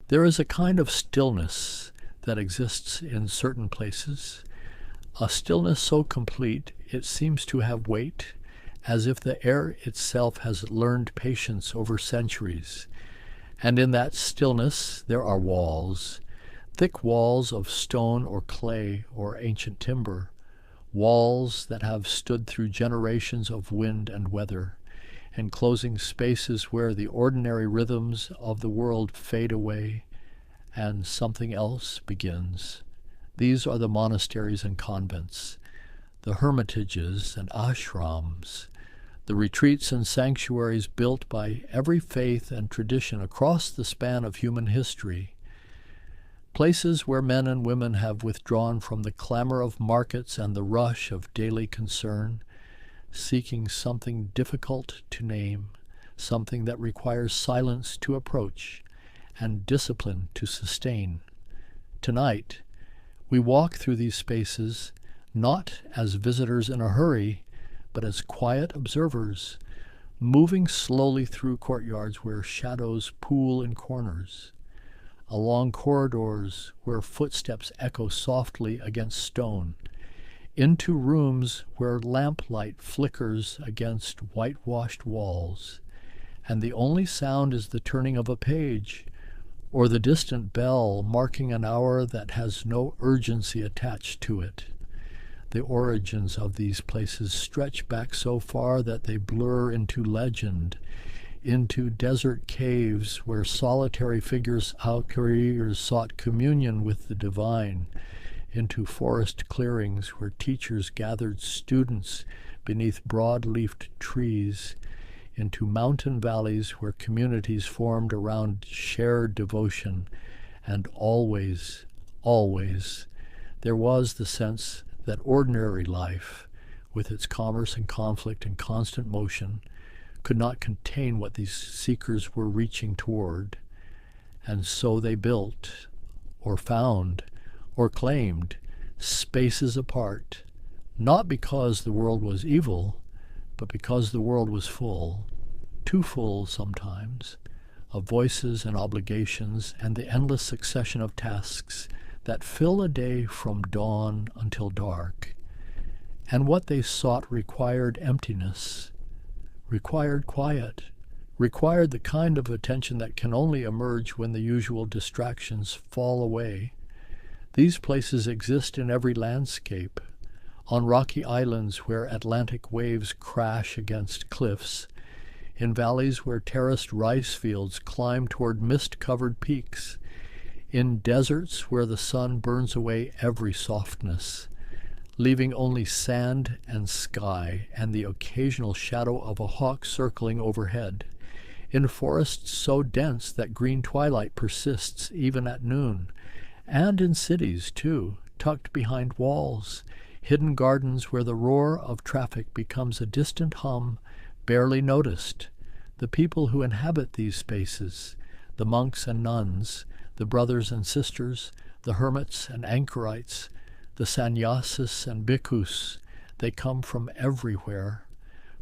There is a kind of stillness that exists in certain places, a stillness so complete it seems to have weight, as if the air itself has learned patience over centuries. And in that stillness there are walls, thick walls of stone or clay or ancient timber, walls that have stood through generations of wind and weather, enclosing spaces where the ordinary rhythms of the world fade away and something else begins. These are the monasteries and convents, the hermitages and ashrams, the retreats and sanctuaries built by every faith and tradition across the span of human history, places where men and women have withdrawn from the clamor of markets and the rush of daily concern, seeking something difficult to name, something that requires silence to approach and discipline to sustain. Tonight, we walk through these spaces not as visitors in a hurry, but as quiet observers, moving slowly through courtyards where shadows pool in corners, along corridors where footsteps echo softly against stone, into rooms where lamplight flickers against whitewashed walls, and the only sound is the turning of a page, or the distant bell marking an hour that has no urgency attached to it. The origins of these places stretch back so far that they blur into legend, into desert caves where solitary figures out careers sought communion with the divine, into forest clearings where teachers gathered students beneath broad-leafed trees, into mountain valleys where communities formed around shared devotion, and always, always, there was the sense that ordinary life, with its commerce and conflict and constant motion, could not contain what these seekers were reaching toward, and so they built, or found, or claimed spaces apart, not because the world was evil, but because the world was full, too full sometimes, of voices and obligations and the endless succession of tasks that fill a day from dawn until dark. And what they sought required emptiness, required quiet, required the kind of attention that can only emerge when the usual distractions fall away. These places exist in every landscape, on rocky islands where Atlantic waves crash against cliffs, in valleys where terraced rice fields climb toward mist-covered peaks, in deserts where the sun burns away every softness, leaving only sand and sky and the occasional shadow of a hawk circling overhead, in forests so dense that green twilight persists even at noon, and in cities, too, tucked behind walls, hidden gardens where the roar of traffic becomes a distant hum barely noticed. The people who inhabit these spaces, the monks and nuns, the brothers and sisters, the hermits and anchorites, the sannyasis and bhikkhus, they come from everywhere,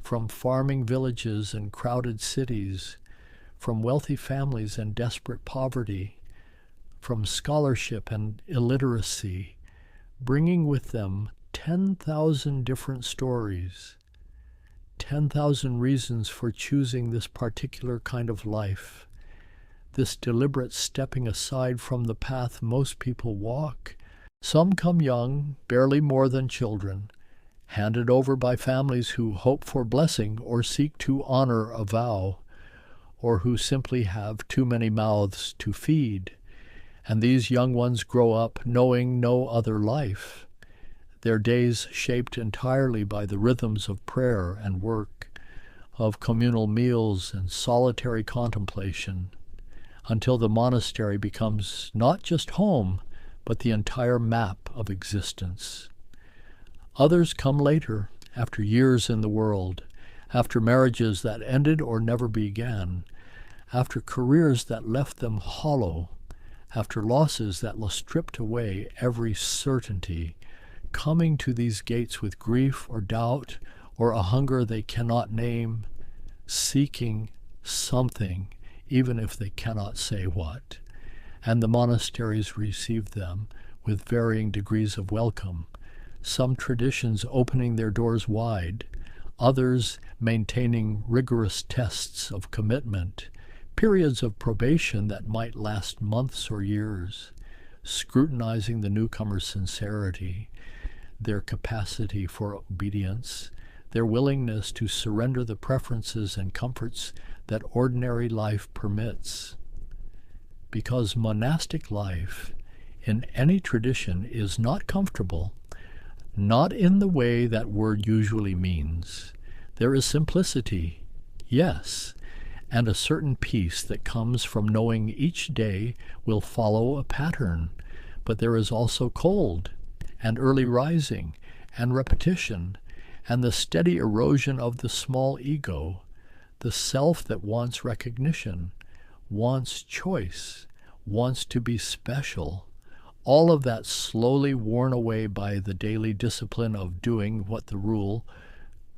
from farming villages and crowded cities, from wealthy families and desperate poverty, from scholarship and illiteracy, bringing with them 10,000 different stories, 10,000 reasons for choosing this particular kind of life, this deliberate stepping aside from the path most people walk. Some come young, barely more than children, handed over by families who hope for blessing or seek to honor a vow, or who simply have too many mouths to feed. And these young ones grow up knowing no other life, their days shaped entirely by the rhythms of prayer and work, of communal meals and solitary contemplation, until the monastery becomes not just home, but the entire map of existence. Others come later, after years in the world, after marriages that ended or never began, after careers that left them hollow, after losses that stripped away every certainty, coming to these gates with grief or doubt or a hunger they cannot name, seeking something, even if they cannot say what. and the monasteries received them with varying degrees of welcome, some traditions opening their doors wide, others maintaining rigorous tests of commitment, periods of probation that might last months or years, scrutinizing the newcomer's sincerity, their capacity for obedience, their willingness to surrender the preferences and comforts that ordinary life permits. Because monastic life in any tradition is not comfortable, not in the way that word usually means. There is simplicity, yes, and a certain peace that comes from knowing each day will follow a pattern, but there is also cold and early rising and repetition and the steady erosion of the small ego, the self that wants recognition, wants choice, wants to be special, all of that slowly worn away by the daily discipline of doing what the rule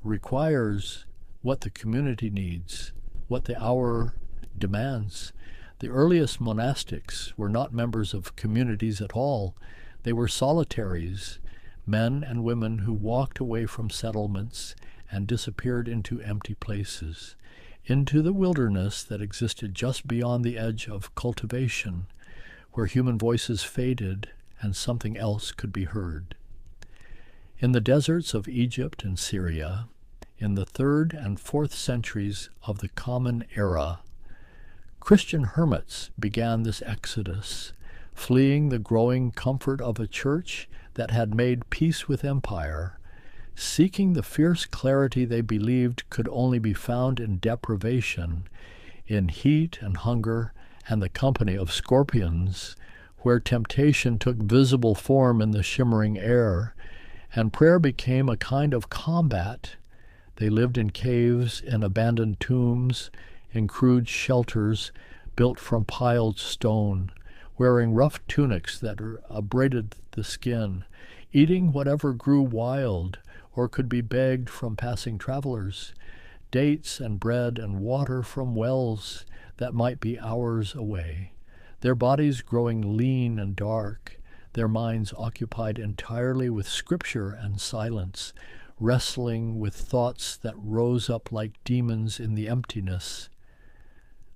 requires, what the community needs, what the hour demands. The earliest monastics were not members of communities at all. They were solitaries, men and women who walked away from settlements and disappeared into empty places, into the wilderness that existed just beyond the edge of cultivation, where human voices faded and something else could be heard. In the deserts of Egypt and Syria, in the 3rd and 4th centuries of the Common Era, Christian hermits began this exodus, fleeing the growing comfort of a church that had made peace with empire, seeking the fierce clarity they believed could only be found in deprivation, in heat and hunger and the company of scorpions, where temptation took visible form in the shimmering air, and prayer became a kind of combat. They lived in caves, in abandoned tombs, in crude shelters built from piled stone, wearing rough tunics that abraded the skin, eating whatever grew wild or could be begged from passing travelers, dates and bread and water from wells that might be hours away, their bodies growing lean and dark, their minds occupied entirely with scripture and silence, wrestling with thoughts that rose up like demons in the emptiness.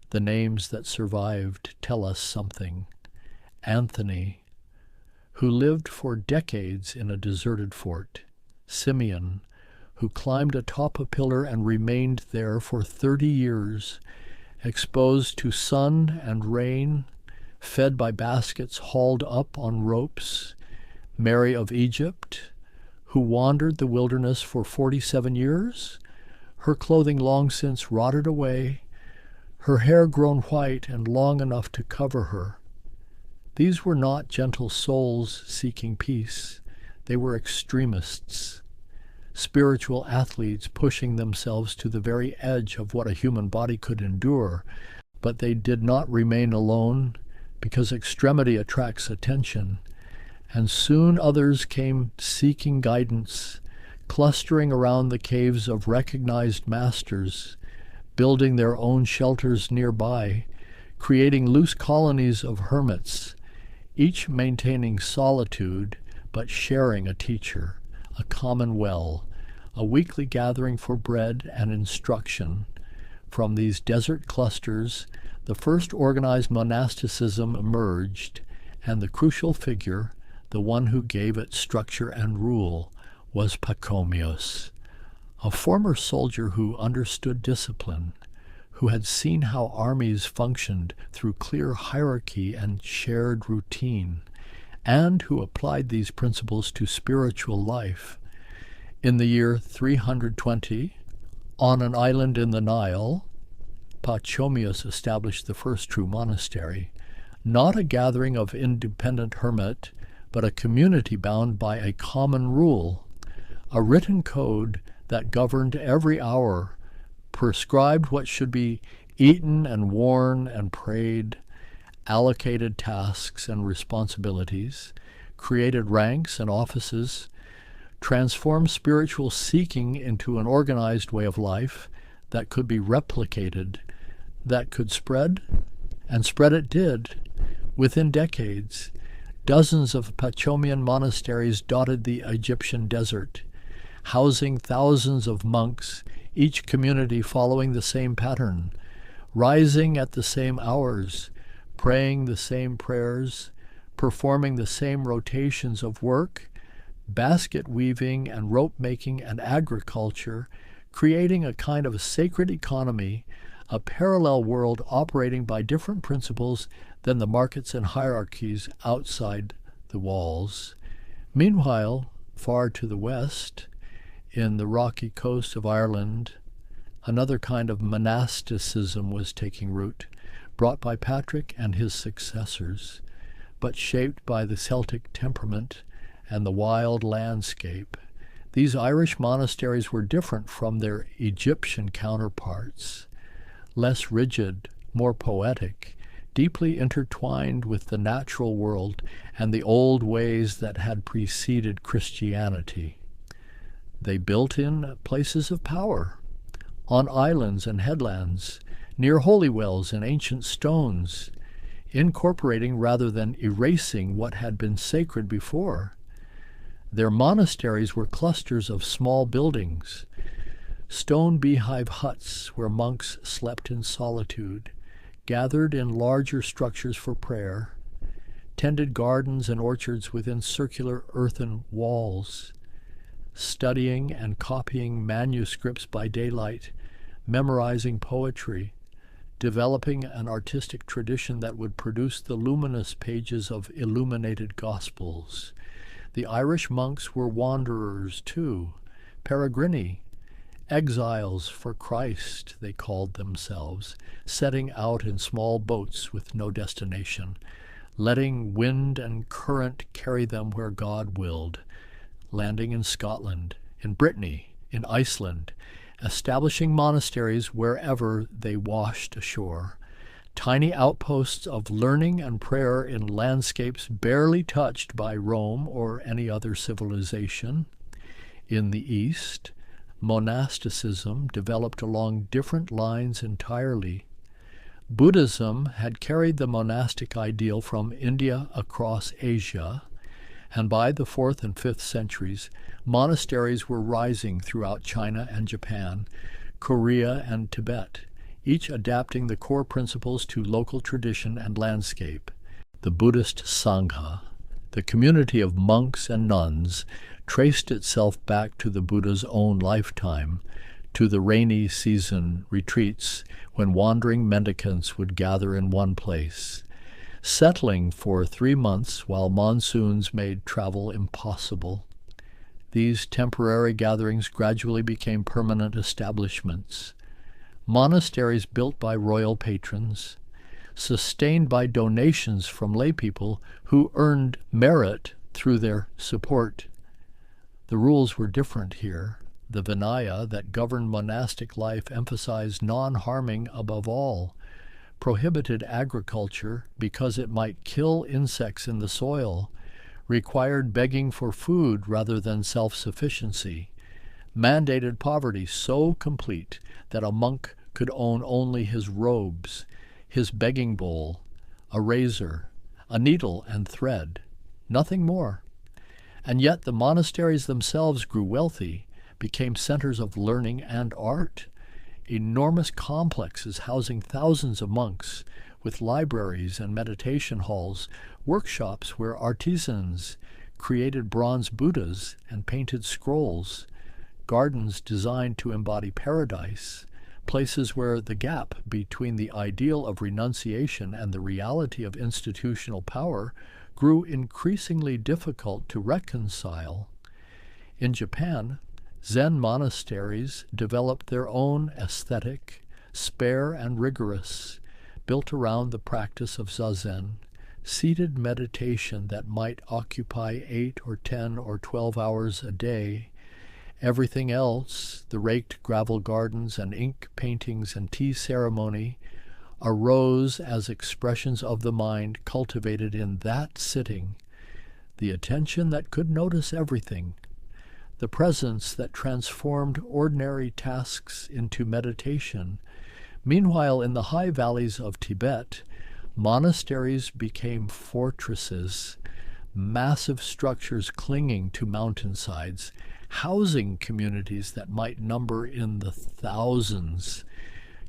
The names that survived tell us something. Anthony, who lived for decades in a deserted fort. Simeon, who climbed atop a pillar and remained there for 30 years, exposed to sun and rain, fed by baskets hauled up on ropes. Mary of Egypt, who wandered the wilderness for 47 years, her clothing long since rotted away, her hair grown white and long enough to cover her. These were not gentle souls seeking peace. They were extremists, spiritual athletes pushing themselves to the very edge of what a human body could endure. But they did not remain alone, because extremity attracts attention. And soon others came seeking guidance, clustering around the caves of recognized masters, building their own shelters nearby, creating loose colonies of hermits, each maintaining solitude but sharing a teacher, a common well, a weekly gathering for bread and instruction. From these desert clusters, the first organized monasticism emerged, and the crucial figure, the one who gave it structure and rule, was Pachomius, a former soldier who understood discipline, who had seen how armies functioned through clear hierarchy and shared routine, and who applied these principles to spiritual life. In the year 320, on an island in the Nile, Pachomius established the first true monastery, not a gathering of independent hermit, but a community bound by a common rule, a written code that governed every hour, prescribed what should be eaten and worn and prayed, allocated tasks and responsibilities, created ranks and offices, transformed spiritual seeking into an organized way of life that could be replicated, that could spread, and spread it did, Within decades, dozens of Pachomian monasteries dotted the Egyptian desert, housing thousands of monks, each community following the same pattern, rising at the same hours, praying the same prayers, performing the same rotations of work, basket weaving and rope making and agriculture, creating a kind of sacred economy, a parallel world operating by different principles than the markets and hierarchies outside the walls. Meanwhile, far to the west, in the rocky coast of Ireland, another kind of monasticism was taking root, brought by Patrick and his successors, but shaped by the Celtic temperament and the wild landscape. These Irish monasteries were different from their Egyptian counterparts, less rigid, more poetic, deeply intertwined with the natural world and the old ways that had preceded Christianity. They built in places of power, on islands and headlands, near holy wells and ancient stones, incorporating rather than erasing what had been sacred before. Their monasteries were clusters of small buildings, stone beehive huts where monks slept in solitude, gathered in larger structures for prayer, tended gardens and orchards within circular earthen walls, studying and copying manuscripts by daylight, memorizing poetry, developing an artistic tradition that would produce the luminous pages of illuminated gospels. The Irish monks were wanderers too, peregrini, exiles for Christ, they called themselves, setting out in small boats with no destination, letting wind and current carry them where God willed, landing in Scotland, in Brittany, in Iceland, establishing monasteries wherever they washed ashore, tiny outposts of learning and prayer in landscapes barely touched by Rome or any other civilization. In the East, monasticism developed along different lines entirely. Buddhism had carried the monastic ideal from India across Asia, and by the 4th and 5th centuries, monasteries were rising throughout China and Japan, Korea and Tibet, each adapting the core principles to local tradition and landscape. The Buddhist Sangha, the community of monks and nuns, traced itself back to the Buddha's own lifetime, to the rainy season retreats when wandering mendicants would gather in one place, settling for 3 months while monsoons made travel impossible. These temporary gatherings gradually became permanent establishments, monasteries built by royal patrons, sustained by donations from laypeople who earned merit through their support. The rules were different here. The Vinaya that governed monastic life emphasized non-harming above all, prohibited agriculture because it might kill insects in the soil, required begging for food rather than self-sufficiency, mandated poverty so complete that a monk could own only his robes, his begging bowl, a razor, a needle and thread, nothing more. And yet the monasteries themselves grew wealthy, became centers of learning and art, enormous complexes housing thousands of monks, with libraries and meditation halls, workshops where artisans created bronze Buddhas and painted scrolls, gardens designed to embody paradise, places where the gap between the ideal of renunciation and the reality of institutional power grew increasingly difficult to reconcile. In Japan, Zen monasteries developed their own aesthetic, spare and rigorous, built around the practice of zazen, seated meditation that might occupy 8 or 10 or 12 hours a day. Everything else, the raked gravel gardens and ink paintings and tea ceremony, arose as expressions of the mind cultivated in that sitting, the attention that could notice everything, the presence that transformed ordinary tasks into meditation. Meanwhile, in the high valleys of Tibet, Monasteries became fortresses, massive structures clinging to mountainsides, housing communities that might number in the thousands.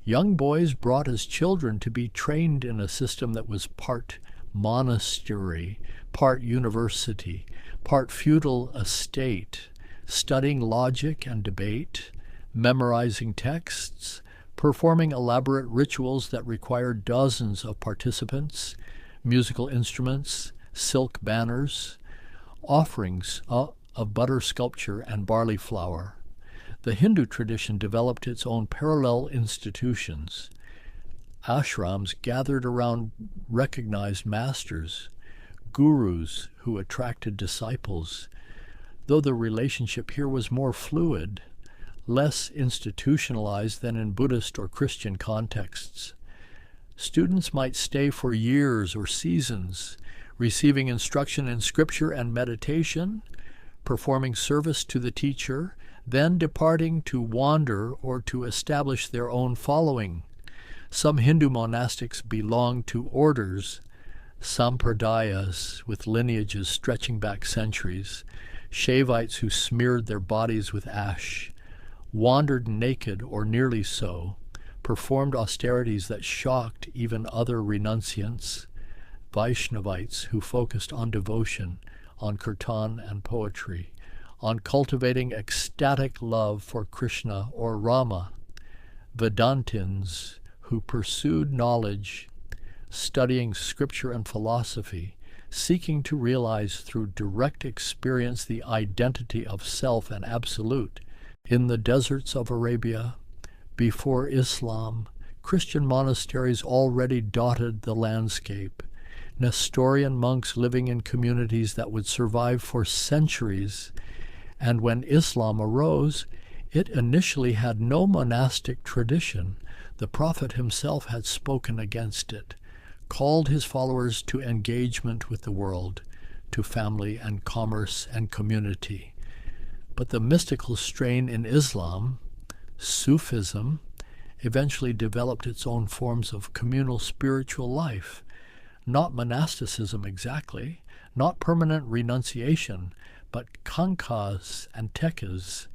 Young boys brought as children to be trained in a system that was part monastery, part university, part feudal estate, studying logic and debate, memorizing texts, performing elaborate rituals that required dozens of participants, musical instruments, silk banners, offerings of butter sculpture and barley flour. The Hindu tradition developed its own parallel institutions. Ashrams gathered around recognized masters, gurus who attracted disciples, though the relationship here was more fluid, less institutionalized than in Buddhist or Christian contexts. Students might stay for years or seasons, receiving instruction in scripture and meditation, performing service to the teacher, then departing to wander or to establish their own following. Some Hindu monastics belonged to orders, sampradayas with lineages stretching back centuries, Shaivites who smeared their bodies with ash, wandered naked or nearly so, performed austerities that shocked even other renunciants, Vaishnavites who focused on devotion, on kirtan and poetry, on cultivating ecstatic love for Krishna or Rama, Vedantins who pursued knowledge, studying scripture and philosophy, seeking to realize through direct experience the identity of self and absolute. In the deserts of Arabia, before Islam, Christian monasteries already dotted the landscape. Nestorian monks living in communities that would survive for centuries, and when Islam arose, it initially had no monastic tradition. The Prophet himself had spoken against it, called his followers to engagement with the world, to family and commerce and community. But the mystical strain in Islam, Sufism, eventually developed its own forms of communal spiritual life. Not monasticism exactly, not permanent renunciation, but khanqahs and tekkas,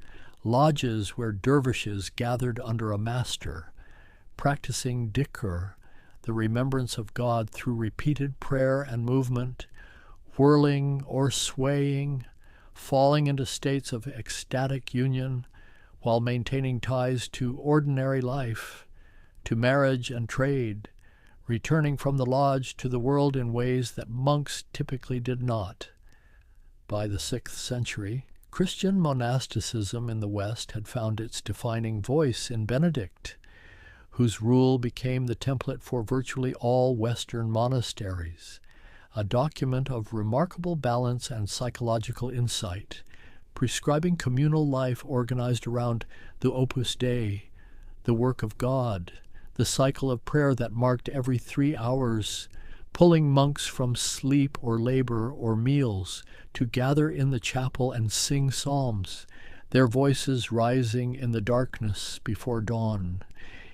lodges where dervishes gathered under a master, practicing dhikr, the remembrance of God through repeated prayer and movement, whirling or swaying, falling into states of ecstatic union while maintaining ties to ordinary life, to marriage and trade, returning from the lodge to the world in ways that monks typically did not. By the 6th century, Christian monasticism in the West had found its defining voice in Benedict, whose rule became the template for virtually all Western monasteries, a document of remarkable balance and psychological insight, prescribing communal life organized around the Opus Dei, the work of God, the cycle of prayer that marked every 3 hours, pulling monks from sleep or labor or meals to gather in the chapel and sing psalms, their voices rising in the darkness before dawn,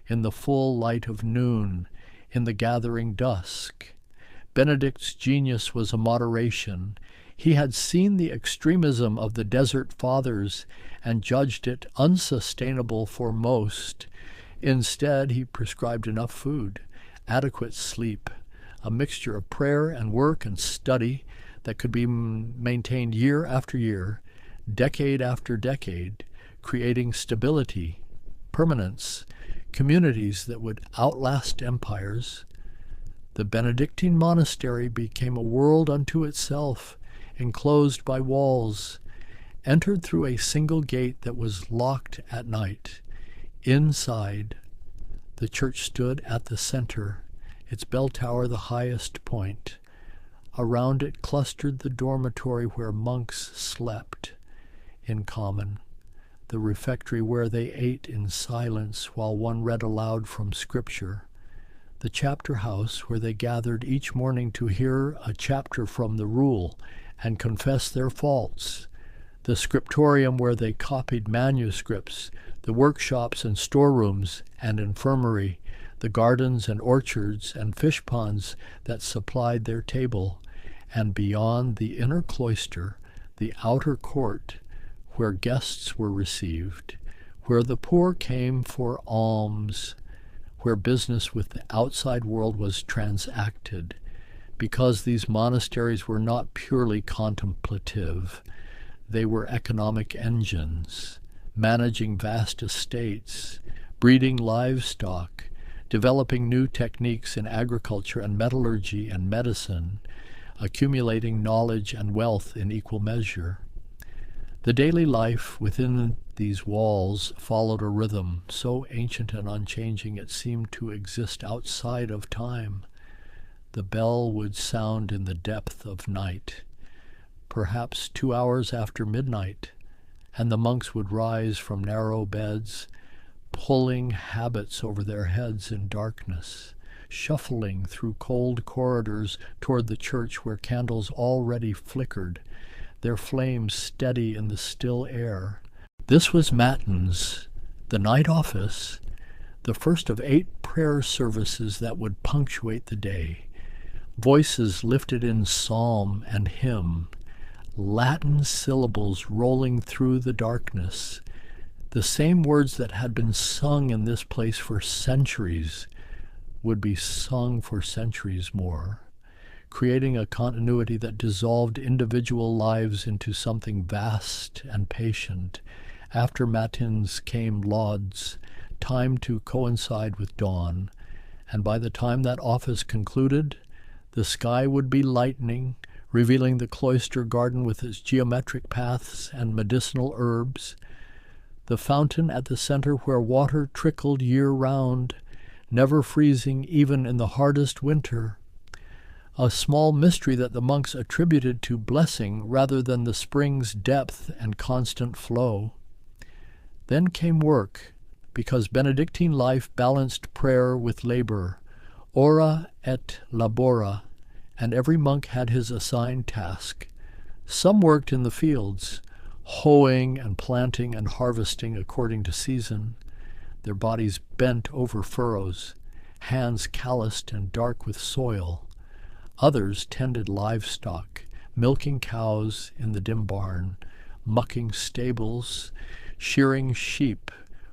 in the full light of noon, in the gathering dusk. Benedict's genius was a moderation. He had seen the extremism of the Desert Fathers and judged it unsustainable for most. Instead, he prescribed enough food, adequate sleep, a mixture of prayer and work and study that could be maintained year after year, decade after decade, creating stability, permanence, communities that would outlast empires. The Benedictine monastery became a world unto itself, enclosed by walls, entered through a single gate that was locked at night. Inside, the church stood at the center, its bell tower the highest point. Around it clustered the dormitory where monks slept in common, the refectory where they ate in silence while one read aloud from Scripture, the chapter house where they gathered each morning to hear a chapter from the rule and confess their faults, the scriptorium where they copied manuscripts, the workshops and storerooms and infirmary, the gardens and orchards and fish ponds that supplied their table, and beyond the inner cloister, the outer court, where guests were received, where the poor came for alms, where business with the outside world was transacted, because these monasteries were not purely contemplative. They were economic engines, managing vast estates, breeding livestock, developing new techniques in agriculture and metallurgy and medicine, accumulating knowledge and wealth in equal measure. The daily life within these walls followed a rhythm so ancient and unchanging it seemed to exist outside of time. The bell would sound in the depth of night, perhaps 2 hours after midnight, and the monks would rise from narrow beds, pulling habits over their heads in darkness, shuffling through cold corridors toward the church where candles already flickered, their flames steady in the still air. This was matins, the night office, the first of 8 prayer services that would punctuate the day. Voices lifted in psalm and hymn, Latin syllables rolling through the darkness. The same words that had been sung in this place for centuries would be sung for centuries more, creating a continuity that dissolved individual lives into something vast and patient. After matins came lauds, time to coincide with dawn, and by the time that office concluded, the sky would be lightening, revealing the cloister garden with its geometric paths and medicinal herbs, the fountain at the center where water trickled year-round, never freezing even in the hardest winter, a small mystery that the monks attributed to blessing rather than the spring's depth and constant flow. Then came work, because Benedictine life balanced prayer with labor, ora et labora, and every monk had his assigned task. Some worked in the fields, hoeing and planting and harvesting according to season, their bodies bent over furrows, hands calloused and dark with soil. Others tended livestock, milking cows in the dim barn, mucking stables, shearing sheep,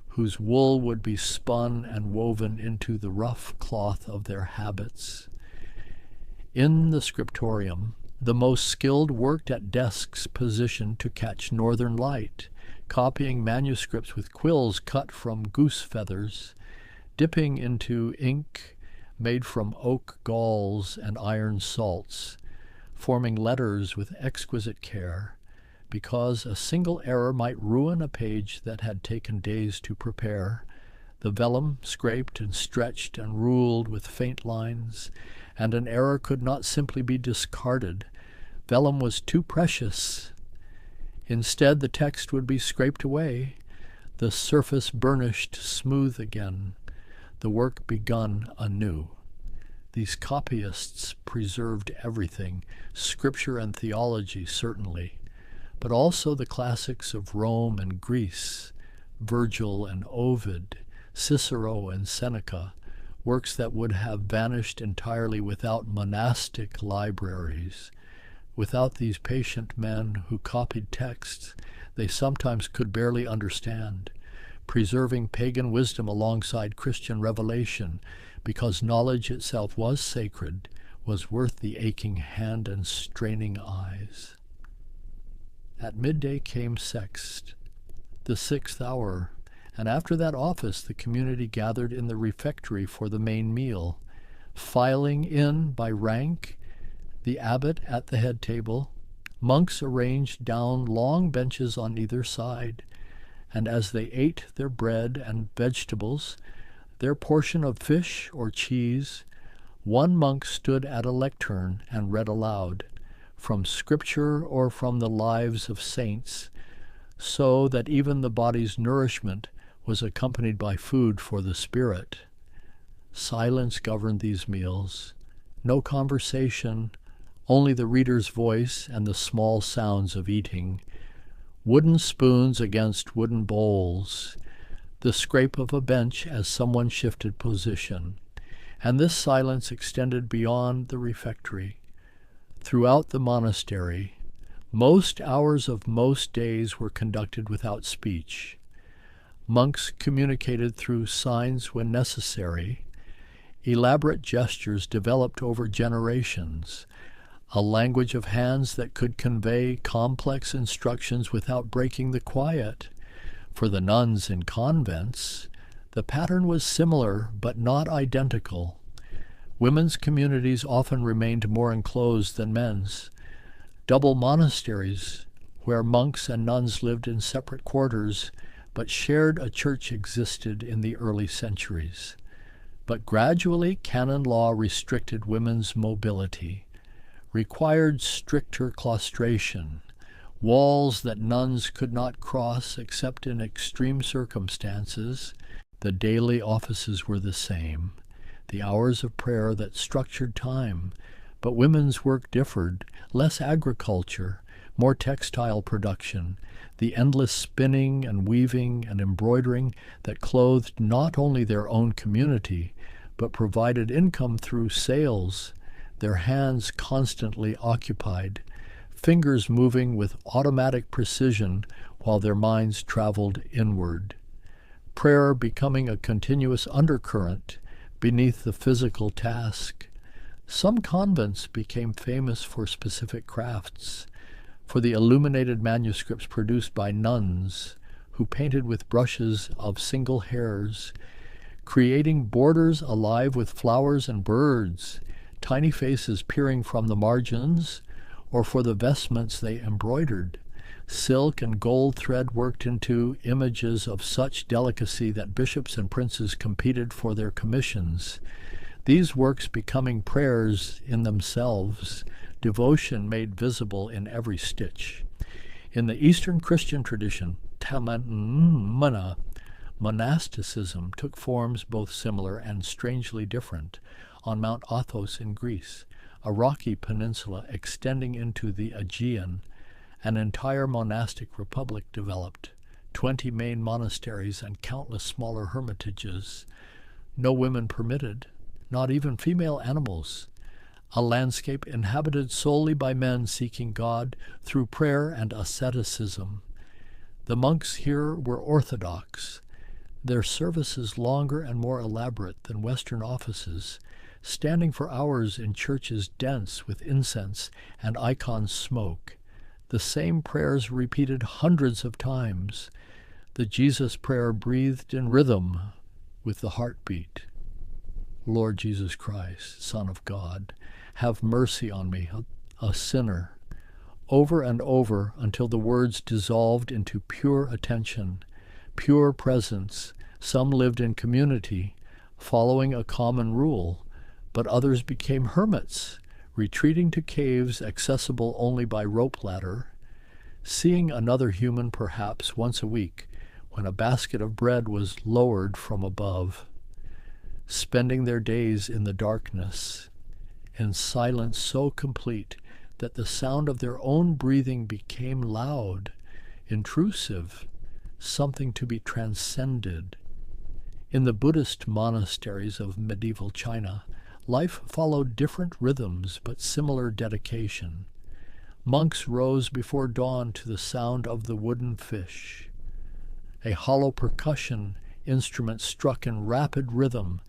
whose wool would be spun and woven into the rough cloth of their habits. In the scriptorium, the most skilled worked at desks positioned to catch northern light, copying manuscripts with quills cut from goose feathers, dipping into ink made from oak galls and iron salts, forming letters with exquisite care, because a single error might ruin a page that had taken days to prepare. The vellum scraped and stretched and ruled with faint lines, and an error could not simply be discarded. Vellum was too precious. Instead, the text would be scraped away, the surface burnished smooth again, the work begun anew. These copyists preserved everything, scripture and theology certainly, but also the classics of Rome and Greece, Virgil and Ovid, Cicero and Seneca, works that would have vanished entirely without monastic libraries. Without these patient men who copied texts they sometimes could barely understand, preserving pagan wisdom alongside Christian revelation, because knowledge itself was sacred, was worth the aching hand and straining eyes. At midday came sext, the 6th hour, and after that office the community gathered in the refectory for the main meal, filing in by rank, the abbot at the head table, monks arranged down long benches on either side, and as they ate their bread and vegetables, their portion of fish or cheese, one monk stood at a lectern and read aloud, from scripture or from the lives of saints, so that even the body's nourishment was accompanied by food for the spirit. Silence governed these meals, no conversation, only the reader's voice and the small sounds of eating, wooden spoons against wooden bowls, the scrape of a bench as someone shifted position, and this silence extended beyond the refectory. Throughout the monastery, most hours of most days were conducted without speech. Monks communicated through signs when necessary. Elaborate gestures developed over generations, a language of hands that could convey complex instructions without breaking the quiet. For the nuns in convents, the pattern was similar but not identical. Women's communities often remained more enclosed than men's. Double monasteries, where monks and nuns lived in separate quarters but shared a church, existed in the early centuries. But gradually, canon law restricted women's mobility, required stricter claustration, walls that nuns could not cross except in extreme circumstances. The daily offices were the same, the hours of prayer that structured time, but women's work differed: less agriculture, more textile production, the endless spinning and weaving and embroidering that clothed not only their own community, but provided income through sales, their hands constantly occupied, fingers moving with automatic precision while their minds traveled inward. Prayer becoming a continuous undercurrent beneath the physical task. Some convents became famous for specific crafts, for the illuminated manuscripts produced by nuns who painted with brushes of single hairs, creating borders alive with flowers and birds, tiny faces peering from the margins, or for the vestments they embroidered. Silk and gold thread worked into images of such delicacy that bishops and princes competed for their commissions. These works becoming prayers in themselves, devotion made visible in every stitch. In the Eastern Christian tradition, monasticism took forms both similar and strangely different. On Mount Athos in Greece, a rocky peninsula extending into the Aegean, an entire monastic republic developed, 20 main monasteries and countless smaller hermitages. No women permitted, not even female animals. A landscape inhabited solely by men seeking God through prayer and asceticism. The monks here were orthodox, their services longer and more elaborate than Western offices, standing for hours in churches dense with incense and icon smoke. The same prayers repeated hundreds of times, the Jesus prayer breathed in rhythm with the heartbeat. Lord Jesus Christ, Son of God, have mercy on me, a sinner. Over and over until the words dissolved into pure attention, pure presence. Some lived in community, following a common rule, but others became hermits, retreating to caves accessible only by rope ladder, seeing another human perhaps once a week when a basket of bread was lowered from above, spending their days in the darkness, in silence so complete that the sound of their own breathing became loud, intrusive, something to be transcended. In the Buddhist monasteries of medieval China, life followed different rhythms but similar dedication. Monks rose before dawn to the sound of the wooden fish. A hollow percussion instrument struck in rapid rhythm,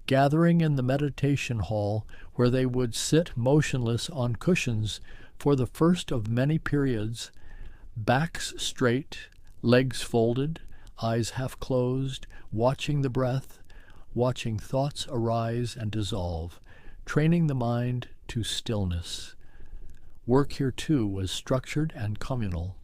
gathering in the meditation hall where they would sit motionless on cushions for the first of many periods, backs straight, legs folded, eyes half closed, watching the breath, watching thoughts arise and dissolve, training the mind to stillness. Work here, too, was structured and communal,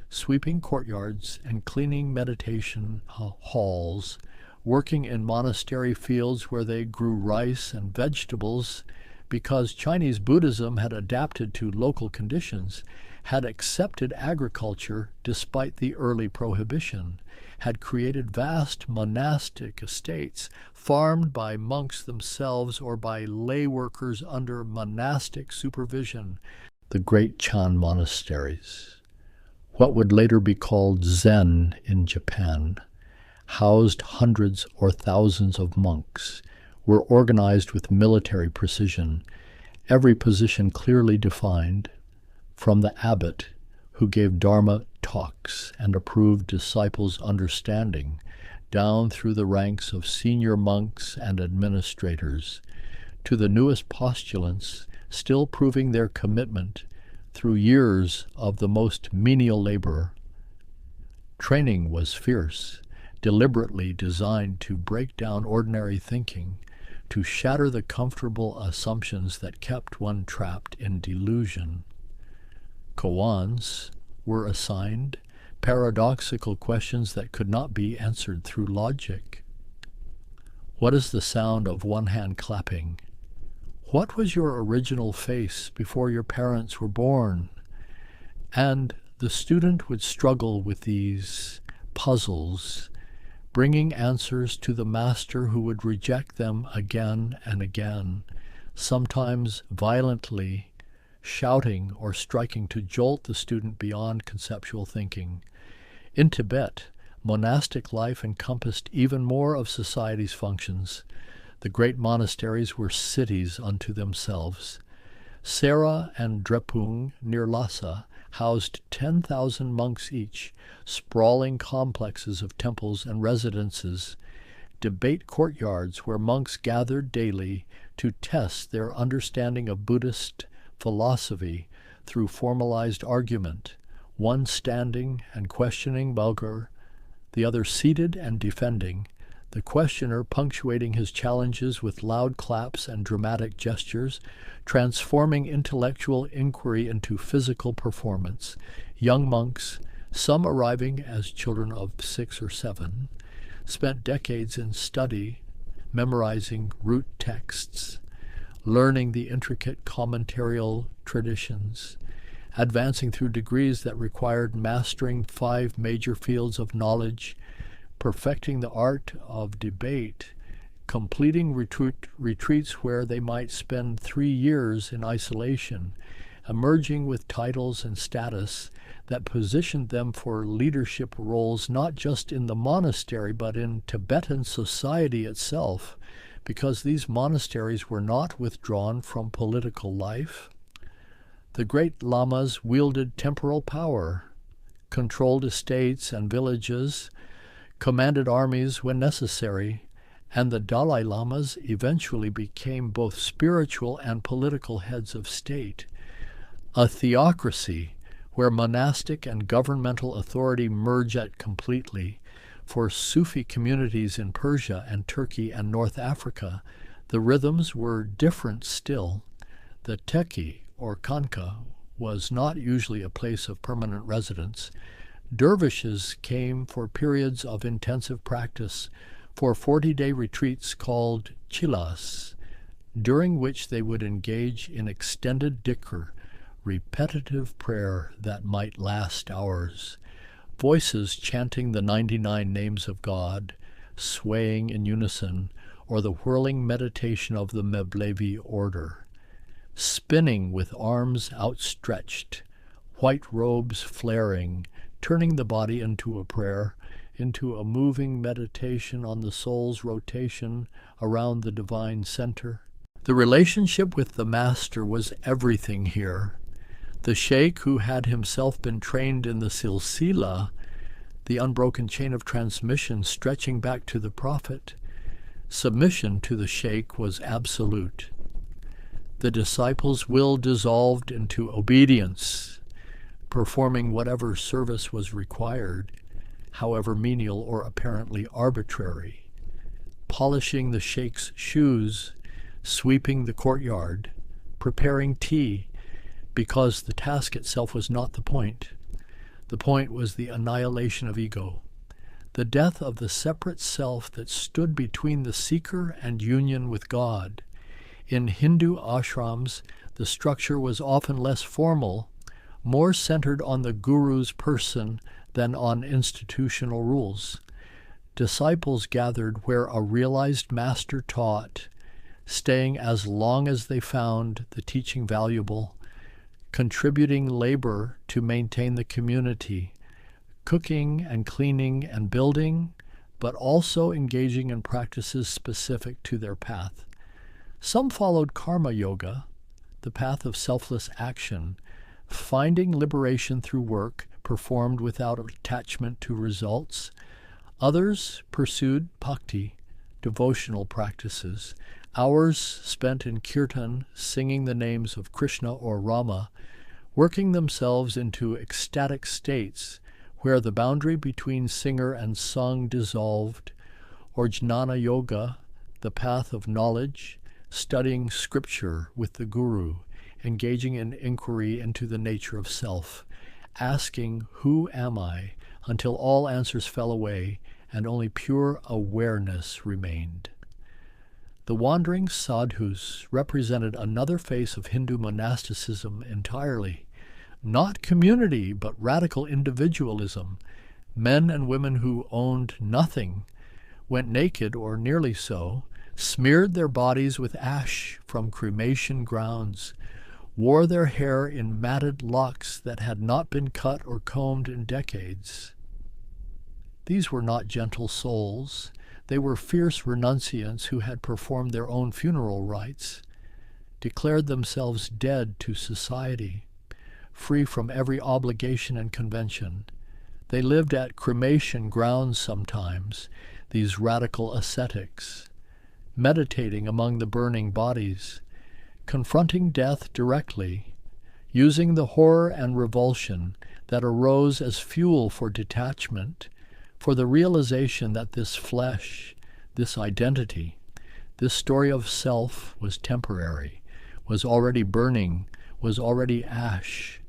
sweeping courtyards and cleaning meditation halls, working in monastery fields where they grew rice and vegetables because Chinese Buddhism had adapted to local conditions, had accepted agriculture despite the early prohibition, had created vast monastic estates farmed by monks themselves or by lay workers under monastic supervision, the great Chan monasteries, what would later be called Zen in Japan, housed hundreds or thousands of monks, were organized with military precision, every position clearly defined, from the abbot, who gave Dharma talks and approved disciples' understanding, down through the ranks of senior monks and administrators, to the newest postulants still proving their commitment through years of the most menial labor. Training was fierce, deliberately designed to break down ordinary thinking, to shatter the comfortable assumptions that kept one trapped in delusion. Koans were assigned paradoxical questions that could not be answered through logic. What is the sound of one hand clapping? What was your original face before your parents were born? And the student would struggle with these puzzles, bringing answers to the master, who would reject them again and again, sometimes violently, shouting or striking to jolt the student beyond conceptual thinking. In Tibet, monastic life encompassed even more of society's functions. The great monasteries were cities unto themselves. Sera and Drepung, near Lhasa, housed 10,000 monks each, sprawling complexes of temples and residences, debate courtyards where monks gathered daily to test their understanding of Buddhist philosophy through formalized argument, one standing and questioning Bulgar, the other seated and defending, the questioner punctuating his challenges with loud claps and dramatic gestures, transforming intellectual inquiry into physical performance. Young monks, some arriving as children of 6 or 7, spent decades in study, memorizing root texts, learning the intricate commentarial traditions, advancing through degrees that required mastering 5 major fields of knowledge, perfecting the art of debate, completing retreats where they might spend 3 years in isolation, emerging with titles and status that positioned them for leadership roles not just in the monastery but in Tibetan society itself, because these monasteries were not withdrawn from political life. The great lamas wielded temporal power, controlled estates and villages, commanded armies when necessary, and the Dalai Lamas eventually became both spiritual and political heads of state. A theocracy where monastic and governmental authority merged completely. For Sufi communities in Persia and Turkey and North Africa, the rhythms were different still. The teki, or khanqa, was not usually a place of permanent residence. Dervishes came for periods of intensive practice, for 40-day retreats called chilas, during which they would engage in extended dhikr, repetitive prayer that might last hours, voices chanting the 99 names of God, swaying in unison, or the whirling meditation of the Mevlevi order, spinning with arms outstretched, white robes flaring, turning the body into a prayer, into a moving meditation on the soul's rotation around the divine center. The relationship with the master was everything here. The sheikh, who had himself been trained in the silsila, the unbroken chain of transmission stretching back to the prophet, submission to the sheikh was absolute. The disciple's will dissolved into obedience, performing whatever service was required, however menial or apparently arbitrary, polishing the sheikh's shoes, sweeping the courtyard, preparing tea, because the task itself was not the point. The point was the annihilation of ego, the death of the separate self that stood between the seeker and union with God. In Hindu ashrams, the structure was often less formal, more centered on the guru's person than on institutional rules. Disciples gathered where a realized master taught, staying as long as they found the teaching valuable, contributing labor to maintain the community, cooking and cleaning and building, but also engaging in practices specific to their path. Some followed karma yoga, the path of selfless action, finding liberation through work performed without attachment to results. Others pursued bhakti, devotional practices, hours spent in kirtan singing the names of Krishna or Rama, working themselves into ecstatic states where the boundary between singer and sung dissolved, or jnana yoga, the path of knowledge, studying scripture with the guru, engaging in inquiry into the nature of self, asking, "Who am I?" until all answers fell away and only pure awareness remained. The wandering sadhus represented another face of Hindu monasticism entirely. Not community, but radical individualism. Men and women who owned nothing, went naked or nearly so, smeared their bodies with ash from cremation grounds, wore their hair in matted locks that had not been cut or combed in decades. These were not gentle souls. They were fierce renunciants who had performed their own funeral rites, declared themselves dead to society, free from every obligation and convention. They lived at cremation grounds sometimes, these radical ascetics, meditating among the burning bodies, confronting death directly, using the horror and revulsion that arose as fuel for detachment, for the realization that this flesh, this identity, this story of self was temporary, was already burning, was already ash.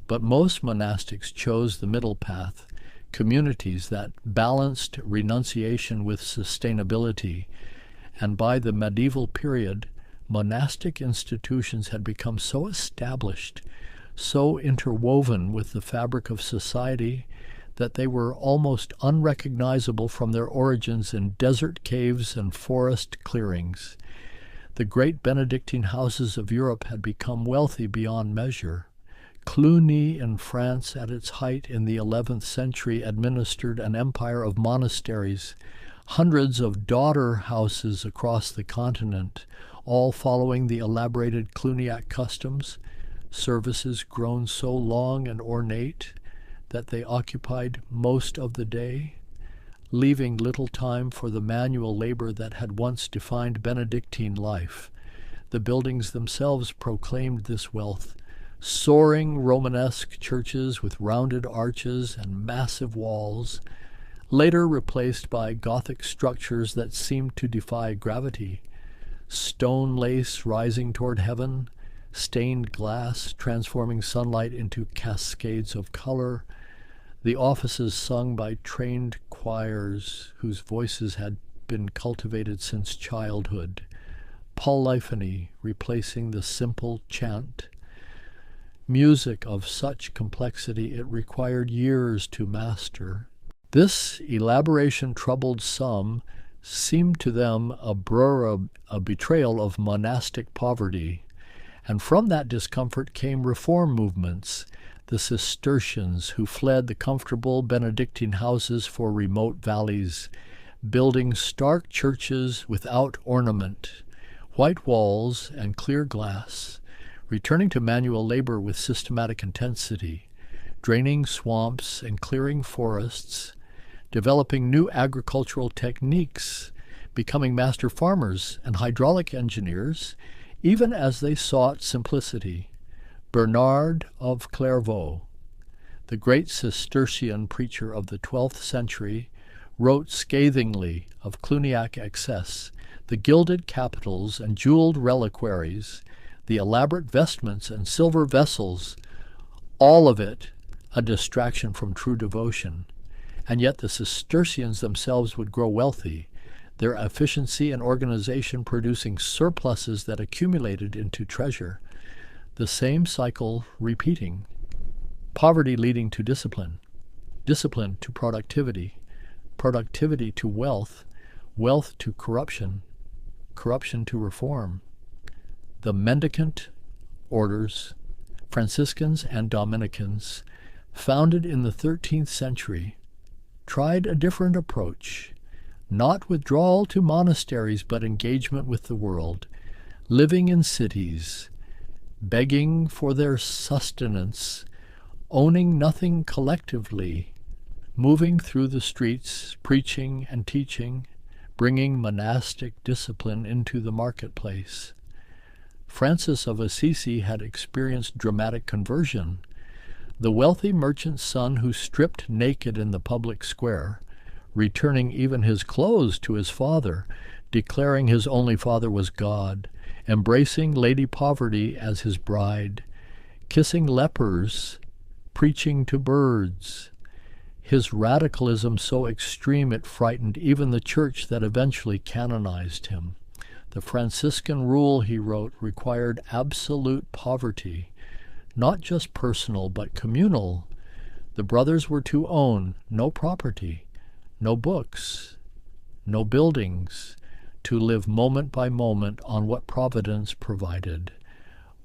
But most monastics chose the middle path, communities that balanced renunciation with sustainability, and by the medieval period, monastic institutions had become so established, so interwoven with the fabric of society, that they were almost unrecognizable from their origins in desert caves and forest clearings. The great Benedictine houses of Europe had become wealthy beyond measure. Cluny in France at its height in the 11th century administered an empire of monasteries, hundreds of daughter houses across the continent, all following the elaborated Cluniac customs, services grown so long and ornate that they occupied most of the day, leaving little time for the manual labor that had once defined Benedictine life. The buildings themselves proclaimed this wealth, soaring Romanesque churches with rounded arches and massive walls, later replaced by Gothic structures that seemed to defy gravity, stone lace rising toward heaven, stained glass transforming sunlight into cascades of color, the offices sung by trained choirs whose voices had been cultivated since childhood, polyphony replacing the simple chant, music of such complexity it required years to master. This elaboration troubled some, seemed to them a betrayal of monastic poverty, and from that discomfort came reform movements, the Cistercians who fled the comfortable Benedictine houses for remote valleys, building stark churches without ornament, white walls and clear glass, returning to manual labor with systematic intensity, draining swamps and clearing forests, developing new agricultural techniques, becoming master farmers and hydraulic engineers, even as they sought simplicity. Bernard of Clairvaux, the great Cistercian preacher of the 12th century, wrote scathingly of Cluniac excess, the gilded capitals and jeweled reliquaries, the elaborate vestments and silver vessels, all of it a distraction from true devotion. And yet the Cistercians themselves would grow wealthy, their efficiency and organization producing surpluses that accumulated into treasure. The same cycle repeating, poverty leading to discipline, discipline to productivity, productivity to wealth, wealth to corruption, corruption to reform. The mendicant orders, Franciscans and Dominicans, founded in the 13th century, tried a different approach, Not withdrawal to monasteries, but engagement with the world, living in cities, begging for their sustenance, owning nothing collectively, moving through the streets, preaching and teaching, bringing monastic discipline into the marketplace. Francis of Assisi had experienced dramatic conversion. The wealthy merchant's son who stripped naked in the public square, returning even his clothes to his father, declaring his only father was God, embracing Lady Poverty as his bride, kissing lepers, preaching to birds. His radicalism so extreme it frightened even the church that eventually canonized him. The Franciscan rule, he wrote, required absolute poverty, not just personal but communal. The brothers were to own no property, no books, no buildings, to live moment by moment on what Providence provided,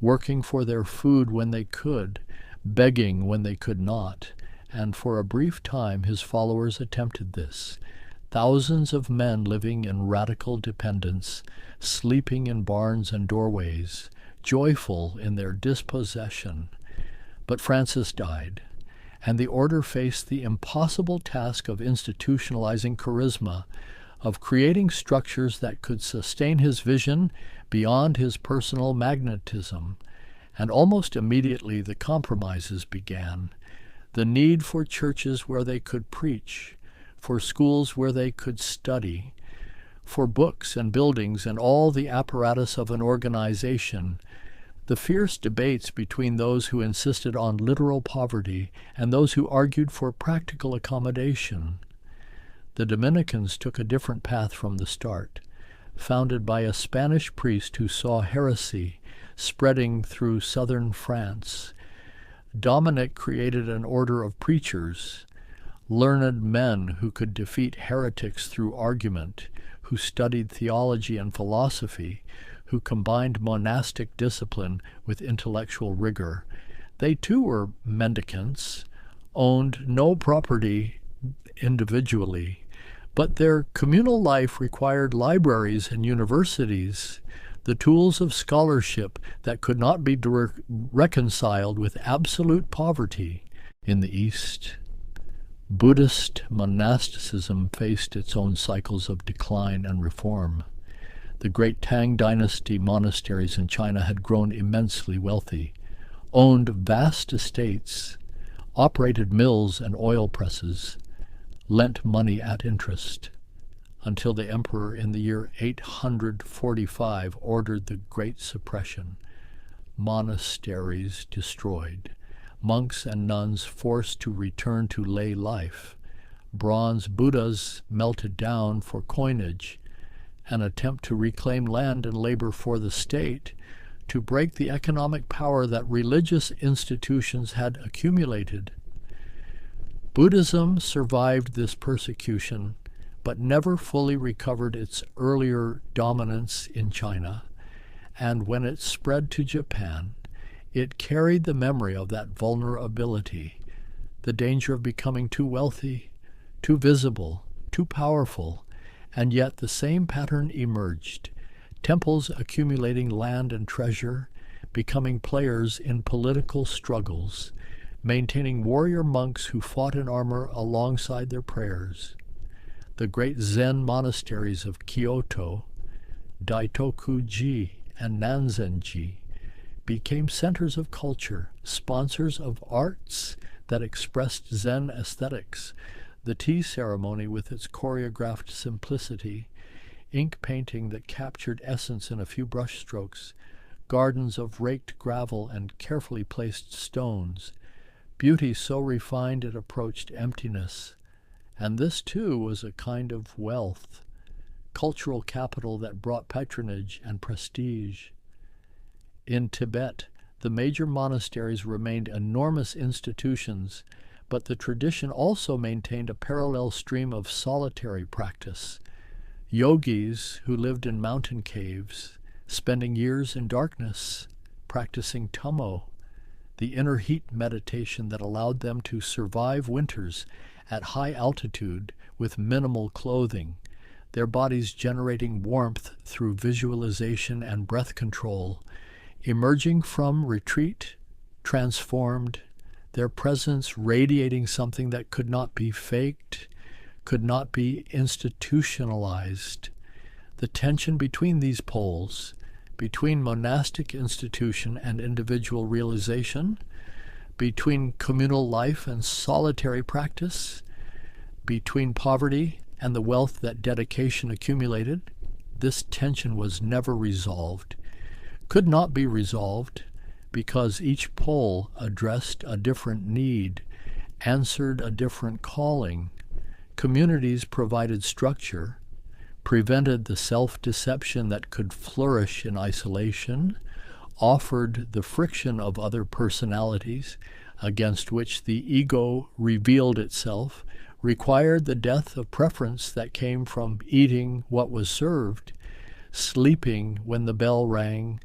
working for their food when they could, begging when they could not, and for a brief time his followers attempted this. Thousands of men living in radical dependence, sleeping in barns and doorways, joyful in their dispossession. But Francis died, and the order faced the impossible task of institutionalizing charisma, of creating structures that could sustain his vision beyond his personal magnetism. And almost immediately the compromises began. The need for churches where they could preach, for schools where they could study, for books and buildings and all the apparatus of an organization, the fierce debates between those who insisted on literal poverty and those who argued for practical accommodation. The Dominicans took a different path from the start, founded by a Spanish priest who saw heresy spreading through southern France. Dominic created an order of preachers, learned men who could defeat heretics through argument, who studied theology and philosophy, who combined monastic discipline with intellectual rigor. They too were mendicants, owned no property individually, but their communal life required libraries and universities, the tools of scholarship that could not be reconciled with absolute poverty. In the East, Buddhist monasticism faced its own cycles of decline and reform. The great Tang dynasty monasteries in China had grown immensely wealthy, owned vast estates, operated mills and oil presses, lent money at interest, until the emperor in the year 845 ordered the Great Suppression, monasteries destroyed, monks and nuns forced to return to lay life, bronze Buddhas melted down for coinage, an attempt to reclaim land and labor for the state, to break the economic power that religious institutions had accumulated. Buddhism survived this persecution, but never fully recovered its earlier dominance in China, and when it spread to Japan, it carried the memory of that vulnerability, the danger of becoming too wealthy, too visible, too powerful, and yet the same pattern emerged, temples accumulating land and treasure, becoming players in political struggles, maintaining warrior monks who fought in armor alongside their prayers. The great Zen monasteries of Kyoto, Daitoku-ji, and Nanzen-ji became centers of culture, sponsors of arts that expressed Zen aesthetics, the tea ceremony with its choreographed simplicity, ink painting that captured essence in a few brushstrokes, gardens of raked gravel and carefully placed stones, beauty so refined it approached emptiness. And this, too, was a kind of wealth, cultural capital that brought patronage and prestige. In Tibet, the major monasteries remained enormous institutions, but the tradition also maintained a parallel stream of solitary practice. Yogis who lived in mountain caves, spending years in darkness, practicing tummo, the inner heat meditation that allowed them to survive winters at high altitude with minimal clothing, their bodies generating warmth through visualization and breath control, emerging from retreat, transformed, their presence radiating something that could not be faked, could not be institutionalized. The tension between these poles, between monastic institution and individual realization, between communal life and solitary practice, between poverty and the wealth that dedication accumulated, this tension was never resolved, could not be resolved, because each pole addressed a different need, answered a different calling. Communities provided structure, prevented the self-deception that could flourish in isolation, offered the friction of other personalities against which the ego revealed itself, required the death of preference that came from eating what was served, sleeping when the bell rang,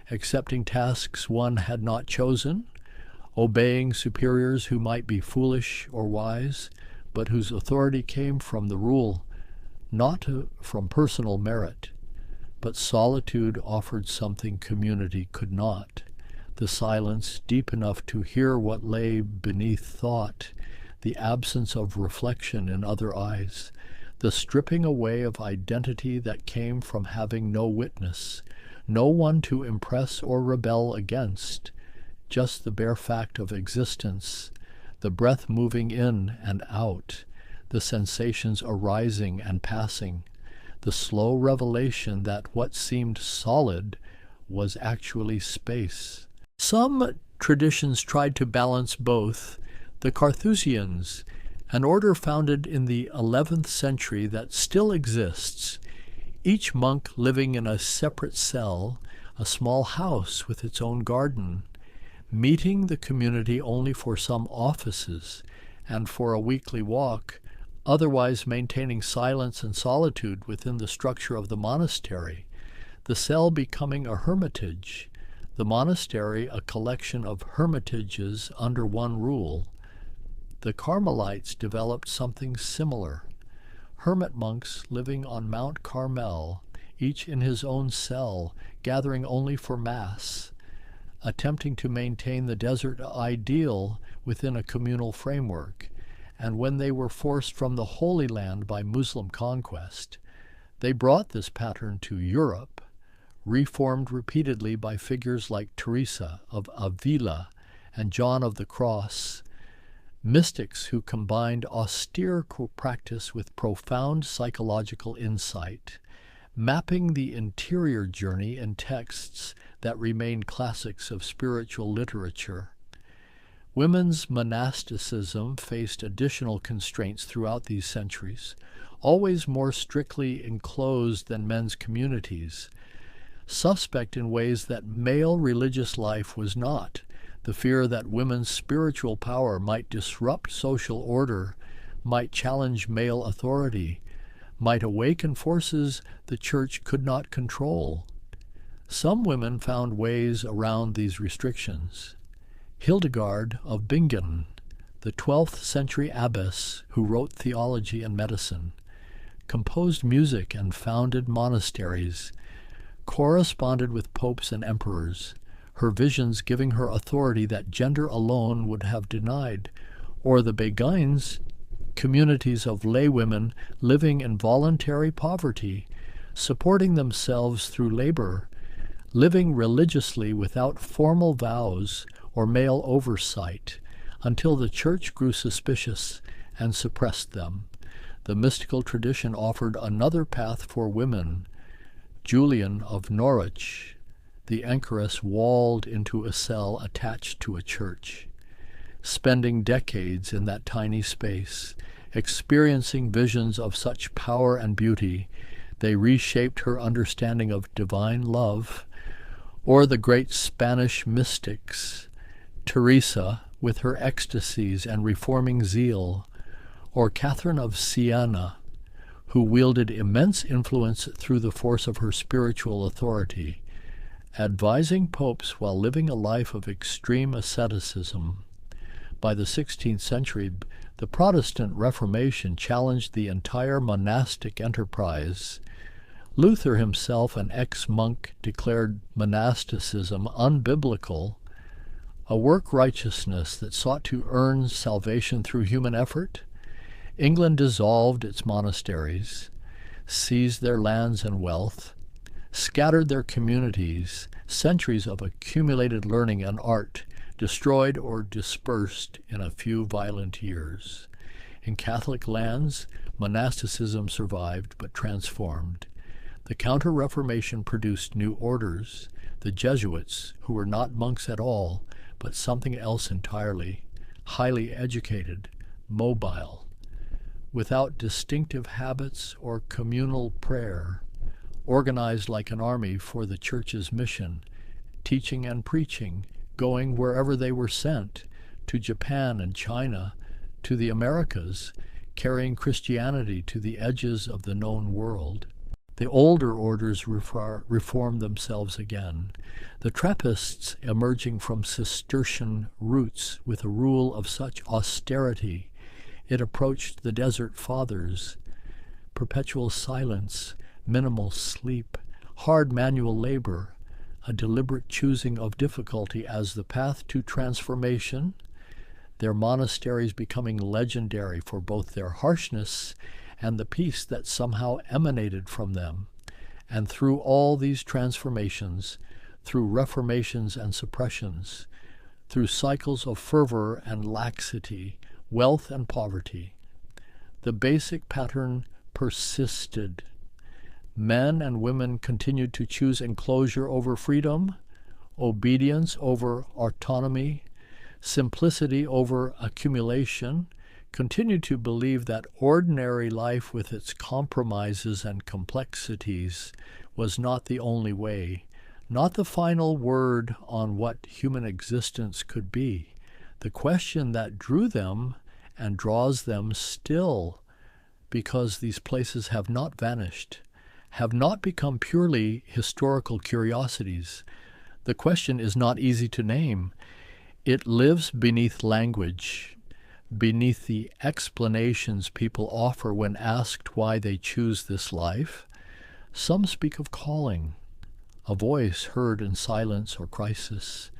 accepting tasks one had not chosen, obeying superiors who might be foolish or wise, but whose authority came from the rule, not from personal merit. But solitude offered something community could not, the silence deep enough to hear what lay beneath thought, the absence of reflection in other eyes, the stripping away of identity that came from having no witness, no one to impress or rebel against, just the bare fact of existence, the breath moving in and out, the sensations arising and passing, the slow revelation that what seemed solid was actually space. Some traditions tried to balance both. The Carthusians, an order founded in the 11th century that still exists, each monk living in a separate cell, a small house with its own garden, meeting the community only for some offices and for a weekly walk, otherwise maintaining silence and solitude within the structure of the monastery, the cell becoming a hermitage, the monastery a collection of hermitages under one rule. The Carmelites developed something similar. Hermit monks living on Mount Carmel, each in his own cell, gathering only for Mass, attempting to maintain the desert ideal within a communal framework, and when they were forced from the Holy Land by Muslim conquest, they brought this pattern to Europe, reformed repeatedly by figures like Teresa of Avila and John of the Cross, mystics who combined austere practice with profound psychological insight, mapping the interior journey in texts that remain classics of spiritual literature. Women's monasticism faced additional constraints throughout these centuries, always more strictly enclosed than men's communities, suspect in ways that male religious life was not. The fear that women's spiritual power might disrupt social order, might challenge male authority, might awaken forces the church could not control. Some women found ways around these restrictions. Hildegard of Bingen, the 12th century abbess who wrote theology and medicine, composed music and founded monasteries, corresponded with popes and emperors, her visions giving her authority that gender alone would have denied, or the Beguines, communities of laywomen living in voluntary poverty, supporting themselves through labor, living religiously without formal vows or male oversight, until the church grew suspicious and suppressed them. The mystical tradition offered another path for women. Julian of Norwich, the anchoress walled into a cell attached to a church, spending decades in that tiny space, experiencing visions of such power and beauty, they reshaped her understanding of divine love. Or the great Spanish mystics, Teresa with her ecstasies and reforming zeal, or Catherine of Siena, who wielded immense influence through the force of her spiritual authority, advising popes while living a life of extreme asceticism. By the 16th century, The Protestant Reformation challenged the entire monastic enterprise. Luther himself, an ex-monk, declared monasticism unbiblical, a work righteousness that sought to earn salvation through human effort. England dissolved its monasteries, seized their lands and wealth, scattered their communities, centuries of accumulated learning and art destroyed or dispersed in a few violent years. In Catholic lands, monasticism survived but transformed. The Counter-Reformation produced new orders, the Jesuits, who were not monks at all, but something else entirely, highly educated, mobile, without distinctive habits or communal prayer, organized like an army for the Church's mission, teaching and preaching, going wherever they were sent, to Japan and China, to the Americas, carrying Christianity to the edges of the known world. The older orders reformed themselves again, the Trappists emerging from Cistercian roots with a rule of such austerity it approached the Desert Fathers, perpetual silence, minimal sleep, hard manual labor, a deliberate choosing of difficulty as the path to transformation, their monasteries becoming legendary for both their harshness and the peace that somehow emanated from them. And through all these transformations, through reformations and suppressions, through cycles of fervor and laxity, wealth and poverty, the basic pattern persisted. Men and women continued to choose enclosure over freedom, obedience over autonomy, simplicity over accumulation, continued to believe that ordinary life with its compromises and complexities was not the only way, not the final word on what human existence could be. The question that drew them and draws them still, because these places have not vanished, have not become purely historical curiosities. The question is not easy to name. It lives beneath language, beneath the explanations people offer when asked why they choose this life. Some speak of calling, a voice heard in silence or crisis,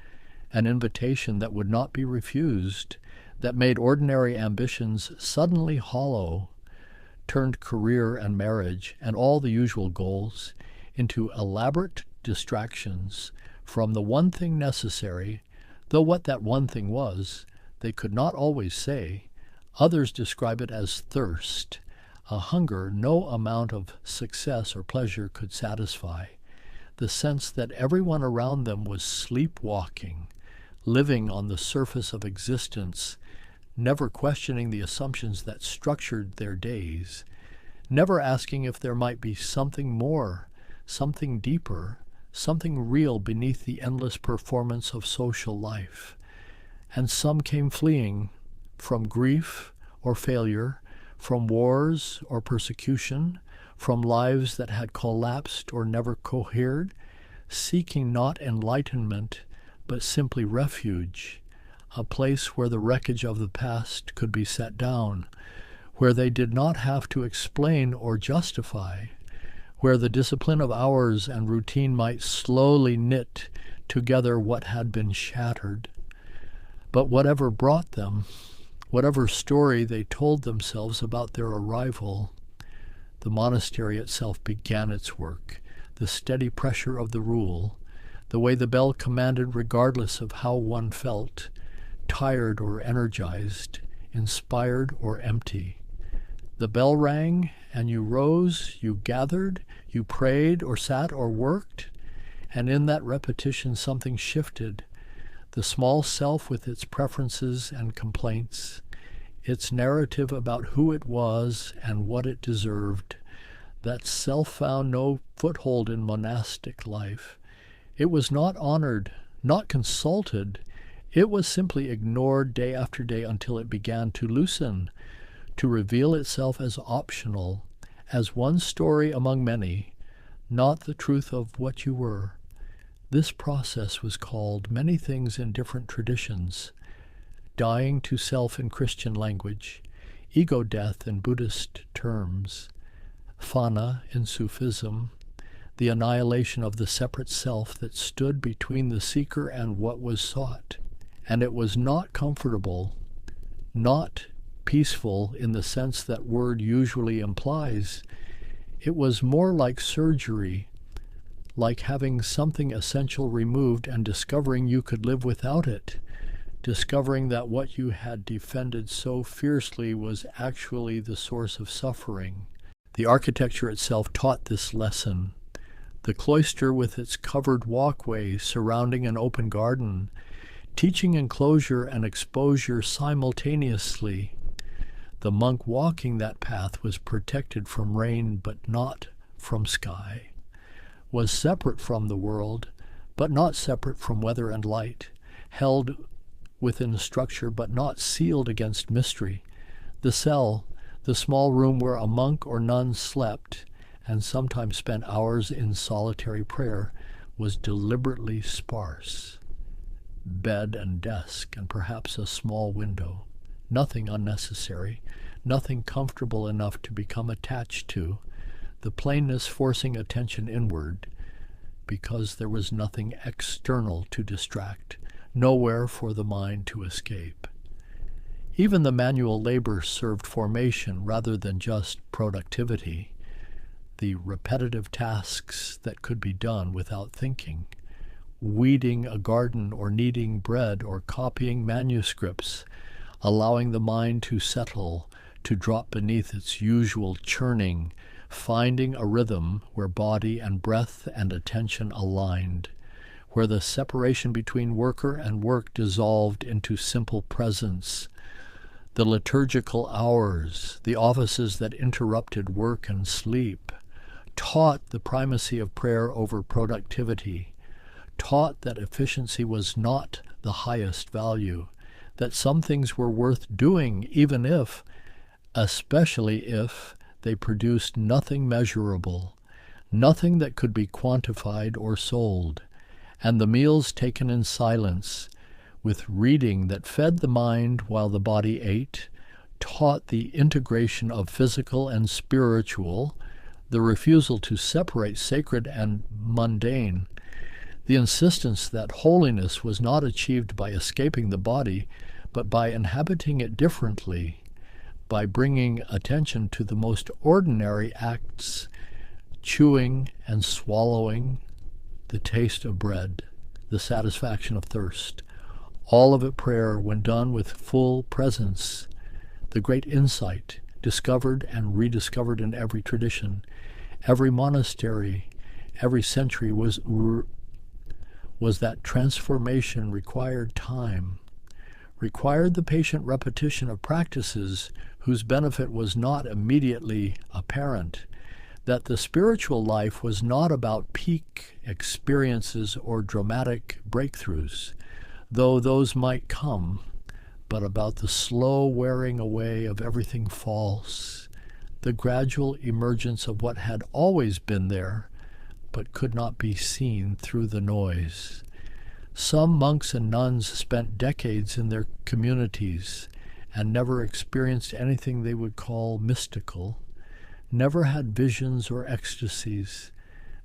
an invitation that would not be refused, that made ordinary ambitions suddenly hollow, turned career and marriage and all the usual goals into elaborate distractions from the one thing necessary, though what that one thing was, they could not always say. Others describe it as thirst, a hunger no amount of success or pleasure could satisfy, the sense that everyone around them was sleepwalking, living on the surface of existence, never questioning the assumptions that structured their days, never asking if there might be something more, something deeper, something real beneath the endless performance of social life. And some came fleeing from grief or failure, from wars or persecution, from lives that had collapsed or never cohered, seeking not enlightenment, but simply refuge, a place where the wreckage of the past could be set down, where they did not have to explain or justify, where the discipline of hours and routine might slowly knit together what had been shattered. But whatever brought them, whatever story they told themselves about their arrival, the monastery itself began its work, the steady pressure of the rule, the way the bell commanded regardless of how one felt, tired or energized, inspired or empty. The bell rang, and you rose, you gathered, you prayed or sat or worked, and in that repetition something shifted. The small self with its preferences and complaints, its narrative about who it was and what it deserved, that self found no foothold in monastic life. It was not honored, not consulted. It was simply ignored day after day until it began to loosen, to reveal itself as optional, as one story among many, not the truth of what you were. This process was called many things in different traditions: dying to self in Christian language, ego death in Buddhist terms, fana in Sufism, the annihilation of the separate self that stood between the seeker and what was sought. And it was not comfortable, not peaceful in the sense that word usually implies. It was more like surgery, like having something essential removed and discovering you could live without it, discovering that what you had defended so fiercely was actually the source of suffering. The architecture itself taught this lesson. The cloister with its covered walkway surrounding an open garden, teaching enclosure and exposure simultaneously. The monk walking that path was protected from rain but not from sky, was separate from the world but not separate from weather and light, held within structure but not sealed against mystery. The cell, the small room where a monk or nun slept and sometimes spent hours in solitary prayer, was deliberately sparse. Bed and desk and perhaps a small window. Nothing unnecessary, nothing comfortable enough to become attached to, the plainness forcing attention inward, because there was nothing external to distract, nowhere for the mind to escape. Even the manual labor served formation rather than just productivity, the repetitive tasks that could be done without thinking, weeding a garden or kneading bread or copying manuscripts, allowing the mind to settle, to drop beneath its usual churning, finding a rhythm where body and breath and attention aligned, where the separation between worker and work dissolved into simple presence. The liturgical hours, the offices that interrupted work and sleep, taught the primacy of prayer over productivity, taught that efficiency was not the highest value, that some things were worth doing even if, especially if, they produced nothing measurable, nothing that could be quantified or sold, and the meals taken in silence, with reading that fed the mind while the body ate, taught the integration of physical and spiritual, the refusal to separate sacred and mundane, the insistence that holiness was not achieved by escaping the body, but by inhabiting it differently, by bringing attention to the most ordinary acts, chewing and swallowing, the taste of bread, the satisfaction of thirst, all of it prayer when done with full presence, the great insight discovered and rediscovered in every tradition. Every monastery, every century was that transformation required time, required the patient repetition of practices whose benefit was not immediately apparent, that the spiritual life was not about peak experiences or dramatic breakthroughs, though those might come, but about the slow wearing away of everything false, the gradual emergence of what had always been there, but could not be seen through the noise. Some monks and nuns spent decades in their communities and never experienced anything they would call mystical, never had visions or ecstasies,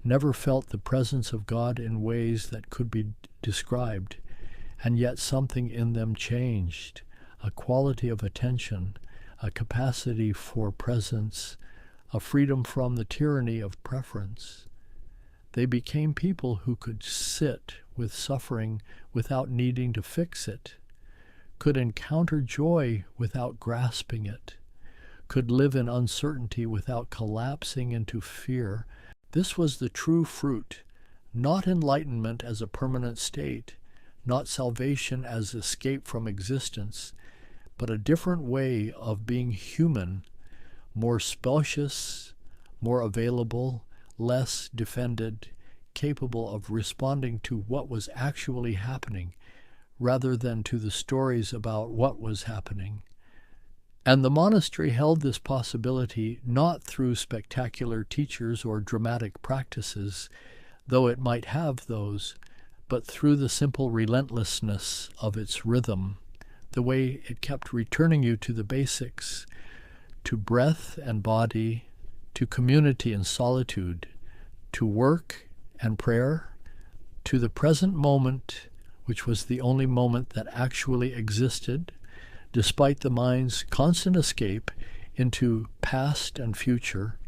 never felt the presence of God in ways that could be described, and yet something in them changed, a quality of attention, a capacity for presence, a freedom from the tyranny of preference. They became people who could sit with suffering without needing to fix it, could encounter joy without grasping it, could live in uncertainty without collapsing into fear. This was the true fruit, not enlightenment as a permanent state, not salvation as escape from existence, but a different way of being human, more spacious, more available, less defended, capable of responding to what was actually happening, rather than to the stories about what was happening. And the monastery held this possibility not through spectacular teachers or dramatic practices, though it might have those, but through the simple relentlessness of its rhythm, the way it kept returning you to the basics, to breath and body, to community and solitude, to work and prayer, to the present moment, which was the only moment that actually existed, despite the mind's constant escape into past and future.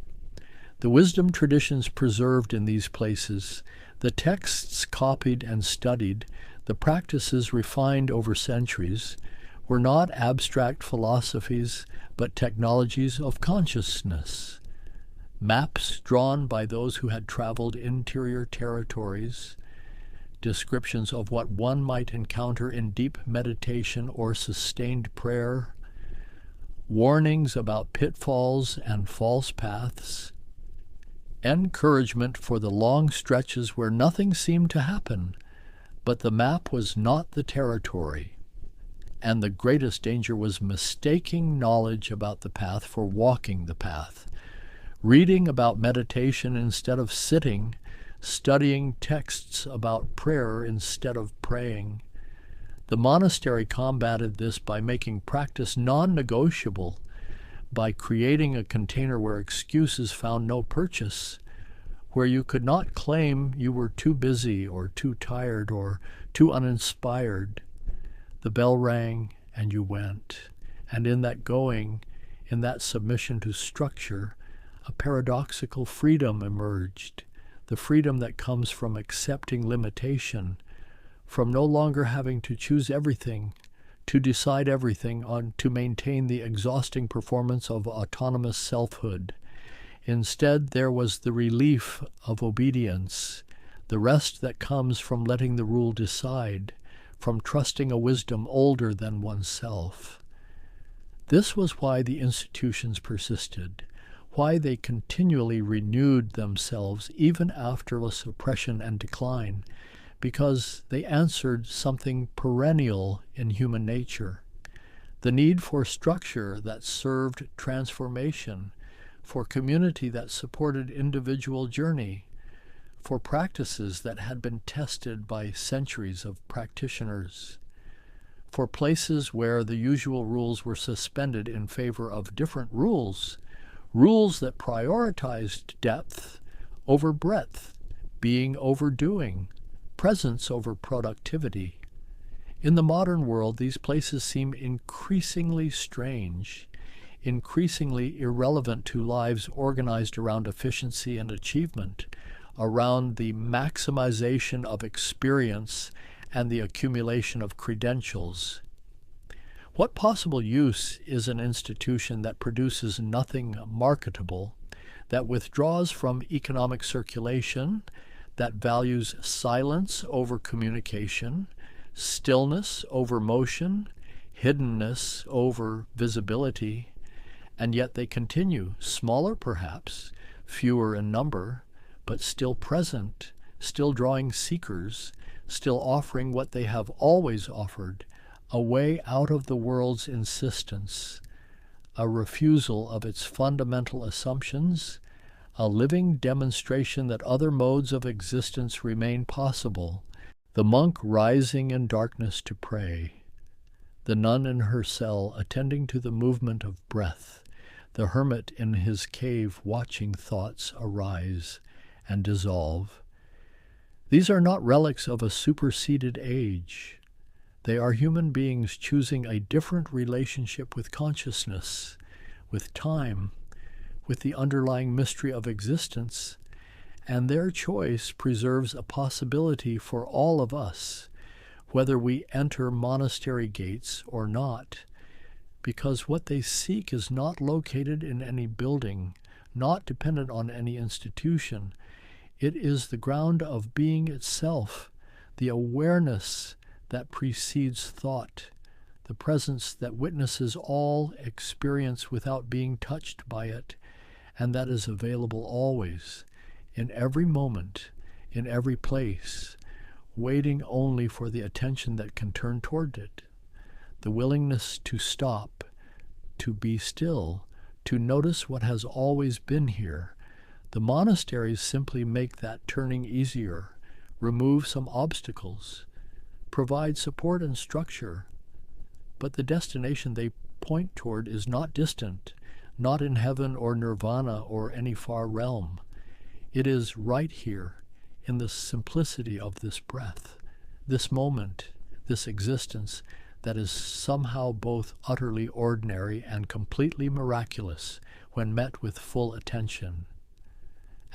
The wisdom traditions preserved in these places, the texts copied and studied, the practices refined over centuries, were not abstract philosophies, but technologies of consciousness. Maps drawn by those who had traveled interior territories, descriptions of what one might encounter in deep meditation or sustained prayer, warnings about pitfalls and false paths, encouragement for the long stretches where nothing seemed to happen, but the map was not the territory, and the greatest danger was mistaking knowledge about the path for walking the path, reading about meditation instead of sitting, studying texts about prayer instead of praying. The monastery combated this by making practice non-negotiable, by creating a container where excuses found no purchase, where you could not claim you were too busy or too tired or too uninspired. The bell rang and you went, and in that going, in that submission to structure, a paradoxical freedom emerged, the freedom that comes from accepting limitation, from no longer having to choose everything, to decide everything, to maintain the exhausting performance of autonomous selfhood. Instead, there was the relief of obedience, the rest that comes from letting the rule decide, from trusting a wisdom older than oneself. This was why the institutions persisted, why they continually renewed themselves even after a suppression and decline, because they answered something perennial in human nature, the need for structure that served transformation, for community that supported individual journey, for practices that had been tested by centuries of practitioners, for places where the usual rules were suspended in favor of different rules, rules that prioritized depth over breadth, being over doing, presence over productivity. In the modern world, these places seem increasingly strange, increasingly irrelevant to lives organized around efficiency and achievement, around the maximization of experience and the accumulation of credentials. What possible use is an institution that produces nothing marketable, that withdraws from economic circulation, that values silence over communication, stillness over motion, hiddenness over visibility, and yet they continue, smaller perhaps, fewer in number, but still present, still drawing seekers, still offering what they have always offered, a way out of the world's insistence, a refusal of its fundamental assumptions, a living demonstration that other modes of existence remain possible, the monk rising in darkness to pray, the nun in her cell attending to the movement of breath, the hermit in his cave watching thoughts arise and dissolve. These are not relics of a superseded age. They are human beings choosing a different relationship with consciousness, with time, with the underlying mystery of existence, and their choice preserves a possibility for all of us, whether we enter monastery gates or not, because what they seek is not located in any building, not dependent on any institution. It is the ground of being itself, the awareness that precedes thought, the presence that witnesses all experience without being touched by it, and that is available always, in every moment, in every place, waiting only for the attention that can turn toward it, the willingness to stop, to be still, to notice what has always been here. The monasteries simply make that turning easier, remove some obstacles, provide support and structure, but the destination they point toward is not distant, not in heaven or nirvana or any far realm. It is right here, in the simplicity of this breath, this moment, this existence that is somehow both utterly ordinary and completely miraculous when met with full attention.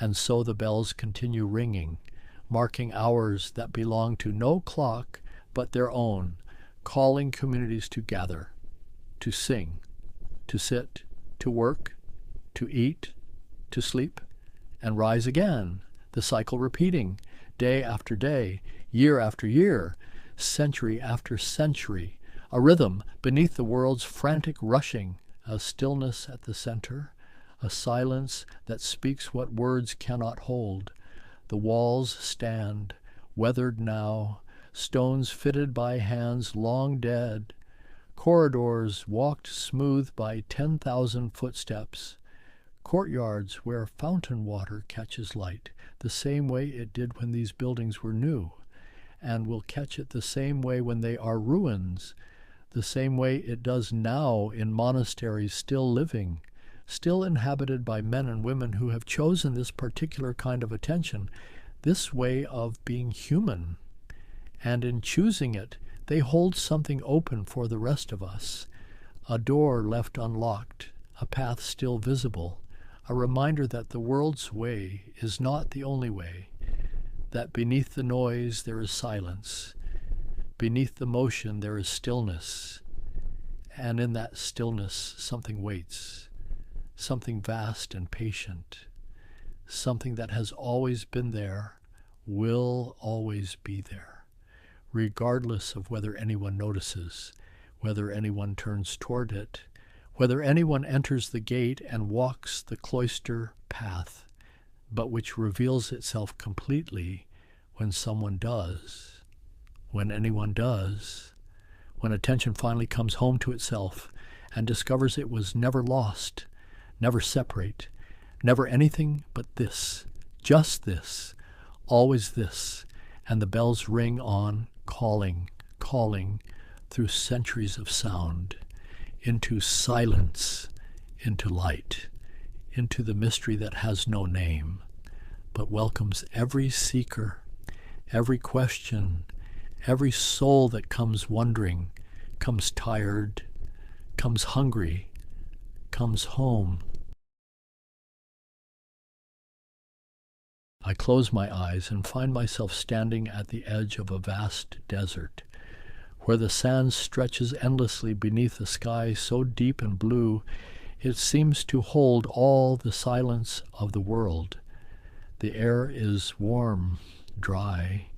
And so the bells continue ringing, marking hours that belong to no clock but their own, calling communities to gather, to sing, to sit, to work, to eat, to sleep, and rise again, the cycle repeating, day after day, year after year, century after century, a rhythm beneath the world's frantic rushing, a stillness at the center, a silence that speaks what words cannot hold. The walls stand, weathered now, stones fitted by hands long dead, corridors walked smooth by 10,000 footsteps, courtyards where fountain water catches light the same way it did when these buildings were new, and will catch it the same way when they are ruins, the same way it does now in monasteries still living, still inhabited by men and women who have chosen this particular kind of attention, this way of being human. And in choosing it, they hold something open for the rest of us, a door left unlocked, a path still visible, a reminder that the world's way is not the only way, that beneath the noise there is silence, beneath the motion there is stillness, and in that stillness something waits, something vast and patient, something that has always been there, will always be there, regardless of whether anyone notices, whether anyone turns toward it, whether anyone enters the gate and walks the cloister path, but which reveals itself completely when someone does, when anyone does, when attention finally comes home to itself and discovers it was never lost, never separate, never anything but this, just this, always this, and the bells ring on, calling, calling, through centuries of sound, into silence, into light, into the mystery that has no name, but welcomes every seeker, every question, every soul that comes wondering, comes tired, comes hungry, comes home. I close my eyes and find myself standing at the edge of a vast desert, where the sand stretches endlessly beneath a sky so deep and blue it seems to hold all the silence of the world. The air is warm, dry,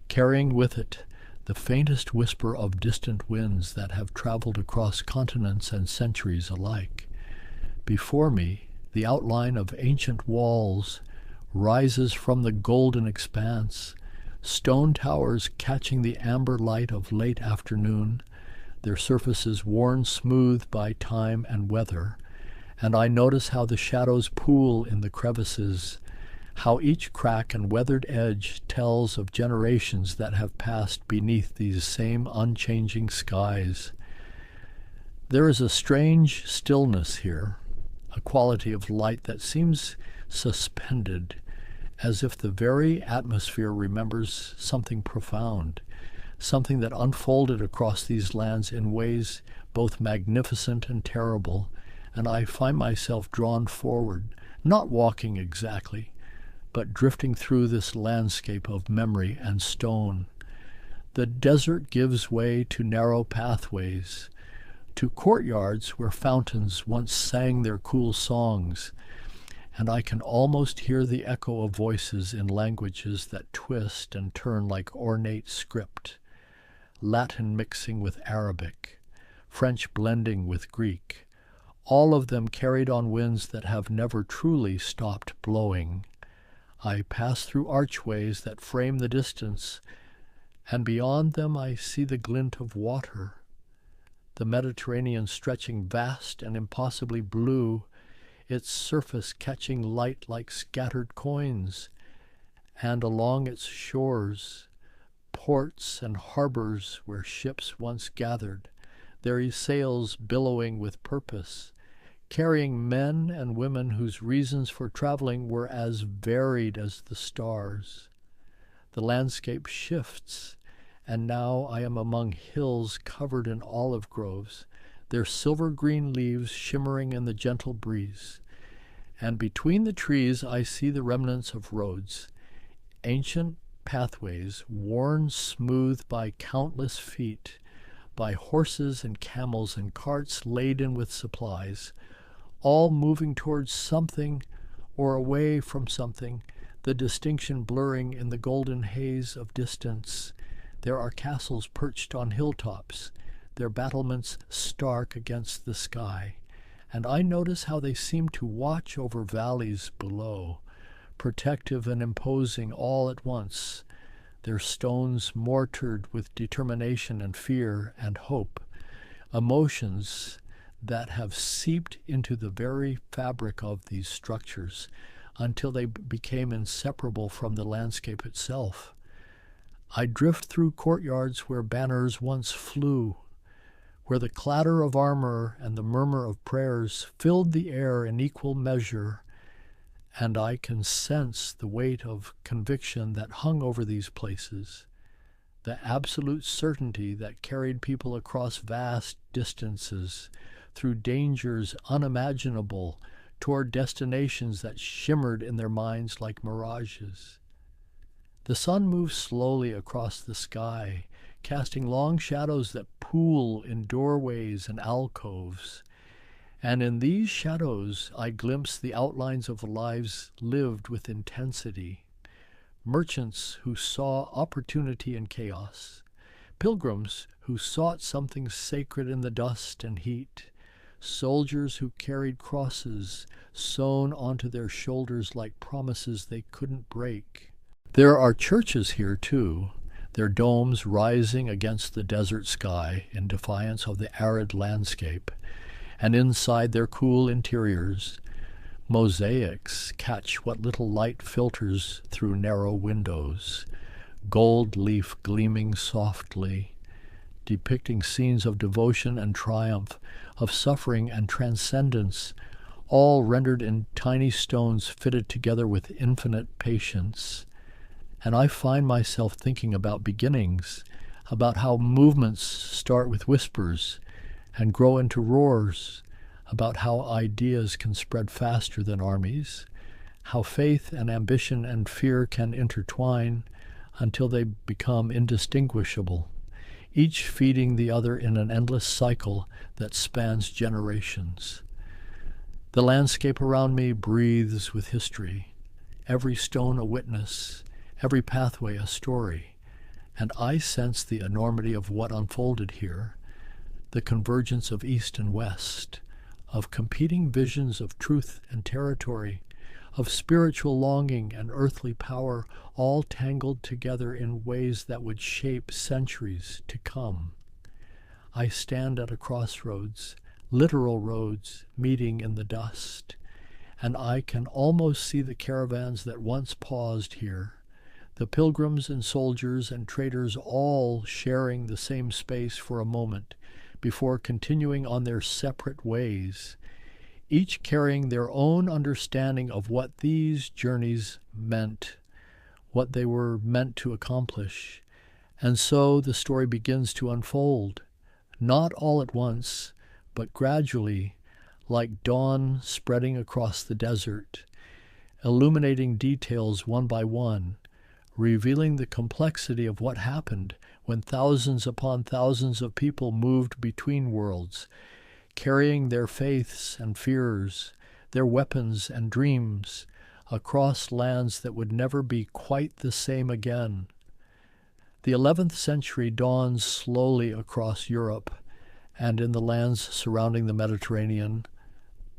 carrying with it the faintest whisper of distant winds that have traveled across continents and centuries alike. Before me, the outline of ancient walls rises from the golden expanse, stone towers catching the amber light of late afternoon, their surfaces worn smooth by time and weather, and I notice how the shadows pool in the crevices, how each crack and weathered edge tells of generations that have passed beneath these same unchanging skies. There is a strange stillness here, a quality of light that seems suspended, as if the very atmosphere remembers something profound, something that unfolded across these lands in ways both magnificent and terrible, and I find myself drawn forward, not walking exactly, but drifting through this landscape of memory and stone. The desert gives way to narrow pathways, to courtyards where fountains once sang their cool songs, and I can almost hear the echo of voices in languages that twist and turn like ornate script, Latin mixing with Arabic, French blending with Greek, all of them carried on winds that have never truly stopped blowing. I pass through archways that frame the distance, and beyond them I see the glint of water, the Mediterranean stretching vast and impossibly blue, its surface catching light like scattered coins, and along its shores, ports and harbors where ships once gathered, their sails billowing with purpose, carrying men and women whose reasons for traveling were as varied as the stars. The landscape shifts, and now I am among hills covered in olive groves, their silver-green leaves shimmering in the gentle breeze. And between the trees I see the remnants of roads, ancient pathways worn smooth by countless feet, by horses and camels and carts laden with supplies, all moving towards something or away from something, the distinction blurring in the golden haze of distance. There are castles perched on hilltops, their battlements stark against the sky, and I notice how they seem to watch over valleys below, protective and imposing all at once, their stones mortared with determination and fear and hope, emotions that have seeped into the very fabric of these structures until they became inseparable from the landscape itself. I drift through courtyards where banners once flew, where the clatter of armor and the murmur of prayers filled the air in equal measure, and I can sense the weight of conviction that hung over these places, the absolute certainty that carried people across vast distances, through dangers unimaginable, toward destinations that shimmered in their minds like mirages. The sun moves slowly across the sky, casting long shadows that pool in doorways and alcoves. And in these shadows I glimpse the outlines of lives lived with intensity. Merchants who saw opportunity in chaos, pilgrims who sought something sacred in the dust and heat, soldiers who carried crosses sewn onto their shoulders like promises they couldn't break. There are churches here, too, their domes rising against the desert sky in defiance of the arid landscape, and inside their cool interiors, mosaics catch what little light filters through narrow windows, gold leaf gleaming softly, depicting scenes of devotion and triumph, of suffering and transcendence, all rendered in tiny stones fitted together with infinite patience. And I find myself thinking about beginnings, about how movements start with whispers and grow into roars, about how ideas can spread faster than armies, how faith and ambition and fear can intertwine until they become indistinguishable, each feeding the other in an endless cycle that spans generations. The landscape around me breathes with history, every stone a witness, every pathway a story, and I sense the enormity of what unfolded here, the convergence of East and West, of competing visions of truth and territory, of spiritual longing and earthly power, all tangled together in ways that would shape centuries to come. I stand at a crossroads, literal roads meeting in the dust, and I can almost see the caravans that once paused here, the pilgrims and soldiers and traders all sharing the same space for a moment before continuing on their separate ways, each carrying their own understanding of what these journeys meant, what they were meant to accomplish. And so the story begins to unfold, not all at once, but gradually, like dawn spreading across the desert, illuminating details one by one, revealing the complexity of what happened when thousands upon thousands of people moved between worlds, carrying their faiths and fears, their weapons and dreams, across lands that would never be quite the same again. The 11th century dawns slowly across Europe, and in the lands surrounding the Mediterranean,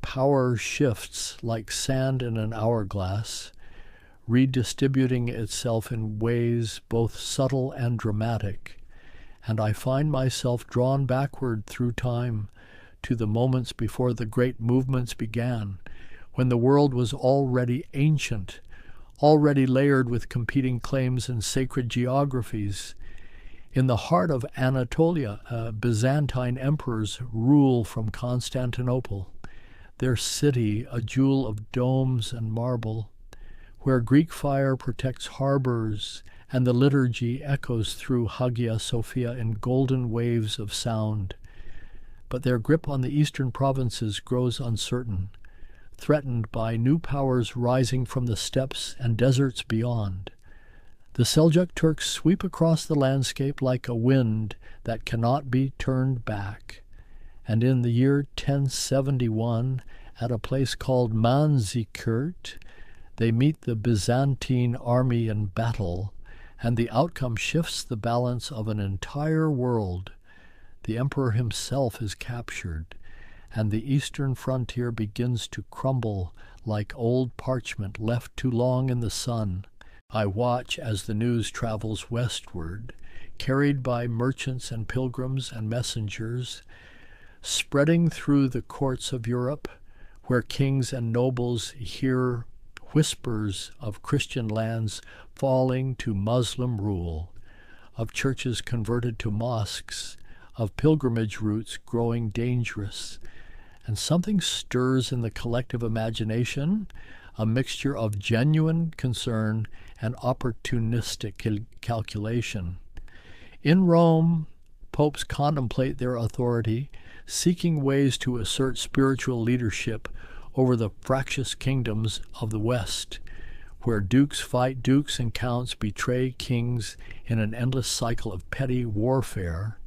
power shifts like sand in an hourglass, redistributing itself in ways both subtle and dramatic, and I find myself drawn backward through time to the moments before the great movements began, when the world was already ancient, already layered with competing claims and sacred geographies. In the heart of Anatolia, Byzantine emperors rule from Constantinople, their city a jewel of domes and marble, where Greek fire protects harbors and the liturgy echoes through Hagia Sophia in golden waves of sound. But their grip on the eastern provinces grows uncertain, threatened by new powers rising from the steppes and deserts beyond. The Seljuk Turks sweep across the landscape like a wind that cannot be turned back, and in the year 1071, at a place called Manzikert, they meet the Byzantine army in battle, and the outcome shifts the balance of an entire world. The emperor himself is captured, and the eastern frontier begins to crumble like old parchment left too long in the sun. I watch as the news travels westward, carried by merchants and pilgrims and messengers, spreading through the courts of Europe, where kings and nobles hear whispers of Christian lands falling to Muslim rule, of churches converted to mosques, of pilgrimage routes growing dangerous. And something stirs in the collective imagination, a mixture of genuine concern and opportunistic calculation. In Rome, popes contemplate their authority, seeking ways to assert spiritual leadership over the fractious kingdoms of the West, where dukes fight dukes and counts betray kings in an endless cycle of petty warfare,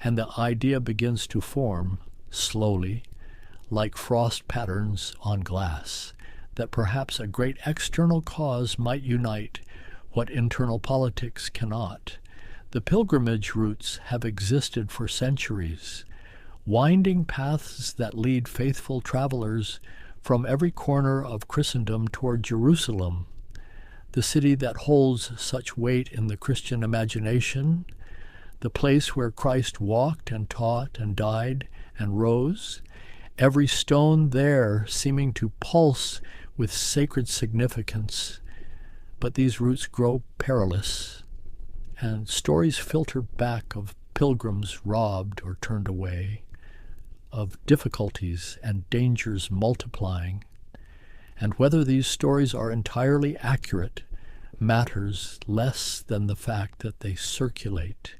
and the idea begins to form, slowly, like frost patterns on glass, that perhaps a great external cause might unite what internal politics cannot. The pilgrimage routes have existed for centuries, winding paths that lead faithful travelers from every corner of Christendom toward Jerusalem, the city that holds such weight in the Christian imagination, the place where Christ walked and taught and died and rose, every stone there seeming to pulse with sacred significance. But these routes grow perilous, and stories filter back of pilgrims robbed or turned away, of difficulties and dangers multiplying. And whether these stories are entirely accurate matters less than the fact that they circulate,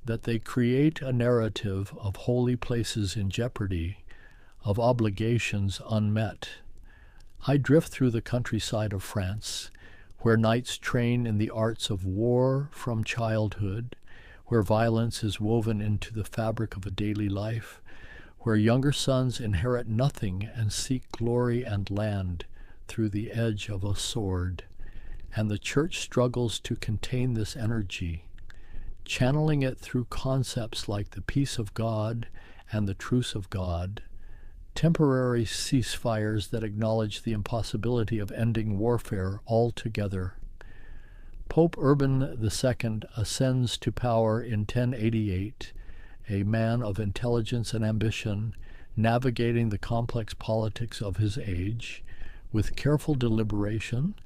that they create a narrative of holy places in jeopardy, of obligations unmet. I drift through the countryside of France, where knights train in the arts of war from childhood, where violence is woven into the fabric of a daily life, where younger sons inherit nothing and seek glory and land through the edge of a sword, and the church struggles to contain this energy, channeling it through concepts like the peace of God and the truce of God, temporary ceasefires that acknowledge the impossibility of ending warfare altogether. Pope Urban II ascends to power in 1088, a man of intelligence and ambition, navigating the complex politics of his age with careful deliberation,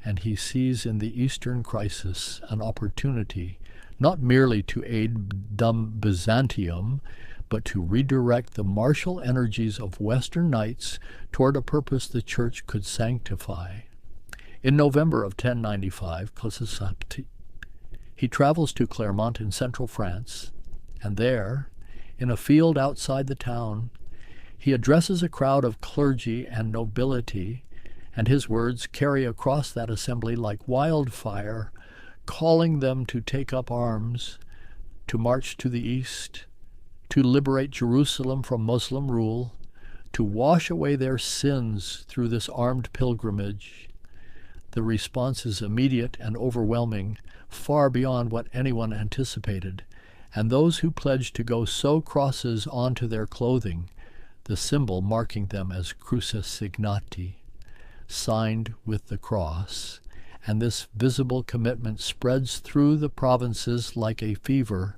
and he sees in the Eastern crisis an opportunity not merely to aid dumb Byzantium, but to redirect the martial energies of Western knights toward a purpose the Church could sanctify. In November of 1095, he travels to Clermont in central France, and there, in a field outside the town, he addresses a crowd of clergy and nobility, and his words carry across that assembly like wildfire, calling them to take up arms, to march to the east, to liberate Jerusalem from Muslim rule, to wash away their sins through this armed pilgrimage. The response is immediate and overwhelming, far beyond what anyone anticipated, and those who pledged to go sew crosses onto their clothing, the symbol marking them as crucis signati, signed with the cross, and this visible commitment spreads through the provinces like a fever,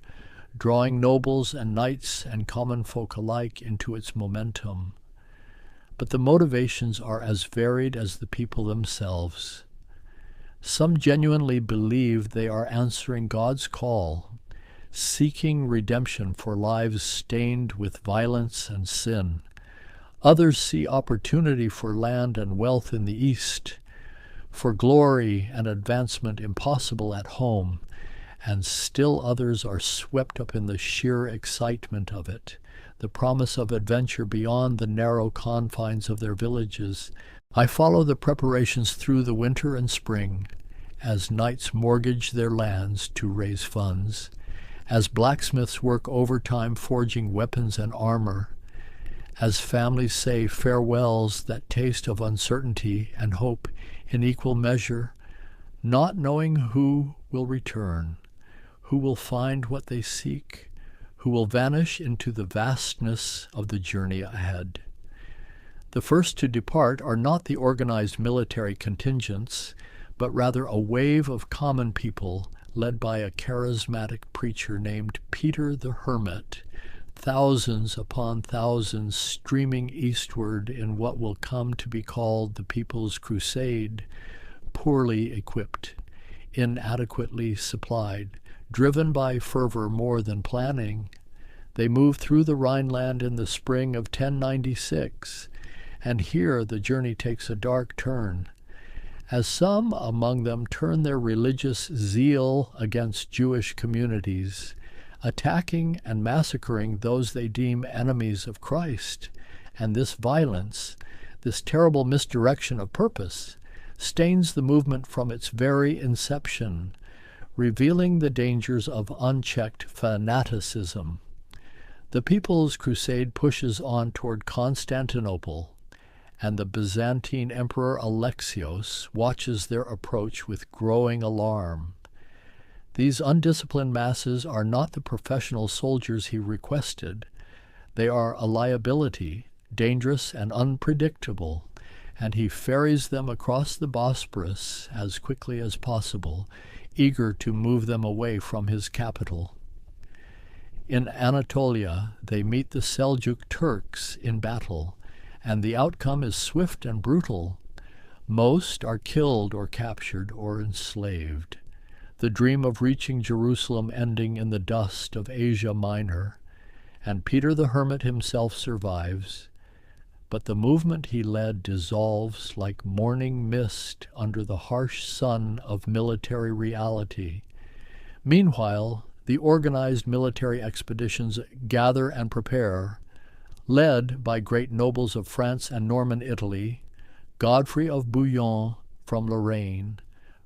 drawing nobles and knights and common folk alike into its momentum. But the motivations are as varied as the people themselves. Some genuinely believe they are answering God's call, seeking redemption for lives stained with violence and sin. Others see opportunity for land and wealth in the East, for glory and advancement impossible at home, and still others are swept up in the sheer excitement of it, the promise of adventure beyond the narrow confines of their villages. I follow the preparations through the winter and spring, as knights mortgage their lands to raise funds, as blacksmiths work overtime forging weapons and armor, as families say farewells that taste of uncertainty and hope in equal measure, not knowing who will return, who will find what they seek, who will vanish into the vastness of the journey ahead. The first to depart are not the organized military contingents, but rather a wave of common people led by a charismatic preacher named Peter the Hermit, thousands upon thousands streaming eastward in what will come to be called the People's Crusade, poorly equipped, inadequately supplied, driven by fervor more than planning. They move through the Rhineland in the spring of 1096, and here the journey takes a dark turn, as some among them turn their religious zeal against Jewish communities, attacking and massacring those they deem enemies of Christ. And this violence, this terrible misdirection of purpose, stains the movement from its very inception, revealing the dangers of unchecked fanaticism. The People's Crusade pushes on toward Constantinople, and the Byzantine Emperor Alexios watches their approach with growing alarm. These undisciplined masses are not the professional soldiers he requested. They are a liability, dangerous and unpredictable, and he ferries them across the Bosporus as quickly as possible, eager to move them away from his capital. In Anatolia, they meet the Seljuk Turks in battle, and the outcome is swift and brutal. Most are killed or captured or enslaved, the dream of reaching Jerusalem ending in the dust of Asia Minor, and Peter the Hermit himself survives, but the movement he led dissolves like morning mist under the harsh sun of military reality. Meanwhile, the organized military expeditions gather and prepare, led by great nobles of France and Norman Italy, Godfrey of Bouillon from Lorraine,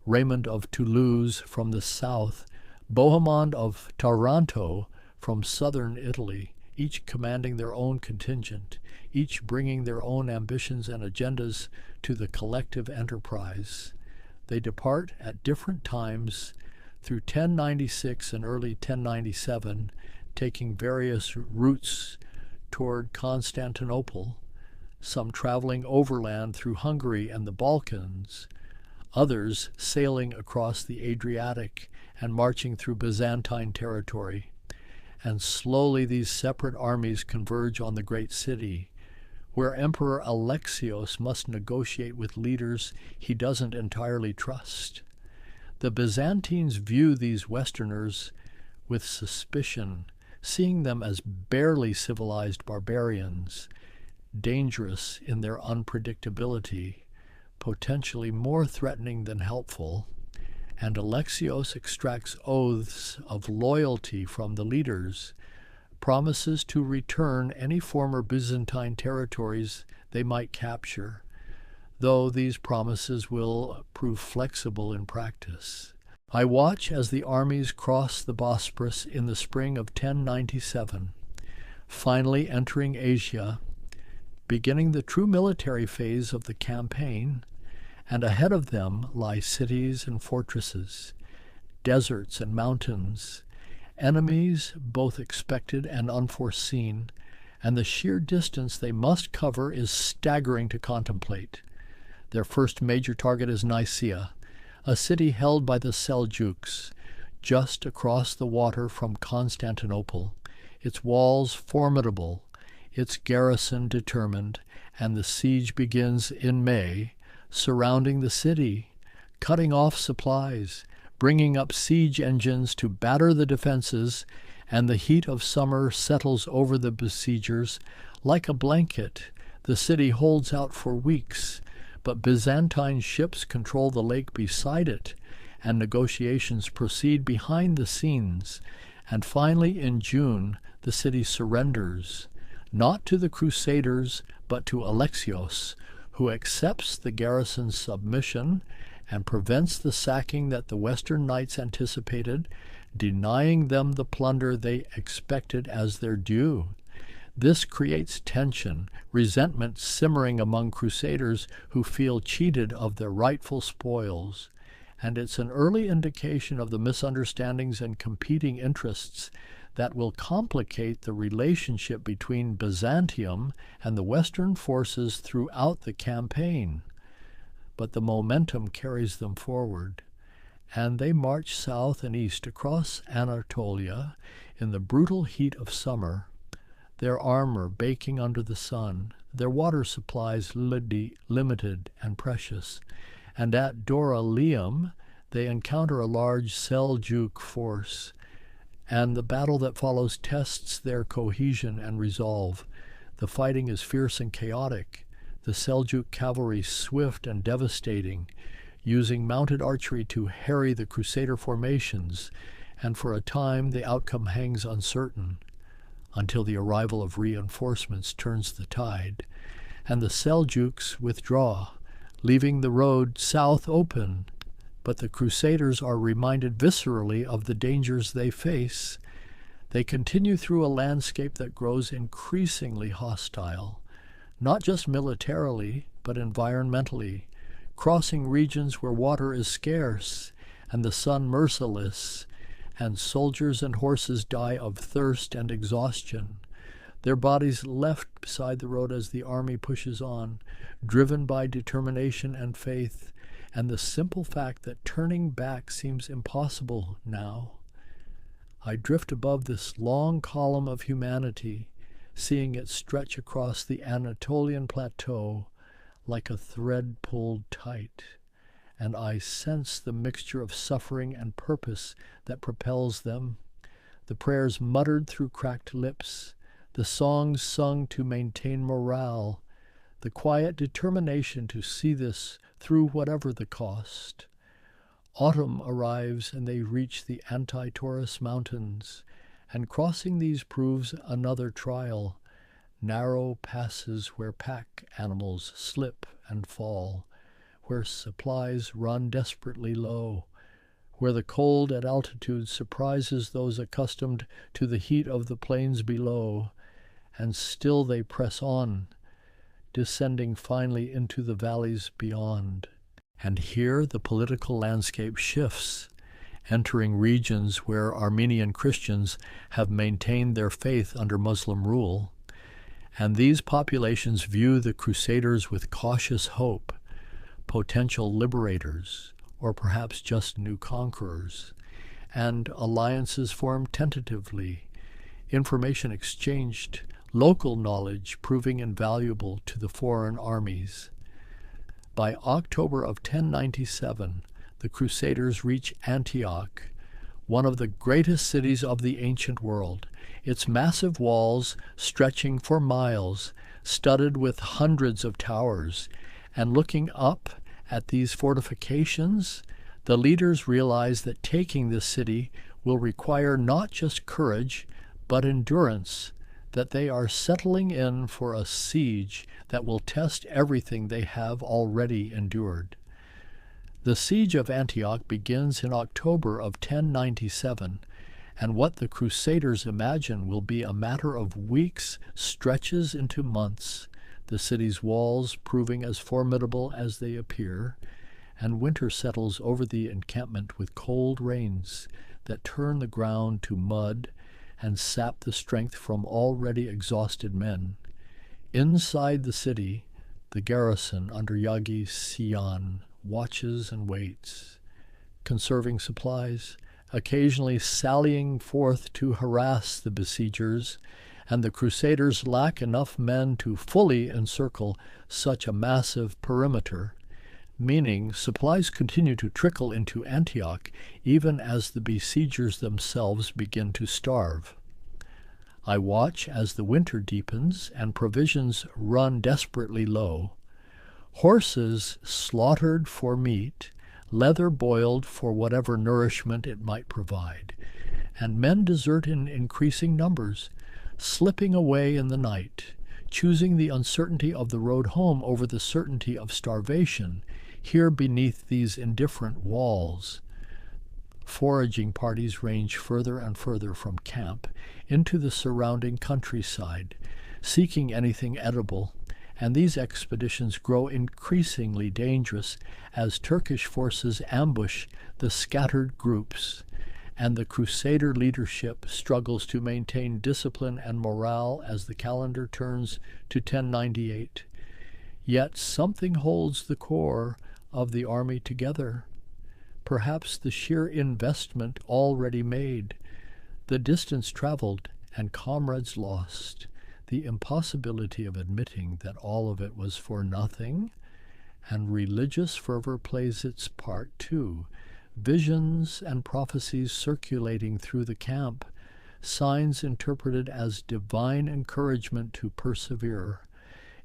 Raymond of Toulouse from the south, Bohemond of Taranto from southern Italy, each commanding their own contingent, each bringing their own ambitions and agendas to the collective enterprise. They depart at different times through 1096 and early 1097, taking various routes toward Constantinople, some traveling overland through Hungary and the Balkans, others sailing across the Adriatic and marching through Byzantine territory. And slowly these separate armies converge on the great city, where Emperor Alexios must negotiate with leaders he doesn't entirely trust. The Byzantines view these Westerners with suspicion, seeing them as barely civilized barbarians, dangerous in their unpredictability, potentially more threatening than helpful, and Alexios extracts oaths of loyalty from the leaders, promises to return any former Byzantine territories they might capture, though these promises will prove flexible in practice. I watch as the armies cross the Bosporus in the spring of 1097, finally entering Asia, beginning the true military phase of the campaign, and ahead of them lie cities and fortresses, deserts and mountains, enemies both expected and unforeseen, and the sheer distance they must cover is staggering to contemplate. Their first major target is Nicaea, a city held by the Seljuks, just across the water from Constantinople, its walls formidable, its garrison determined, and the siege begins in May, surrounding the city, cutting off supplies, bringing up siege engines to batter the defenses, and the heat of summer settles over the besiegers. Like a blanket, the city holds out for weeks, but Byzantine ships control the lake beside it, and negotiations proceed behind the scenes. And finally, in June, the city surrenders, not to the Crusaders, but to Alexios, who accepts the garrison's submission and prevents the sacking that the Western Knights anticipated, denying them the plunder they expected as their due. This creates tension, resentment simmering among Crusaders who feel cheated of their rightful spoils, and it's an early indication of the misunderstandings and competing interests that will complicate the relationship between Byzantium and the Western forces throughout the campaign. But the momentum carries them forward, and they march south and east across Anatolia in the brutal heat of summer, their armor baking under the sun, their water supplies limited and precious, and at Dorylaeum they encounter a large Seljuk force, and the battle that follows tests their cohesion and resolve. The fighting is fierce and chaotic, the Seljuk cavalry swift and devastating, using mounted archery to harry the Crusader formations, and for a time the outcome hangs uncertain, until the arrival of reinforcements turns the tide, and the Seljuks withdraw, leaving the road south open. But the Crusaders are reminded viscerally of the dangers they face. They continue through a landscape that grows increasingly hostile, not just militarily, but environmentally, crossing regions where water is scarce and the sun merciless, and soldiers and horses die of thirst and exhaustion, their bodies left beside the road as the army pushes on, driven by determination and faith, and the simple fact that turning back seems impossible now. I drift above this long column of humanity, seeing it stretch across the Anatolian plateau like a thread pulled tight, and I sense the mixture of suffering and purpose that propels them, the prayers muttered through cracked lips, the songs sung to maintain morale, the quiet determination to see this through whatever the cost. Autumn arrives and they reach the Anti-Taurus Mountains, and crossing these proves another trial, narrow passes where pack animals slip and fall, where supplies run desperately low, where the cold at altitude surprises those accustomed to the heat of the plains below, and still they press on, descending finally into the valleys beyond. And here the political landscape shifts, entering regions where Armenian Christians have maintained their faith under Muslim rule, and these populations view the Crusaders with cautious hope, potential liberators, or perhaps just new conquerors, and alliances formed tentatively, information exchanged, local knowledge proving invaluable to the foreign armies. By October of 1097, the Crusaders reach Antioch, one of the greatest cities of the ancient world, its massive walls stretching for miles, studded with hundreds of towers. And looking up at these fortifications, the leaders realize that taking this city will require not just courage, but endurance, that they are settling in for a siege that will test everything they have already endured. The siege of Antioch begins in October of 1097, and what the Crusaders imagine will be a matter of weeks stretches into months, the city's walls proving as formidable as they appear, and winter settles over the encampment with cold rains that turn the ground to mud and sap the strength from already exhausted men. Inside the city, the garrison under Yagi Sian watches and waits, conserving supplies, occasionally sallying forth to harass the besiegers, and the Crusaders lack enough men to fully encircle such a massive perimeter. meaning supplies continue to trickle into Antioch even as the besiegers themselves begin to starve. I watch as the winter deepens and provisions run desperately low. Horses slaughtered for meat, leather boiled for whatever nourishment it might provide, and men desert in increasing numbers, slipping away in the night, choosing the uncertainty of the road home over the certainty of starvation here beneath these indifferent walls. Foraging parties range further and further from camp into the surrounding countryside, seeking anything edible, and these expeditions grow increasingly dangerous as Turkish forces ambush the scattered groups, and the Crusader leadership struggles to maintain discipline and morale as the calendar turns to 1098. Yet something holds the core of the army together. Perhaps the sheer investment already made, the distance traveled and comrades lost, the impossibility of admitting that all of it was for nothing, and religious fervor plays its part too. Visions and prophecies circulating through the camp, signs interpreted as divine encouragement to persevere.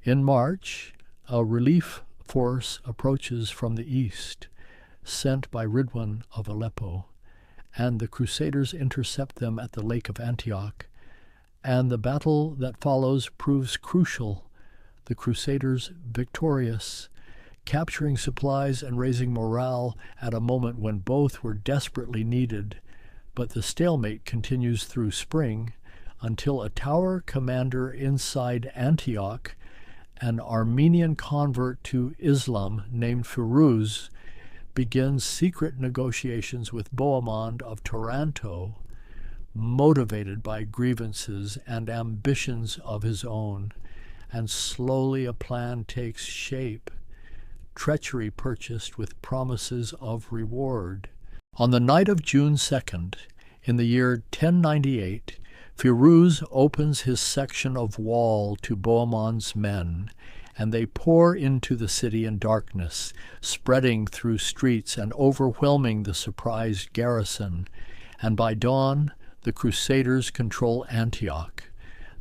In March, a relief force approaches from the east, sent by Ridwan of Aleppo, and the Crusaders intercept them at the Lake of Antioch, and the battle that follows proves crucial, the Crusaders victorious, capturing supplies and raising morale at a moment when both were desperately needed. But the stalemate continues through spring until a tower commander inside Antioch, an Armenian convert to Islam named Firuz, begins secret negotiations with Bohemond of Taranto, motivated by grievances and ambitions of his own, and slowly a plan takes shape, treachery purchased with promises of reward. On the night of June 2nd, in the year 1098, Firuz opens his section of wall to Bohemond's men, and they pour into the city in darkness, spreading through streets and overwhelming the surprised garrison. And by dawn, the Crusaders control Antioch,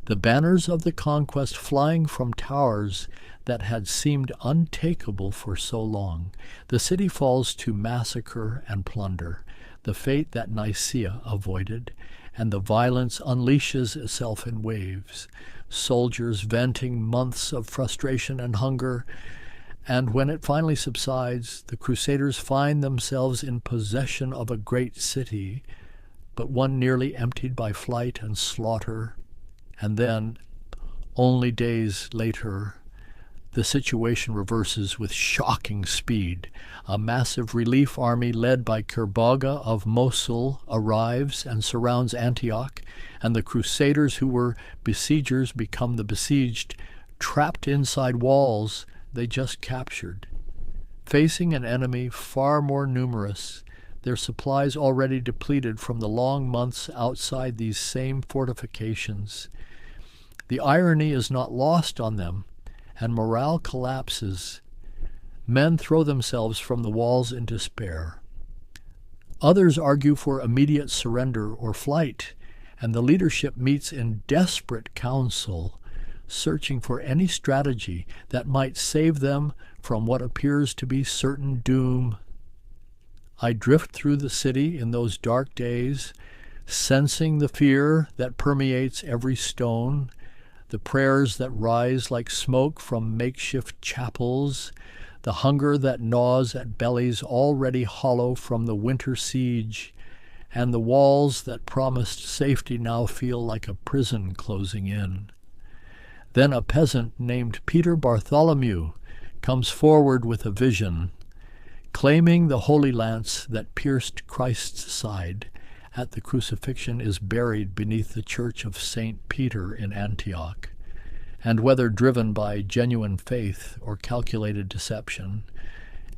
the banners of the conquest flying from towers that had seemed untakeable for so long. The city falls to massacre and plunder, the fate that Nicaea avoided, and the violence unleashes itself in waves, soldiers venting months of frustration and hunger, and when it finally subsides, the Crusaders find themselves in possession of a great city, but one nearly emptied by flight and slaughter. And then, only days later, the situation reverses with shocking speed. A massive relief army led by Kerbaga of Mosul arrives and surrounds Antioch, and the Crusaders who were besiegers become the besieged, trapped inside walls they just captured. Facing an enemy far more numerous, their supplies already depleted from the long months outside these same fortifications. The irony is not lost on them, and morale collapses. Men throw themselves from the walls in despair. Others argue for immediate surrender or flight, and the leadership meets in desperate council, searching for any strategy that might save them from what appears to be certain doom. I drift through the city in those dark days, sensing the fear that permeates every stone, the prayers that rise like smoke from makeshift chapels, the hunger that gnaws at bellies already hollow from the winter siege, and the walls that promised safety now feel like a prison closing in. Then a peasant named Peter Bartholomew comes forward with a vision, claiming the holy lance that pierced Christ's side at the crucifixion is buried beneath the church of St. Peter in Antioch. And whether driven by genuine faith or calculated deception,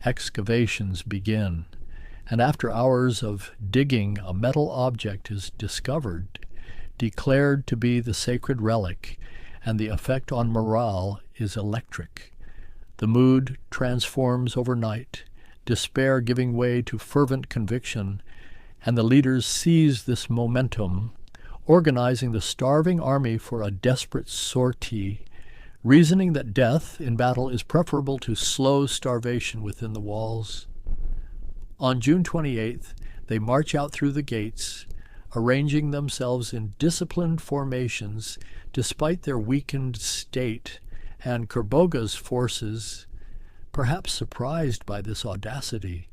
excavations begin, and after hours of digging, a metal object is discovered, declared to be the sacred relic, and the effect on morale is electric. The mood transforms overnight, despair giving way to fervent conviction, and the leaders seize this momentum, organizing the starving army for a desperate sortie, reasoning that death in battle is preferable to slow starvation within the walls. On June 28th, they march out through the gates, arranging themselves in disciplined formations despite their weakened state, and Kerboga's forces, perhaps surprised by this audacity,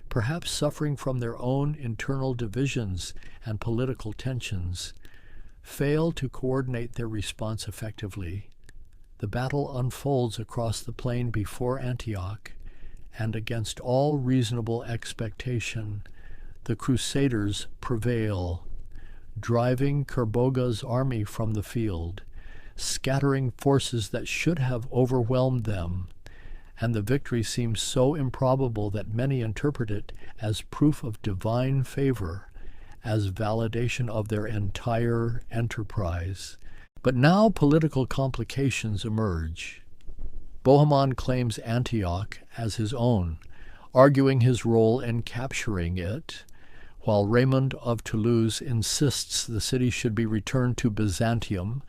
perhaps suffering from their own internal divisions and political tensions, fail to coordinate their response effectively. The battle unfolds across the plain before Antioch, and against all reasonable expectation, the Crusaders prevail, driving Kerboga's army from the field, scattering forces that should have overwhelmed them, and the victory seems so improbable that many interpret it as proof of divine favor, as validation of their entire enterprise. But now political complications emerge. Bohemond claims Antioch as his own, arguing his role in capturing it, while Raymond of Toulouse insists the city should be returned to Byzantium,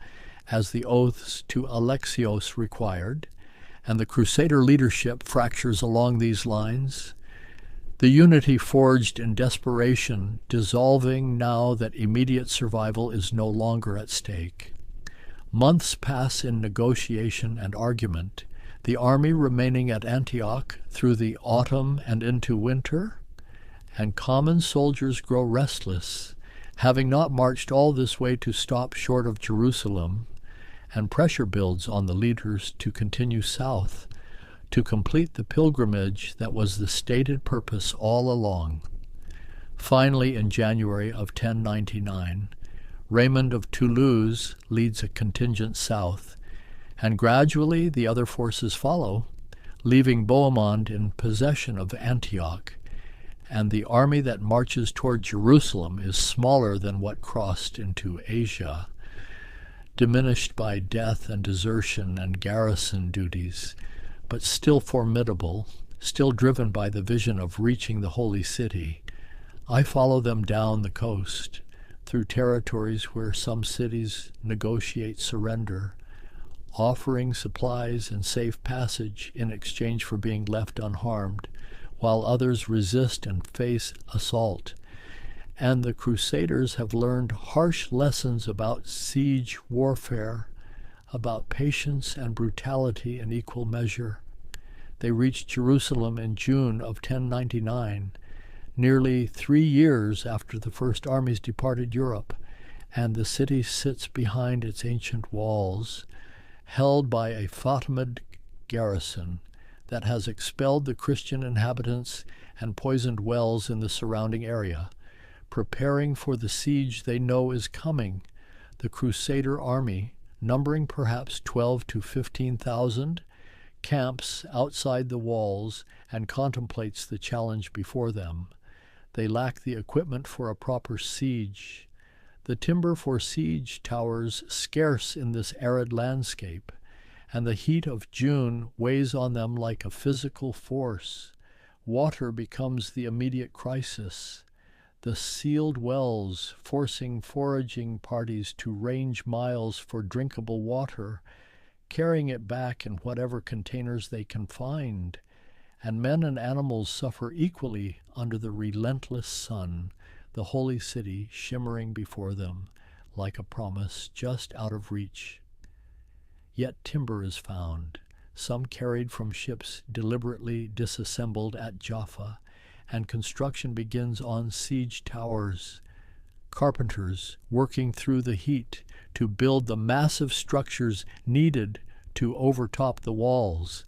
as the oaths to Alexios required, and the Crusader leadership fractures along these lines, the unity forged in desperation dissolving now that immediate survival is no longer at stake. Months pass in negotiation and argument, the army remaining at Antioch through the autumn and into winter, and common soldiers grow restless, having not marched all this way to stop short of Jerusalem, and pressure builds on the leaders to continue south, to complete the pilgrimage that was the stated purpose all along. Finally, in January of 1099, Raymond of Toulouse leads a contingent south, and gradually the other forces follow, leaving Bohemond in possession of Antioch, and the army that marches toward Jerusalem is smaller than what crossed into Asia, diminished by death and desertion and garrison duties, but still formidable, still driven by the vision of reaching the holy city. I follow them down the coast, through territories where some cities negotiate surrender, offering supplies and safe passage in exchange for being left unharmed, while others resist and face assault. And the Crusaders have learned harsh lessons about siege warfare, about patience and brutality in equal measure. They reached Jerusalem in June of 1099, nearly 3 years after the first armies departed Europe, and the city sits behind its ancient walls, held by a Fatimid garrison that has expelled the Christian inhabitants and poisoned wells in the surrounding area, preparing for the siege they know is coming. The Crusader army, numbering perhaps 12 to 15,000, camps outside the walls and contemplates the challenge before them. They lack the equipment for a proper siege. The timber for siege towers scarce in this arid landscape, and the heat of June weighs on them like a physical force. Water becomes the immediate crisis. The sealed wells forcing foraging parties to range miles for drinkable water, carrying it back in whatever containers they can find, and men and animals suffer equally under the relentless sun, the holy city shimmering before them like a promise just out of reach. Yet timber is found, some carried from ships deliberately disassembled at Jaffa, and construction begins on siege towers. Carpenters working through the heat to build the massive structures needed to overtop the walls,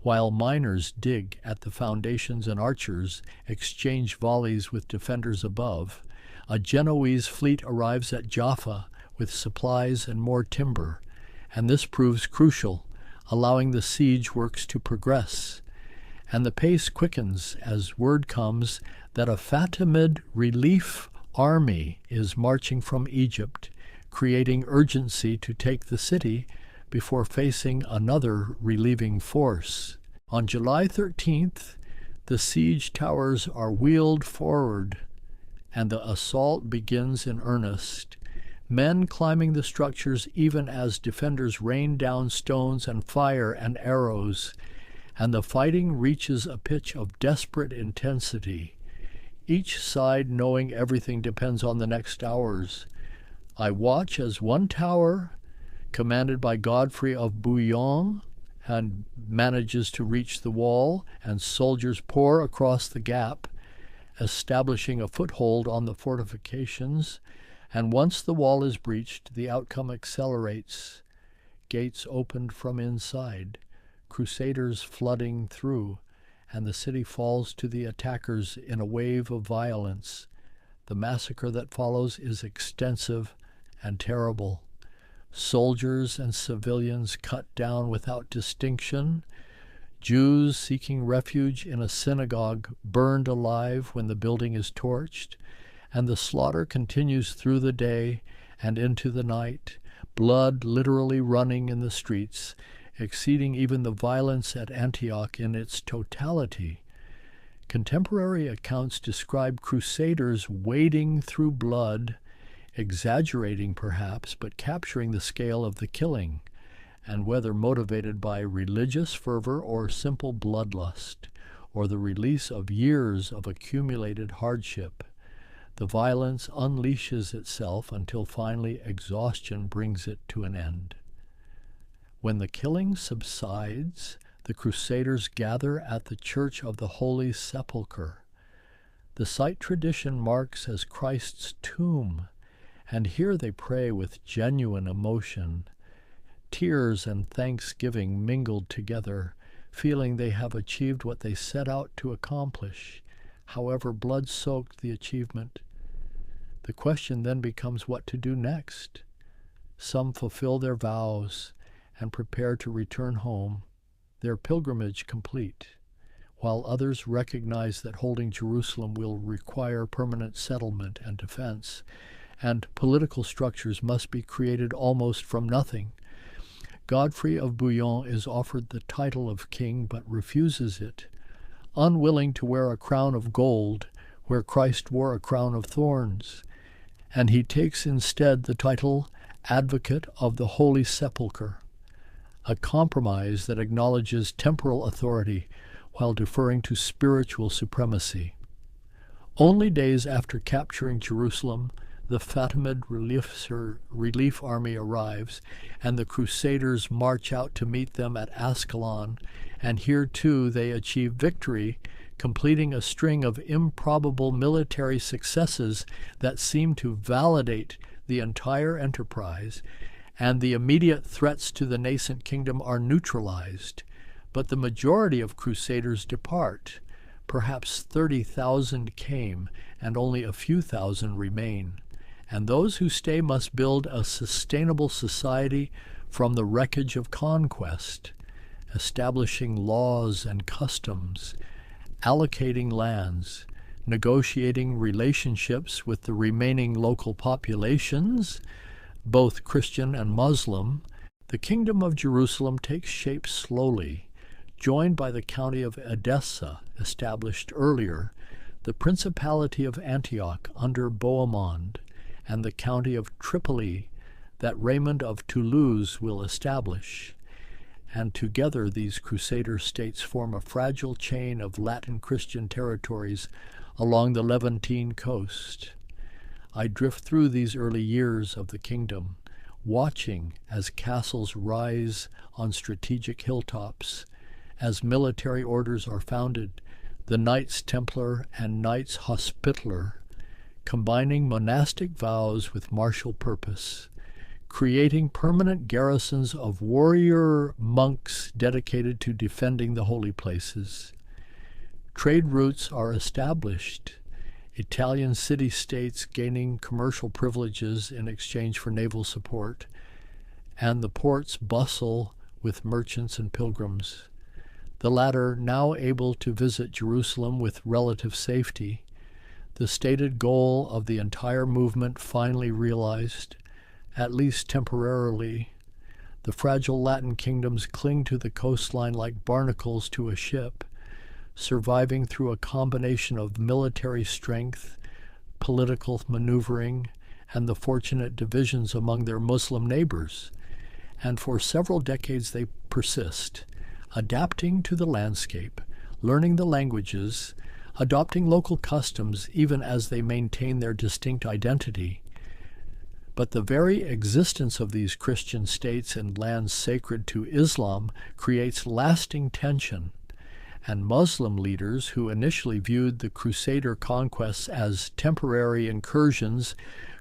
while miners dig at the foundations and archers exchange volleys with defenders above. A Genoese fleet arrives at Jaffa with supplies and more timber, and this proves crucial, allowing the siege works to progress. And the pace quickens as word comes that a Fatimid relief army is marching from Egypt, creating urgency to take the city before facing another relieving force. On July 13th, the siege towers are wheeled forward, and the assault begins in earnest. Men climbing the structures even as defenders rain down stones and fire and arrows, and the fighting reaches a pitch of desperate intensity, each side knowing everything depends on the next hours. I watch as one tower, commanded by Godfrey of Bouillon, and manages to reach the wall, and soldiers pour across the gap, establishing a foothold on the fortifications, and once the wall is breached, the outcome accelerates. Gates opened from inside, crusaders flooding through, and the city falls to the attackers in a wave of violence. The massacre that follows is extensive and terrible. Soldiers and civilians cut down without distinction. Jews seeking refuge in a synagogue burned alive when the building is torched, and the slaughter continues through the day and into the night, blood literally running in the streets, exceeding even the violence at Antioch in its totality. Contemporary accounts describe crusaders wading through blood, exaggerating perhaps, but capturing the scale of the killing, and whether motivated by religious fervor or simple bloodlust, or the release of years of accumulated hardship, the violence unleashes itself until finally exhaustion brings it to an end. When the killing subsides, the crusaders gather at the Church of the Holy Sepulchre. The site tradition marks as Christ's tomb, and here they pray with genuine emotion, tears and thanksgiving mingled together, feeling they have achieved what they set out to accomplish, however blood-soaked the achievement. The question then becomes what to do next. Some fulfill their vows and prepare to return home, their pilgrimage complete, while others recognize that holding Jerusalem will require permanent settlement and defense, and political structures must be created almost from nothing. Godfrey of Bouillon is offered the title of king but refuses it, unwilling to wear a crown of gold where Christ wore a crown of thorns, and he takes instead the title Advocate of the Holy Sepulchre, a compromise that acknowledges temporal authority while deferring to spiritual supremacy. Only days after capturing Jerusalem, the Fatimid relief army arrives, and the Crusaders march out to meet them at Ascalon, and here too they achieve victory, completing a string of improbable military successes that seem to validate the entire enterprise, and the immediate threats to the nascent kingdom are neutralized. But the majority of Crusaders depart. Perhaps 30,000 came, and only a few thousand remain. And those who stay must build a sustainable society from the wreckage of conquest, establishing laws and customs, allocating lands, negotiating relationships with the remaining local populations, both Christian and Muslim. The kingdom of Jerusalem takes shape slowly, joined by the county of Edessa, established earlier, the principality of Antioch under Bohemond, and the county of Tripoli that Raymond of Toulouse will establish. And together these crusader states form a fragile chain of Latin Christian territories along the Levantine coast. I drift through these early years of the kingdom, watching as castles rise on strategic hilltops, as military orders are founded, the Knights Templar and Knights Hospitaller, combining monastic vows with martial purpose, creating permanent garrisons of warrior monks dedicated to defending the holy places. Trade routes are established, Italian city-states gaining commercial privileges in exchange for naval support, and the ports bustle with merchants and pilgrims, the latter now able to visit Jerusalem with relative safety, the stated goal of the entire movement finally realized, at least temporarily, The fragile Latin kingdoms cling to the coastline like barnacles to a ship, surviving through a combination of military strength, political maneuvering, and the fortunate divisions among their Muslim neighbors. And for several decades they persist, adapting to the landscape, learning the languages, adopting local customs even as they maintain their distinct identity. But the very existence of these Christian states in lands sacred to Islam creates lasting tension, and Muslim leaders who initially viewed the Crusader conquests as temporary incursions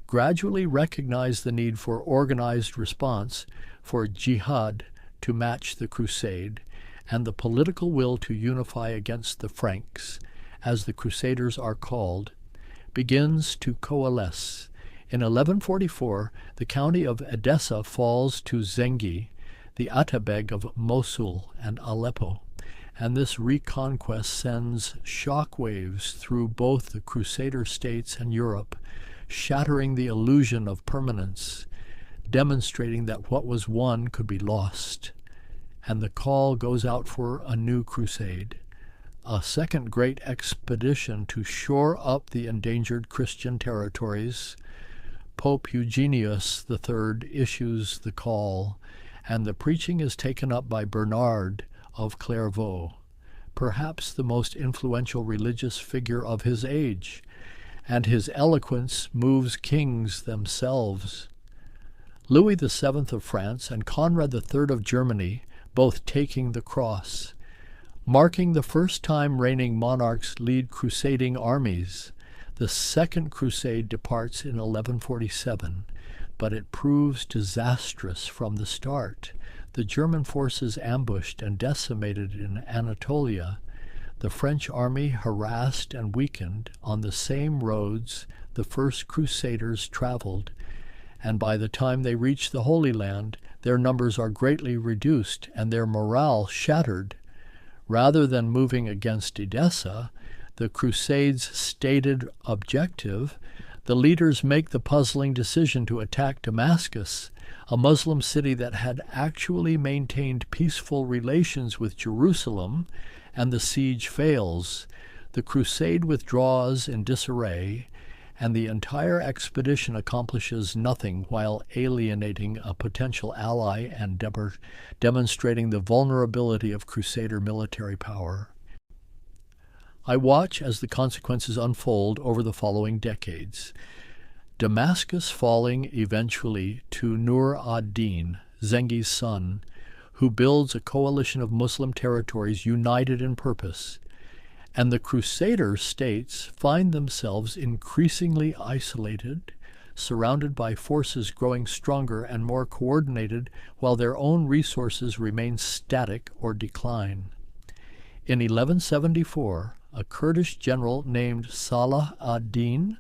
gradually recognized the need for organized response, for jihad to match the crusade, and the political will to unify against the Franks, as the Crusaders are called, begins to coalesce. In 1144, the county of Edessa falls to Zengi, the Atabeg of Mosul and Aleppo, and this reconquest sends shock waves through both the Crusader states and Europe, shattering the illusion of permanence, demonstrating that what was won could be lost. And the call goes out for a new crusade, a second great expedition to shore up the endangered Christian territories. Pope Eugenius III issues the call, and the preaching is taken up by Bernard of Clairvaux, perhaps the most influential religious figure of his age, and his eloquence moves kings themselves. Louis VII of France and Conrad III of Germany both taking the cross, marking the first time reigning monarchs lead crusading armies. The Second Crusade departs in 1147, but it proves disastrous from the start. The German forces ambushed and decimated in Anatolia, the French army harassed and weakened on the same roads the first Crusaders traveled, and by the time they reach the Holy Land, their numbers are greatly reduced and their morale shattered. Rather than moving against Edessa, the Crusades' stated objective, the leaders make the puzzling decision to attack Damascus, a Muslim city that had actually maintained peaceful relations with Jerusalem, and the siege fails. The crusade withdraws in disarray, and the entire expedition accomplishes nothing while alienating a potential ally and demonstrating the vulnerability of Crusader military power. I watch as the consequences unfold over the following decades. Damascus falling eventually to Nur ad-Din, Zengi's son, who builds a coalition of Muslim territories united in purpose, and the Crusader states find themselves increasingly isolated, surrounded by forces growing stronger and more coordinated while their own resources remain static or decline. In 1174, a Kurdish general named Salah ad-Din,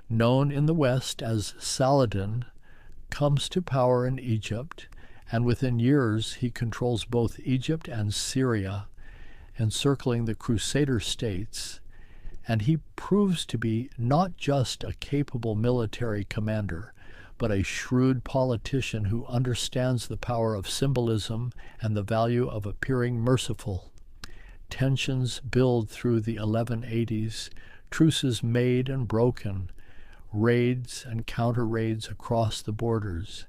known in the West as Saladin, comes to power in Egypt, and within years he controls both Egypt and Syria, encircling the Crusader states, and he proves to be not just a capable military commander, but a shrewd politician who understands the power of symbolism and the value of appearing merciful. Tensions build through the 1180s, truces made and broken, raids and counter-raids across the borders,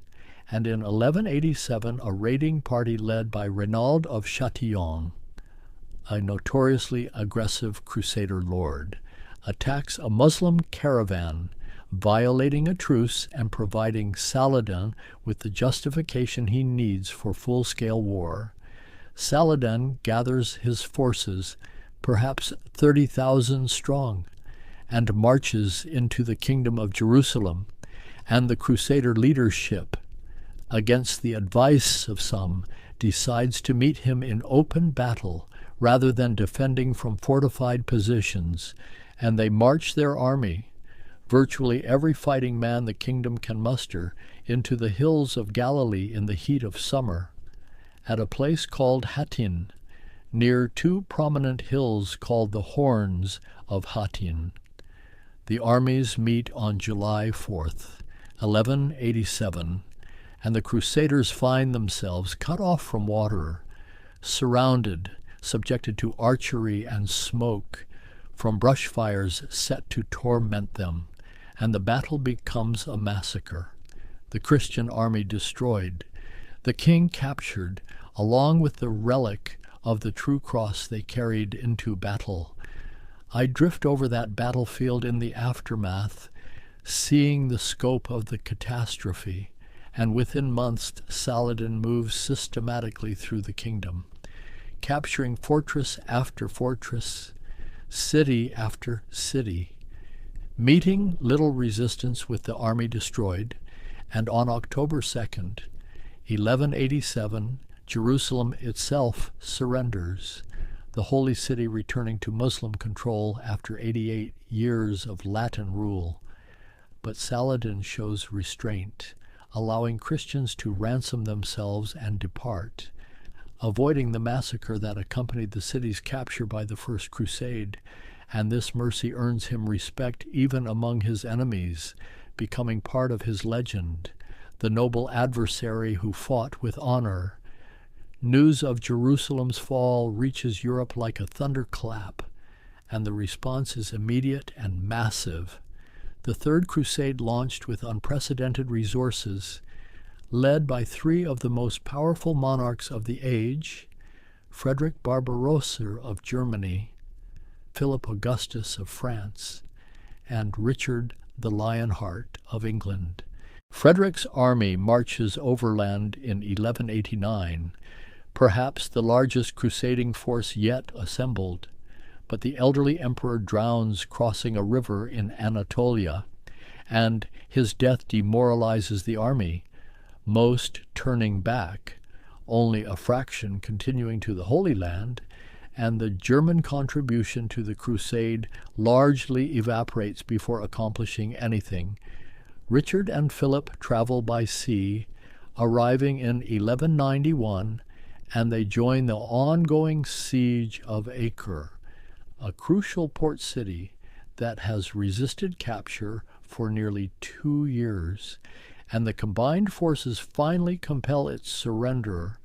and in 1187 a raiding party led by Renaud of Chatillon, a notoriously aggressive Crusader lord, attacks a Muslim caravan, violating a truce and providing Saladin with the justification he needs for full-scale war. Saladin gathers his forces, perhaps 30,000 strong, and marches into the kingdom of Jerusalem, and the Crusader leadership, against the advice of some, decides to meet him in open battle rather than defending from fortified positions, and they march their army, virtually every fighting man the kingdom can muster, into the hills of Galilee in the heat of summer, at a place called Hattin, near two prominent hills called the Horns of Hattin. The armies meet on July 4th, 1187, and the Crusaders find themselves cut off from water, surrounded, subjected to archery and smoke from brush fires set to torment them, and the battle becomes a massacre. The Christian army destroyed, the king captured, along with the relic of the true cross they carried into battle. I drift over that battlefield in the aftermath, seeing the scope of the catastrophe, and within months Saladin moves systematically through the kingdom, capturing fortress after fortress, city after city, meeting little resistance with the army destroyed, and on October 2nd, 1187, Jerusalem itself surrenders, the Holy City returning to Muslim control after 88 years of Latin rule. But Saladin shows restraint, allowing Christians to ransom themselves and depart, avoiding the massacre that accompanied the city's capture by the First Crusade, and this mercy earns him respect even among his enemies, becoming part of his legend, the noble adversary who fought with honor. News of Jerusalem's fall reaches Europe like a thunderclap, and the response is immediate and massive. The Third Crusade launched with unprecedented resources, led by three of the most powerful monarchs of the age, Frederick Barbarossa of Germany, Philip Augustus of France, and Richard the Lionheart of England. Frederick's army marches overland in 1189, perhaps the largest crusading force yet assembled, but the elderly emperor drowns crossing a river in Anatolia, and his death demoralizes the army, most turning back, only a fraction continuing to the Holy Land, and the German contribution to the crusade largely evaporates before accomplishing anything. Richard and Philip travel by sea, arriving in 1191, and they join the ongoing siege of Acre, a crucial port city that has resisted capture for nearly 2 years, and the combined forces finally compel its surrender.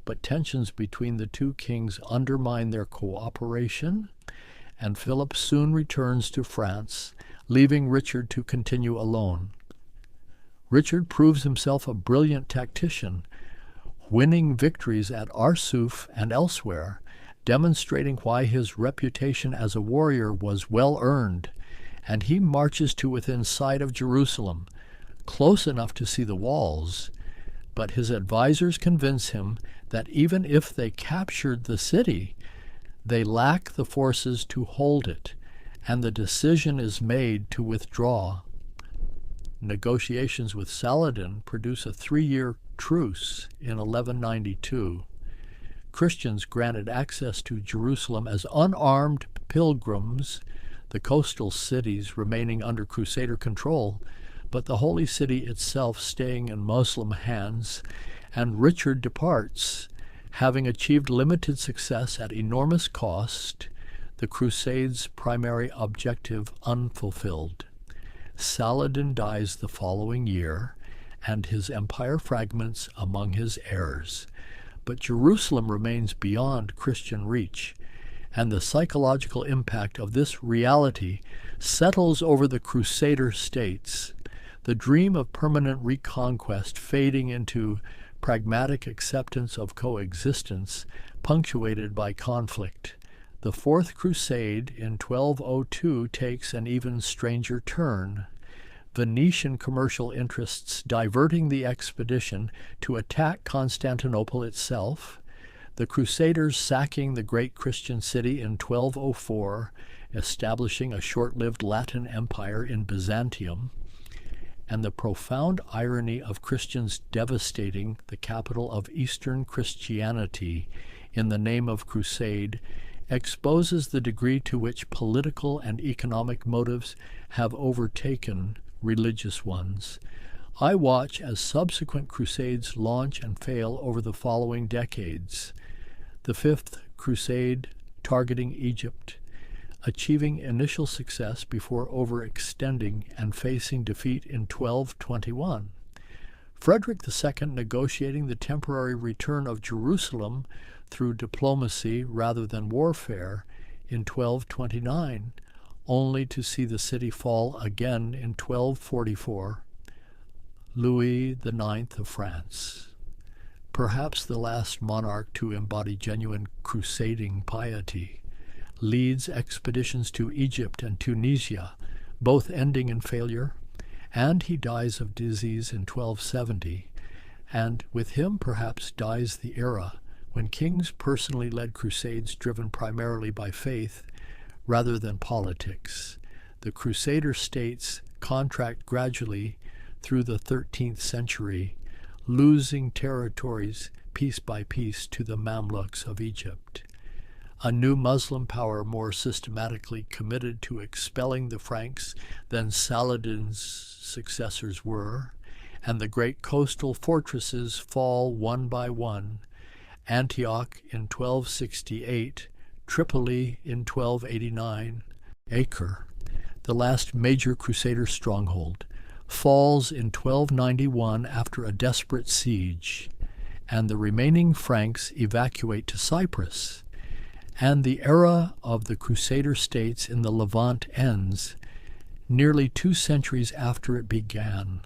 But tensions between the two kings undermine their cooperation, and Philip soon returns to France, leaving Richard to continue alone. Richard proves himself a brilliant tactician, winning victories at Arsuf and elsewhere, demonstrating why his reputation as a warrior was well earned, and he marches to within sight of Jerusalem, close enough to see the walls, but his advisors convince him that even if they captured the city, they lack the forces to hold it, and the decision is made to withdraw. Negotiations with Saladin produce a 3-year truce in 1192. Christians granted access to Jerusalem as unarmed pilgrims, the coastal cities remaining under Crusader control, but the Holy City itself staying in Muslim hands, and Richard departs, having achieved limited success at enormous cost, the Crusades' primary objective unfulfilled. Saladin dies the following year, and his empire fragments among his heirs. But Jerusalem remains beyond Christian reach, and the psychological impact of this reality settles over the Crusader states, the dream of permanent reconquest fading into pragmatic acceptance of coexistence, punctuated by conflict. The Fourth Crusade in 1202 takes an even stranger turn. Venetian commercial interests diverting the expedition to attack Constantinople itself, the Crusaders sacking the great Christian city in 1204, establishing a short-lived Latin empire in Byzantium, and the profound irony of Christians devastating the capital of Eastern Christianity in the name of crusade exposes the degree to which political and economic motives have overtaken religious ones. I watch as subsequent crusades launch and fail over the following decades. The Fifth Crusade targeting Egypt, achieving initial success before overextending and facing defeat in 1221. Frederick II negotiating the temporary return of Jerusalem through diplomacy rather than warfare in 1229, only to see the city fall again in 1244. Louis IX of France, perhaps the last monarch to embody genuine crusading piety, leads expeditions to Egypt and Tunisia, both ending in failure, and he dies of disease in 1270, and with him perhaps dies the era when kings personally led crusades driven primarily by faith rather than politics. The Crusader states contract gradually through the 13th century, losing territories piece by piece to the Mamluks of Egypt. A new Muslim power more systematically committed to expelling the Franks than Saladin's successors were, and the great coastal fortresses fall one by one. Antioch in 1268, Tripoli in 1289, Acre, the last major Crusader stronghold, falls in 1291 after a desperate siege, and the remaining Franks evacuate to Cyprus, and the era of the Crusader states in the Levant ends, nearly 2 centuries after it began.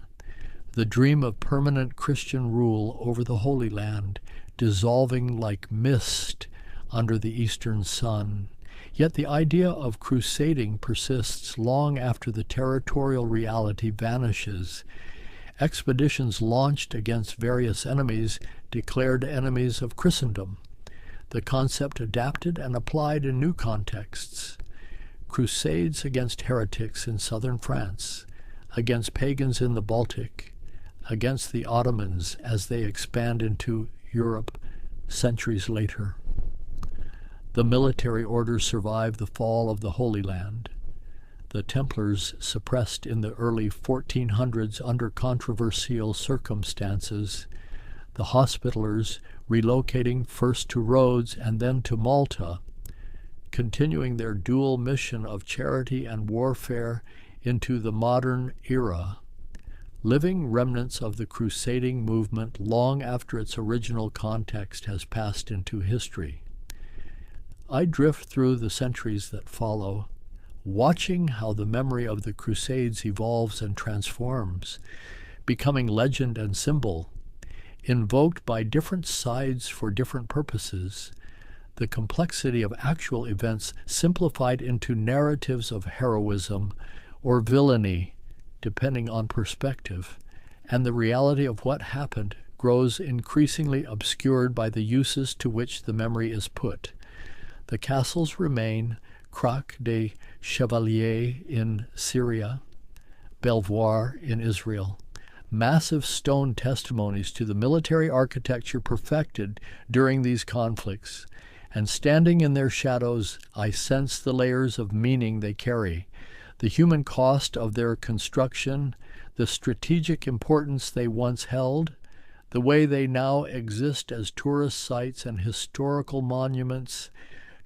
The dream of permanent Christian rule over the Holy Land dissolving like mist under the eastern sun. Yet the idea of crusading persists long after the territorial reality vanishes. Expeditions launched against various enemies declared enemies of Christendom. The concept adapted and applied in new contexts. Crusades against heretics in southern France, against pagans in the Baltic, against the Ottomans as they expand into Europe centuries later. The military orders survived the fall of the Holy Land. The Templars suppressed in the early 1400s under controversial circumstances. The Hospitallers relocating first to Rhodes and then to Malta, continuing their dual mission of charity and warfare into the modern era, living remnants of the crusading movement long after its original context has passed into history. I drift through the centuries that follow, watching how the memory of the Crusades evolves and transforms, becoming legend and symbol, invoked by different sides for different purposes, the complexity of actual events simplified into narratives of heroism or villainy, depending on perspective, and the reality of what happened grows increasingly obscured by the uses to which the memory is put. The castles remain, Crac des Chevaliers in Syria, Belvoir in Israel, massive stone testimonies to the military architecture perfected during these conflicts, and standing in their shadows, I sense the layers of meaning they carry, the human cost of their construction, the strategic importance they once held, the way they now exist as tourist sites and historical monuments,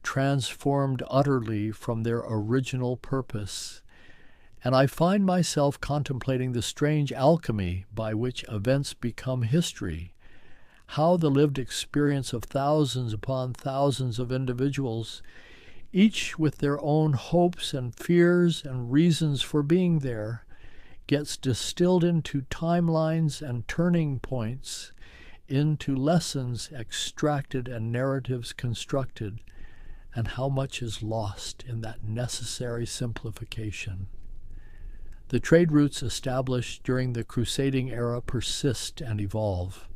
transformed utterly from their original purpose. And I find myself contemplating the strange alchemy by which events become history, how the lived experience of thousands upon thousands of individuals, each with their own hopes and fears and reasons for being there, gets distilled into timelines and turning points, into lessons extracted and narratives constructed, and how much is lost in that necessary simplification. The trade routes established during the crusading era persist and evolve.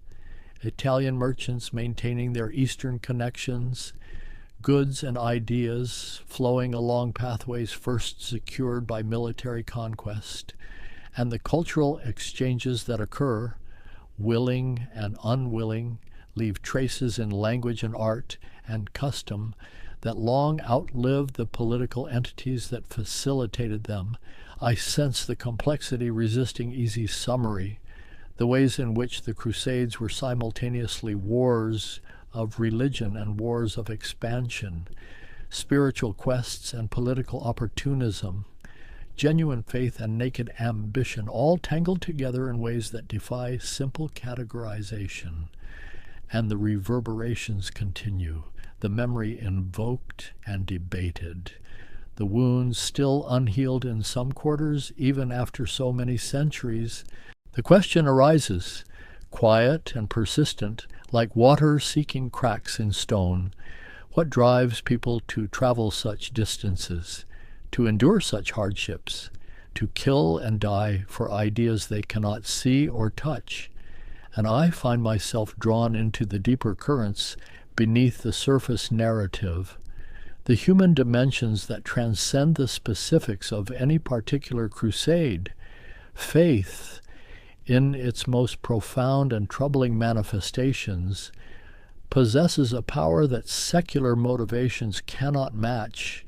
Italian merchants maintaining their eastern connections, goods and ideas flowing along pathways first secured by military conquest, and the cultural exchanges that occur, willing and unwilling, leave traces in language and art and custom that long outlive the political entities that facilitated them. I sense the complexity resisting easy summary, the ways in which the Crusades were simultaneously wars of religion and wars of expansion, spiritual quests and political opportunism, genuine faith and naked ambition, all tangled together in ways that defy simple categorization. And the reverberations continue, the memory invoked and debated, the wounds still unhealed in some quarters, even after so many centuries. The question arises, quiet and persistent, like water seeking cracks in stone, what drives people to travel such distances, to endure such hardships, to kill and die for ideas they cannot see or touch? And I find myself drawn into the deeper currents beneath the surface narrative, the human dimensions that transcend the specifics of any particular crusade. Faith, in its most profound and troubling manifestations, possesses a power that secular motivations cannot match.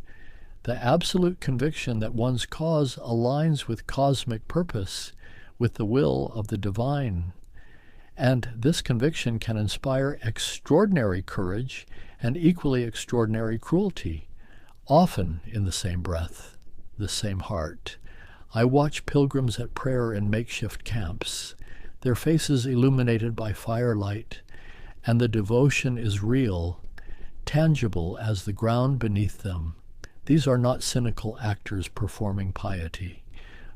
The absolute conviction that one's cause aligns with cosmic purpose, with the will of the divine. And this conviction can inspire extraordinary courage and equally extraordinary cruelty, often in the same breath, the same heart. I watch pilgrims at prayer in makeshift camps, their faces illuminated by firelight, and the devotion is real, tangible as the ground beneath them. These are not cynical actors performing piety,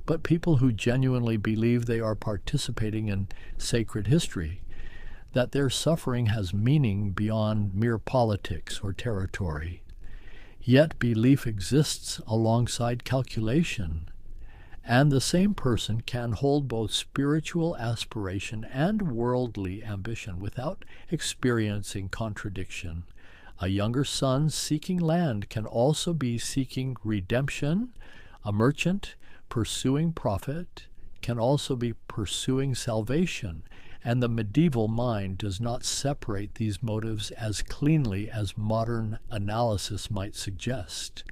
but people who genuinely believe they are participating in sacred history, that their suffering has meaning beyond mere politics or territory. Yet belief exists alongside calculation, and the same person can hold both spiritual aspiration and worldly ambition without experiencing contradiction. A younger son seeking land can also be seeking redemption. A merchant pursuing profit can also be pursuing salvation, and the medieval mind does not separate these motives as cleanly as modern analysis might suggest.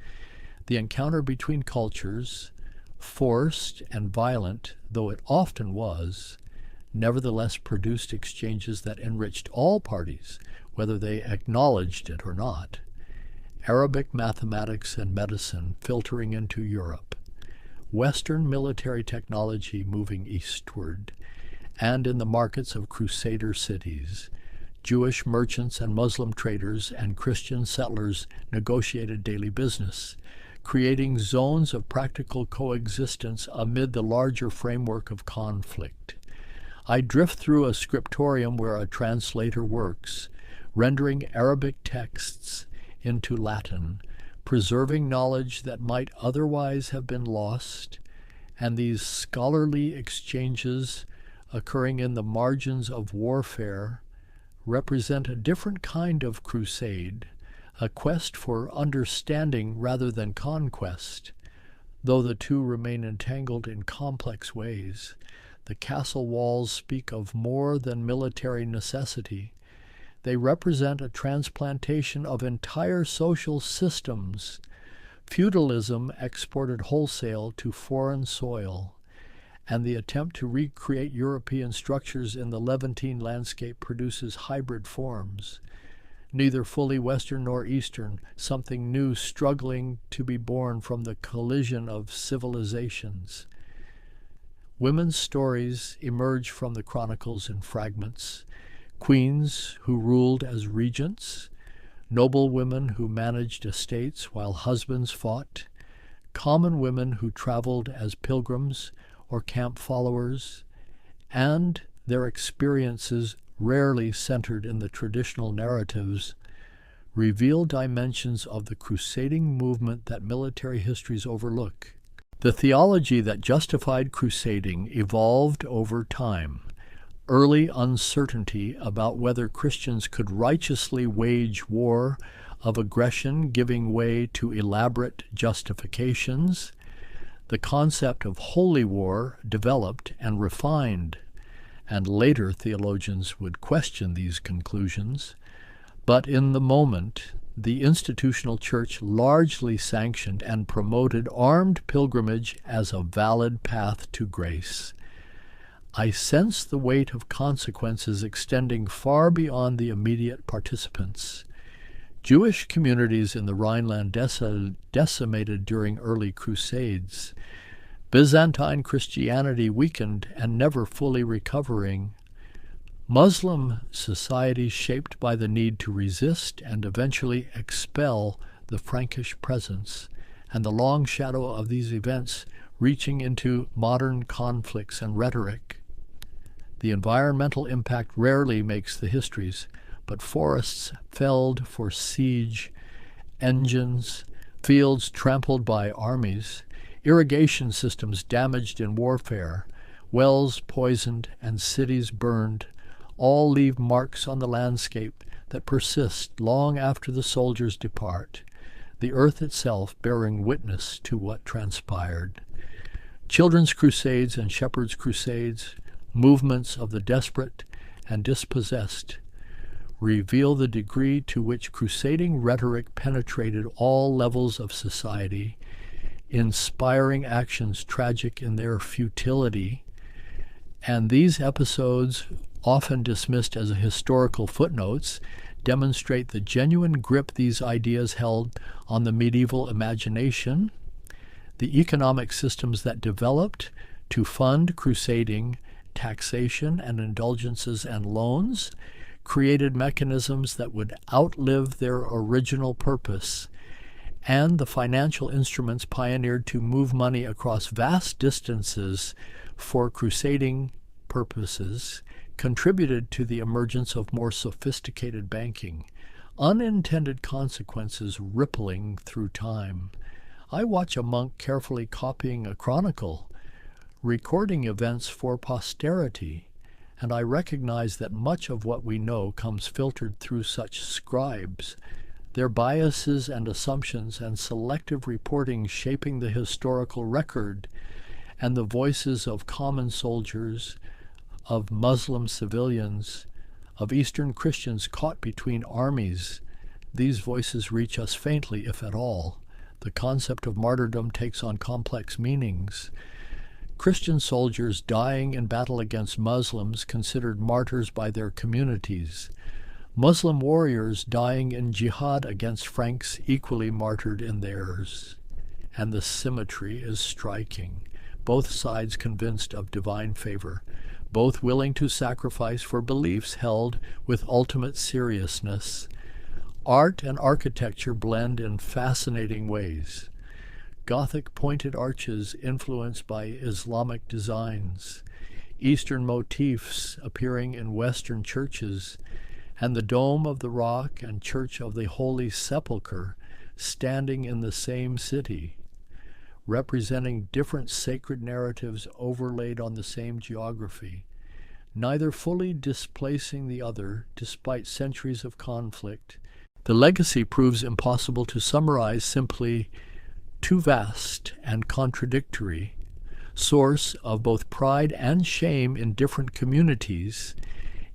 The encounter between cultures, forced and violent though it often was, nevertheless produced exchanges that enriched all parties, whether they acknowledged it or not. Arabic mathematics and medicine filtering into Europe, Western military technology moving eastward, and in the markets of Crusader cities, Jewish merchants and Muslim traders and Christian settlers negotiated daily business, creating zones of practical coexistence amid the larger framework of conflict. I drift through a scriptorium where a translator works, rendering Arabic texts into Latin, preserving knowledge that might otherwise have been lost, and these scholarly exchanges occurring in the margins of warfare represent a different kind of crusade, a quest for understanding rather than conquest. Though the two remain entangled in complex ways, the castle walls speak of more than military necessity. They represent a transplantation of entire social systems. Feudalism exported wholesale to foreign soil, and the attempt to recreate European structures in the Levantine landscape produces hybrid forms. Neither fully Western nor Eastern, something new struggling to be born from the collision of civilizations. Women's stories emerge from the chronicles in fragments. Queens who ruled as regents, noble women who managed estates while husbands fought, common women who traveled as pilgrims or camp followers, and their experiences, rarely centered in the traditional narratives, reveal dimensions of the crusading movement that military histories overlook. The theology that justified crusading evolved over time. Early uncertainty about whether Christians could righteously wage war of aggression giving way to elaborate justifications. The concept of holy war developed and refined, and later theologians would question these conclusions. But in the moment, the institutional church largely sanctioned and promoted armed pilgrimage as a valid path to grace. I sense the weight of consequences extending far beyond the immediate participants. Jewish communities in the Rhineland decimated during early Crusades, Byzantine Christianity weakened and never fully recovering. Muslim societies shaped by the need to resist and eventually expel the Frankish presence, and the long shadow of these events reaching into modern conflicts and rhetoric. The environmental impact rarely makes the histories, but forests felled for siege, engines, fields trampled by armies, irrigation systems damaged in warfare, wells poisoned, and cities burned all leave marks on the landscape that persist long after the soldiers depart, the earth itself bearing witness to what transpired. Children's crusades and shepherds' crusades, movements of the desperate and dispossessed, reveal the degree to which crusading rhetoric penetrated all levels of society, inspiring actions tragic in their futility. And these episodes, often dismissed as historical footnotes, demonstrate the genuine grip these ideas held on the medieval imagination. The economic systems that developed to fund crusading, taxation and indulgences and loans, created mechanisms that would outlive their original purpose, and the financial instruments pioneered to move money across vast distances for crusading purposes contributed to the emergence of more sophisticated banking, unintended consequences rippling through time. I watch a monk carefully copying a chronicle, recording events for posterity, and I recognize that much of what we know comes filtered through such scribes, their biases and assumptions and selective reporting shaping the historical record, and the voices of common soldiers, of Muslim civilians, of Eastern Christians caught between armies. These voices reach us faintly, if at all. The concept of martyrdom takes on complex meanings. Christian soldiers dying in battle against Muslims considered martyrs by their communities. Muslim warriors dying in jihad against Franks equally martyred in theirs. And the symmetry is striking. Both sides convinced of divine favor, both willing to sacrifice for beliefs held with ultimate seriousness. Art and architecture blend in fascinating ways. Gothic pointed arches influenced by Islamic designs, Eastern motifs appearing in Western churches, and the Dome of the Rock and Church of the Holy Sepulchre standing in the same city, representing different sacred narratives overlaid on the same geography, neither fully displacing the other despite centuries of conflict. The legacy proves impossible to summarize, simply too vast and contradictory, source of both pride and shame in different communities,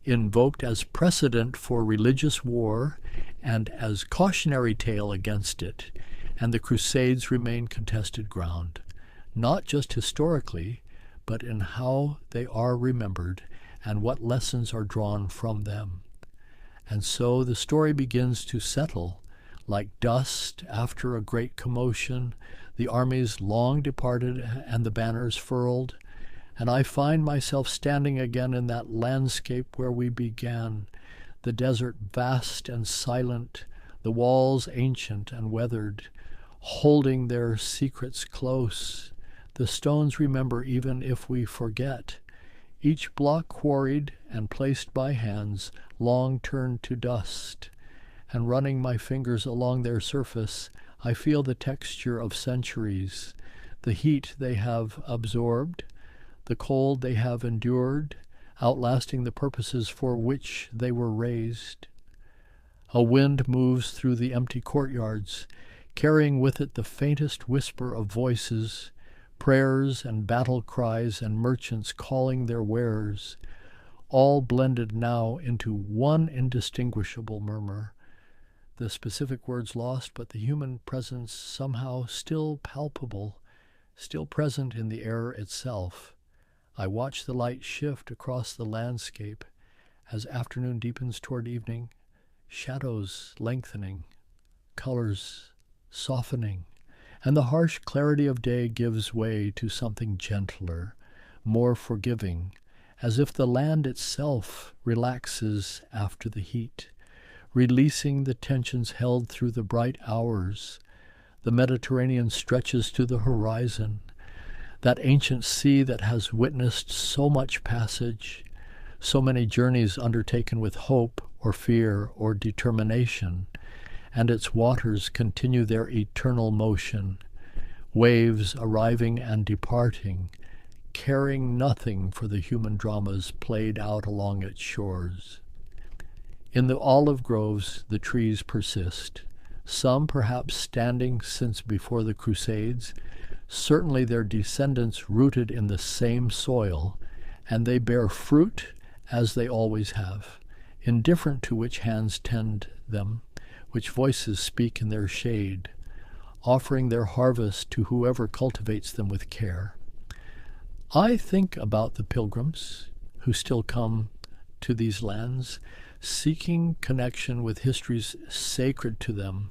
invoked as precedent for religious war and as cautionary tale against it, and the Crusades remain contested ground, not just historically, but in how they are remembered and what lessons are drawn from them. And so the story begins to settle, like dust after a great commotion, the armies long departed and the banners furled, and I find myself standing again in that landscape where we began, the desert vast and silent, the walls ancient and weathered, holding their secrets close. The stones remember even if we forget, each block quarried and placed by hands long turned to dust, and running my fingers along their surface, I feel the texture of centuries, the heat they have absorbed, the cold they have endured, outlasting the purposes for which they were raised. A wind moves through the empty courtyards, carrying with it the faintest whisper of voices, prayers and battle cries and merchants calling their wares, all blended now into one indistinguishable murmur. The specific words lost, but the human presence somehow still palpable, still present in the air itself. I watch the light shift across the landscape as afternoon deepens toward evening, shadows lengthening, colors softening, and the harsh clarity of day gives way to something gentler, more forgiving, as if the land itself relaxes after the heat, releasing the tensions held through the bright hours. The Mediterranean stretches to the horizon, that ancient sea that has witnessed so much passage, so many journeys undertaken with hope or fear or determination, and its waters continue their eternal motion, waves arriving and departing, caring nothing for the human dramas played out along its shores. In the olive groves the trees persist, some perhaps standing since before the Crusades, certainly their descendants rooted in the same soil, and they bear fruit as they always have, indifferent to which hands tend them, which voices speak in their shade, offering their harvest to whoever cultivates them with care. I think about the pilgrims who still come to these lands, seeking connection with histories sacred to them,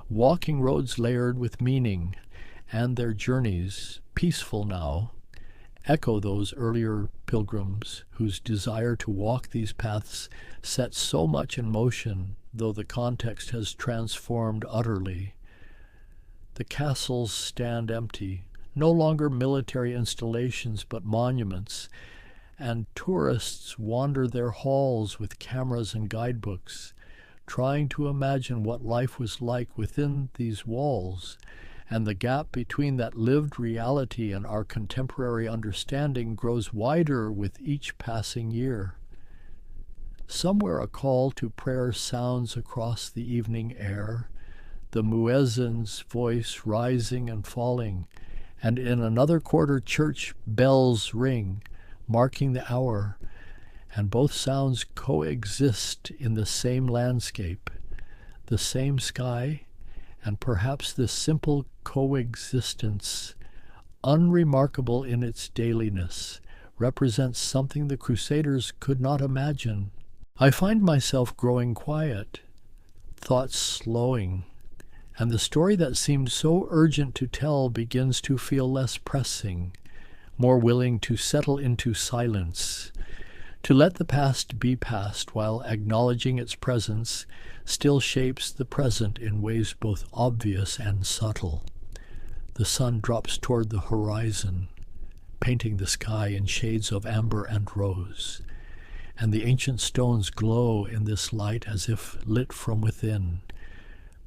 walking roads layered with meaning, and their journeys, peaceful now, echo those earlier pilgrims whose desire to walk these paths set so much in motion, though the context has transformed utterly. The castles stand empty, no longer military installations but monuments, and tourists wander their halls with cameras and guidebooks, trying to imagine what life was like within these walls, and the gap between that lived reality and our contemporary understanding grows wider with each passing year. Somewhere a call to prayer sounds across the evening air, the muezzin's voice rising and falling, and in another quarter church bells ring, marking the hour, and both sounds coexist in the same landscape, the same sky, and perhaps this simple coexistence, unremarkable in its dailiness, represents something the Crusaders could not imagine. I find myself growing quiet, thoughts slowing, and the story that seemed so urgent to tell begins to feel less pressing, more willing to settle into silence, to let the past be past while acknowledging its presence still shapes the present in ways both obvious and subtle. The sun drops toward the horizon, painting the sky in shades of amber and rose, and the ancient stones glow in this light as if lit from within,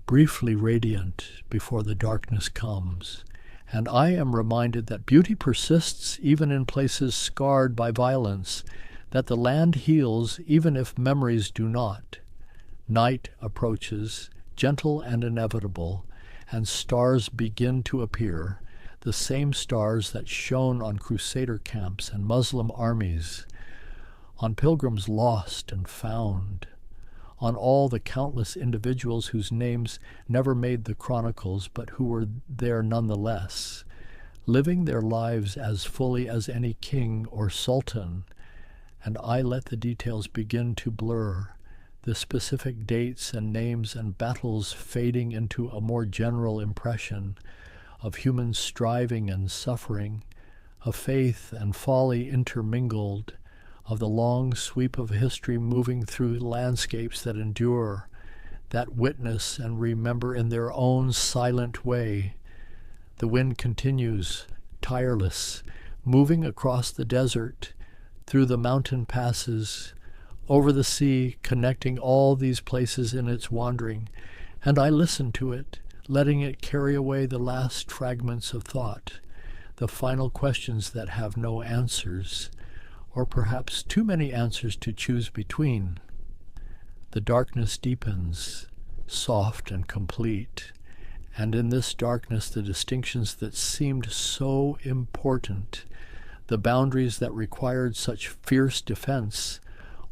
briefly radiant before the darkness comes. And I am reminded that beauty persists even in places scarred by violence, that the land heals even if memories do not. Night approaches, gentle and inevitable, and stars begin to appear, the same stars that shone on Crusader camps and Muslim armies, on pilgrims lost and found, on all the countless individuals whose names never made the chronicles but who were there nonetheless, living their lives as fully as any king or sultan. And I let the details begin to blur, the specific dates and names and battles fading into a more general impression of human striving and suffering, of faith and folly intermingled, of the long sweep of history moving through landscapes that endure, that witness and remember in their own silent way. The wind continues, tireless, moving across the desert, through the mountain passes, over the sea, connecting all these places in its wandering, and I listen to it, letting it carry away the last fragments of thought, the final questions that have no answers, or perhaps too many answers to choose between. The darkness deepens, soft and complete, and in this darkness the distinctions that seemed so important, the boundaries that required such fierce defense,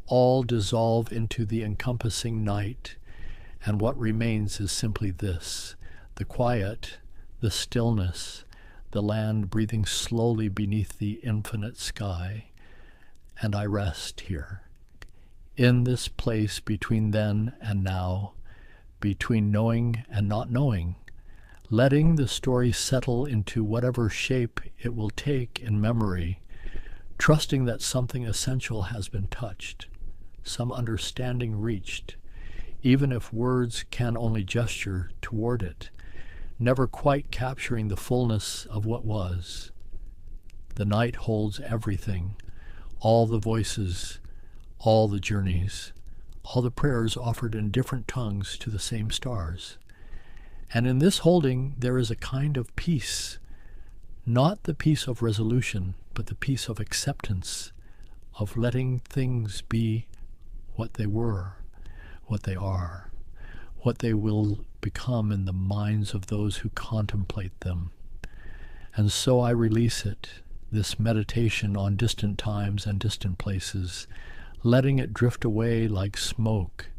all dissolve into the encompassing night, and what remains is simply this: the quiet, the stillness, the land breathing slowly beneath the infinite sky. And I rest here, in this place between then and now, between knowing and not knowing, letting the story settle into whatever shape it will take in memory, trusting that something essential has been touched, some understanding reached, even if words can only gesture toward it, never quite capturing the fullness of what was. The night holds everything, all the voices, all the journeys, all the prayers offered in different tongues to the same stars. And in this holding there is a kind of peace, not the peace of resolution, but the peace of acceptance, of letting things be what they were, what they are, what they will become in the minds of those who contemplate them. And so I release it, this meditation on distant times and distant places, letting it drift away like smoke,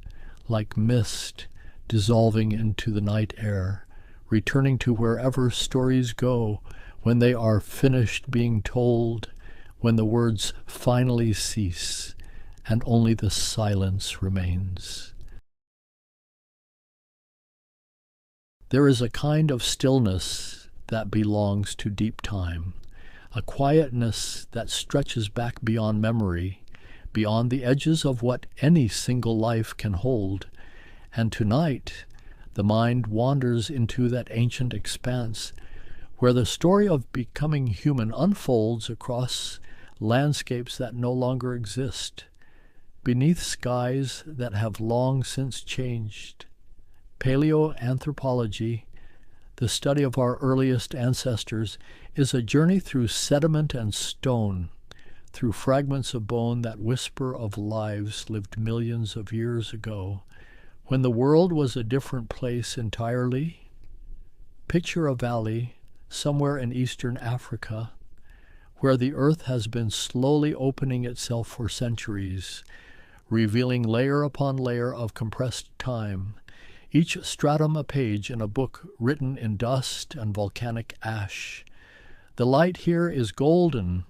like mist, dissolving into the night air, returning to wherever stories go when they are finished being told, when the words finally cease and only the silence remains. There is a kind of stillness that belongs to deep time, a quietness that stretches back beyond memory, beyond the edges of what any single life can hold. And tonight, the mind wanders into that ancient expanse where the story of becoming human unfolds across landscapes that no longer exist, beneath skies that have long since changed. Paleoanthropology, the study of our earliest ancestors, is a journey through sediment and stone, through fragments of bone that whisper of lives lived millions of years ago, when the world was a different place entirely. Picture a valley somewhere in eastern Africa, where the earth has been slowly opening itself for centuries, revealing layer upon layer of compressed time, each stratum a page in a book written in dust and volcanic ash. The light here is golden,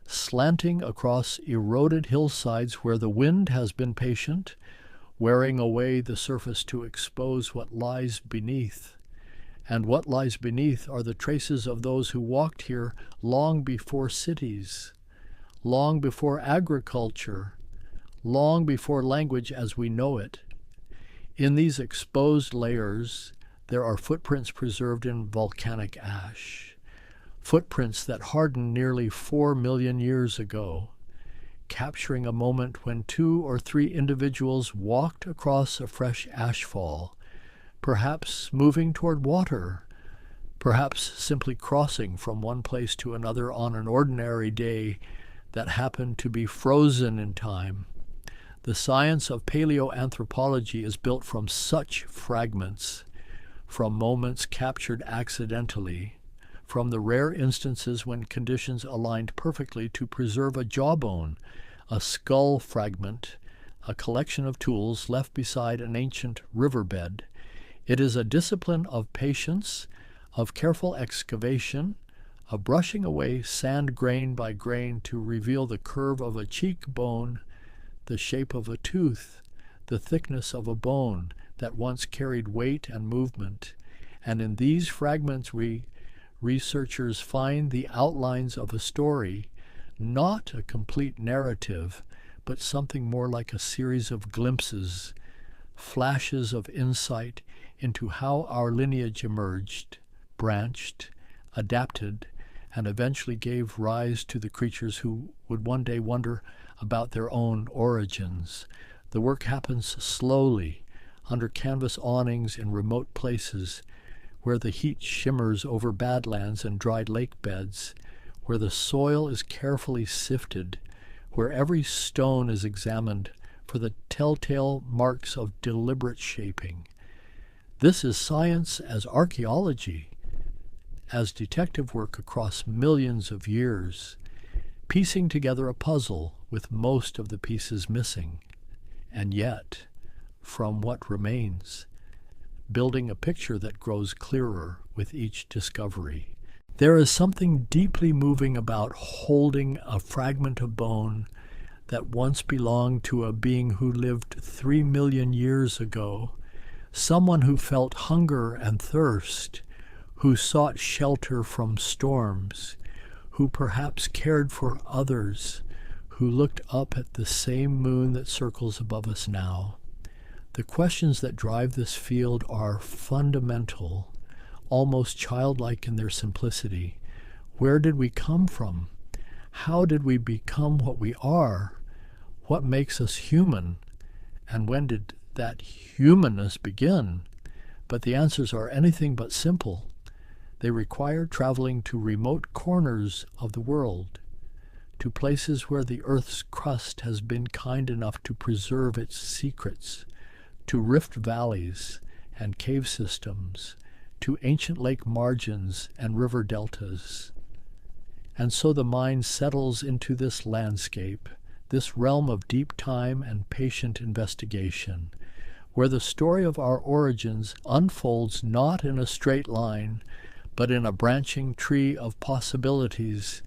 slanting across eroded hillsides where the wind has been patient, wearing away the surface to expose what lies beneath. And what lies beneath are the traces of those who walked here long before cities, long before agriculture, long before language as we know it. In these exposed layers, there are footprints preserved in volcanic ash, footprints that hardened nearly 4 million years ago, capturing a moment when 2 or 3 individuals walked across a fresh ashfall, perhaps moving toward water, perhaps simply crossing from one place to another on an ordinary day that happened to be frozen in time. The science of paleoanthropology is built from such fragments, from moments captured accidentally, from the rare instances when conditions aligned perfectly to preserve a jawbone, a skull fragment, a collection of tools left beside an ancient riverbed. It is a discipline of patience, of careful excavation, of brushing away sand grain by grain to reveal the curve of a cheekbone, the shape of a tooth, the thickness of a bone that once carried weight and movement. And in these fragments researchers find the outlines of a story, not a complete narrative, but something more like a series of glimpses, flashes of insight into how our lineage emerged, branched, adapted, and eventually gave rise to the creatures who would one day wonder about their own origins. The work happens slowly, under canvas awnings in remote places, where the heat shimmers over badlands and dried lake beds, where the soil is carefully sifted, where every stone is examined for the telltale marks of deliberate shaping. This is science as archaeology, as detective work across millions of years, piecing together a puzzle with most of the pieces missing, and yet, from what remains, building a picture that grows clearer with each discovery. There is something deeply moving about holding a fragment of bone that once belonged to a being who lived 3 million years ago, someone who felt hunger and thirst, who sought shelter from storms, who perhaps cared for others, who looked up at the same moon that circles above us now. The questions that drive this field are fundamental, almost childlike in their simplicity. Where did we come from? How did we become what we are? What makes us human? And when did that humanness begin? But the answers are anything but simple. They require traveling to remote corners of the world, to places where the earth's crust has been kind enough to preserve its secrets, to rift valleys and cave systems, to ancient lake margins and river deltas. And so the mind settles into this landscape, this realm of deep time and patient investigation, where the story of our origins unfolds not in a straight line, but in a branching tree of possibilities,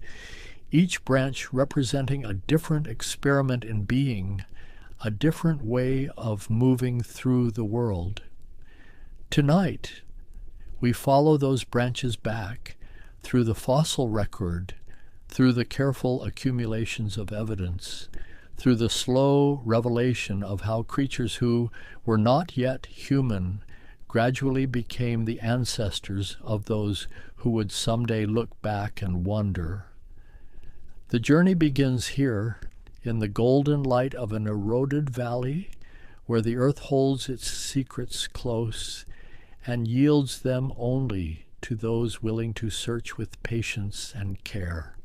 each branch representing a different experiment in being, a different way of moving through the world. Tonight, we follow those branches back through the fossil record, through the careful accumulations of evidence, through the slow revelation of how creatures who were not yet human gradually became the ancestors of those who would someday look back and wonder. The journey begins here, in the golden light of an eroded valley, where the earth holds its secrets close and yields them only to those willing to search with patience and care.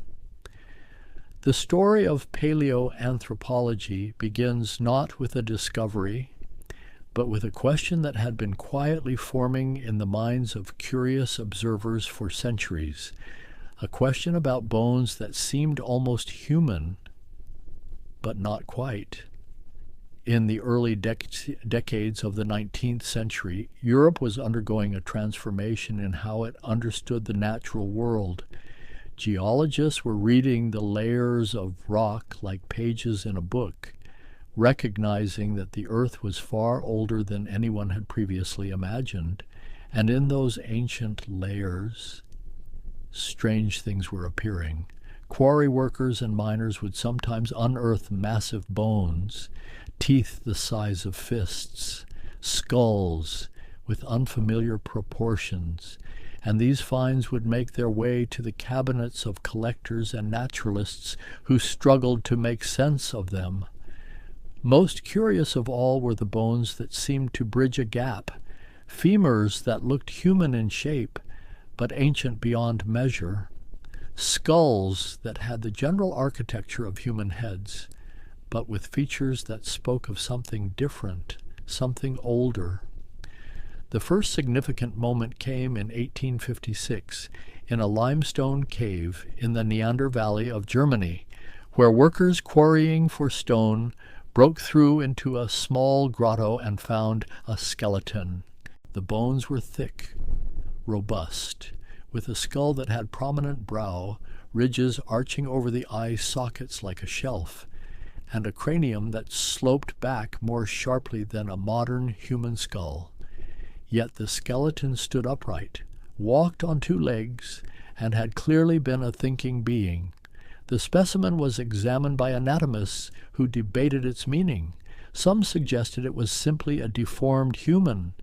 The story of paleoanthropology begins not with a discovery, but with a question that had been quietly forming in the minds of curious observers for centuries, a question about bones that seemed almost human, but not quite. In the early decades of the 19th century, Europe was undergoing a transformation in how it understood the natural world. Geologists were reading the layers of rock like pages in a book, recognizing that the earth was far older than anyone had previously imagined, and in those ancient layers, strange things were appearing. Quarry workers and miners would sometimes unearth massive bones, teeth the size of fists, skulls with unfamiliar proportions, and these finds would make their way to the cabinets of collectors and naturalists who struggled to make sense of them. Most curious of all were the bones that seemed to bridge a gap, femurs that looked human in shape, but ancient beyond measure, skulls that had the general architecture of human heads, but with features that spoke of something different, something older. The first significant moment came in 1856 in a limestone cave in the Neander Valley of Germany, where workers quarrying for stone broke through into a small grotto and found a skeleton. The bones were thick, robust, with a skull that had prominent brow, ridges arching over the eye sockets like a shelf, and a cranium that sloped back more sharply than a modern human skull. Yet the skeleton stood upright, walked on two legs, and had clearly been a thinking being. The specimen was examined by anatomists who debated its meaning. Some suggested it was simply a deformed human,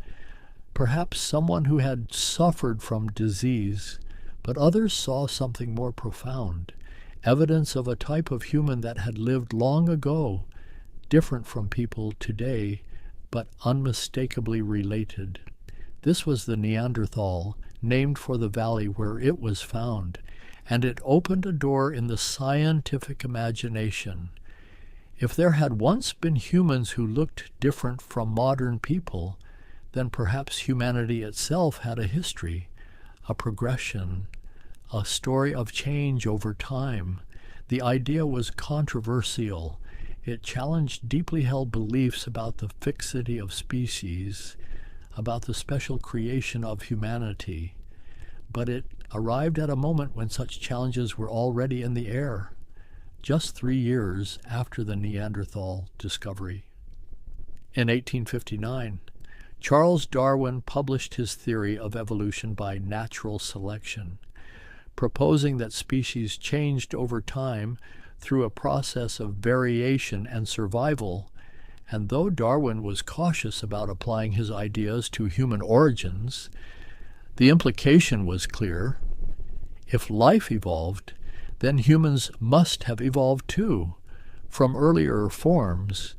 perhaps someone who had suffered from disease, but others saw something more profound, evidence of a type of human that had lived long ago, different from people today, but unmistakably related. This was the Neanderthal, named for the valley where it was found, and it opened a door in the scientific imagination. If there had once been humans who looked different from modern people, then perhaps humanity itself had a history, a progression, a story of change over time. The idea was controversial. It challenged deeply held beliefs about the fixity of species, about the special creation of humanity. But it arrived at a moment when such challenges were already in the air, just 3 years after the Neanderthal discovery. In 1859, Charles Darwin published his theory of evolution by natural selection, proposing that species changed over time through a process of variation and survival. And though Darwin was cautious about applying his ideas to human origins, the implication was clear. If life evolved, then humans must have evolved too, from earlier forms,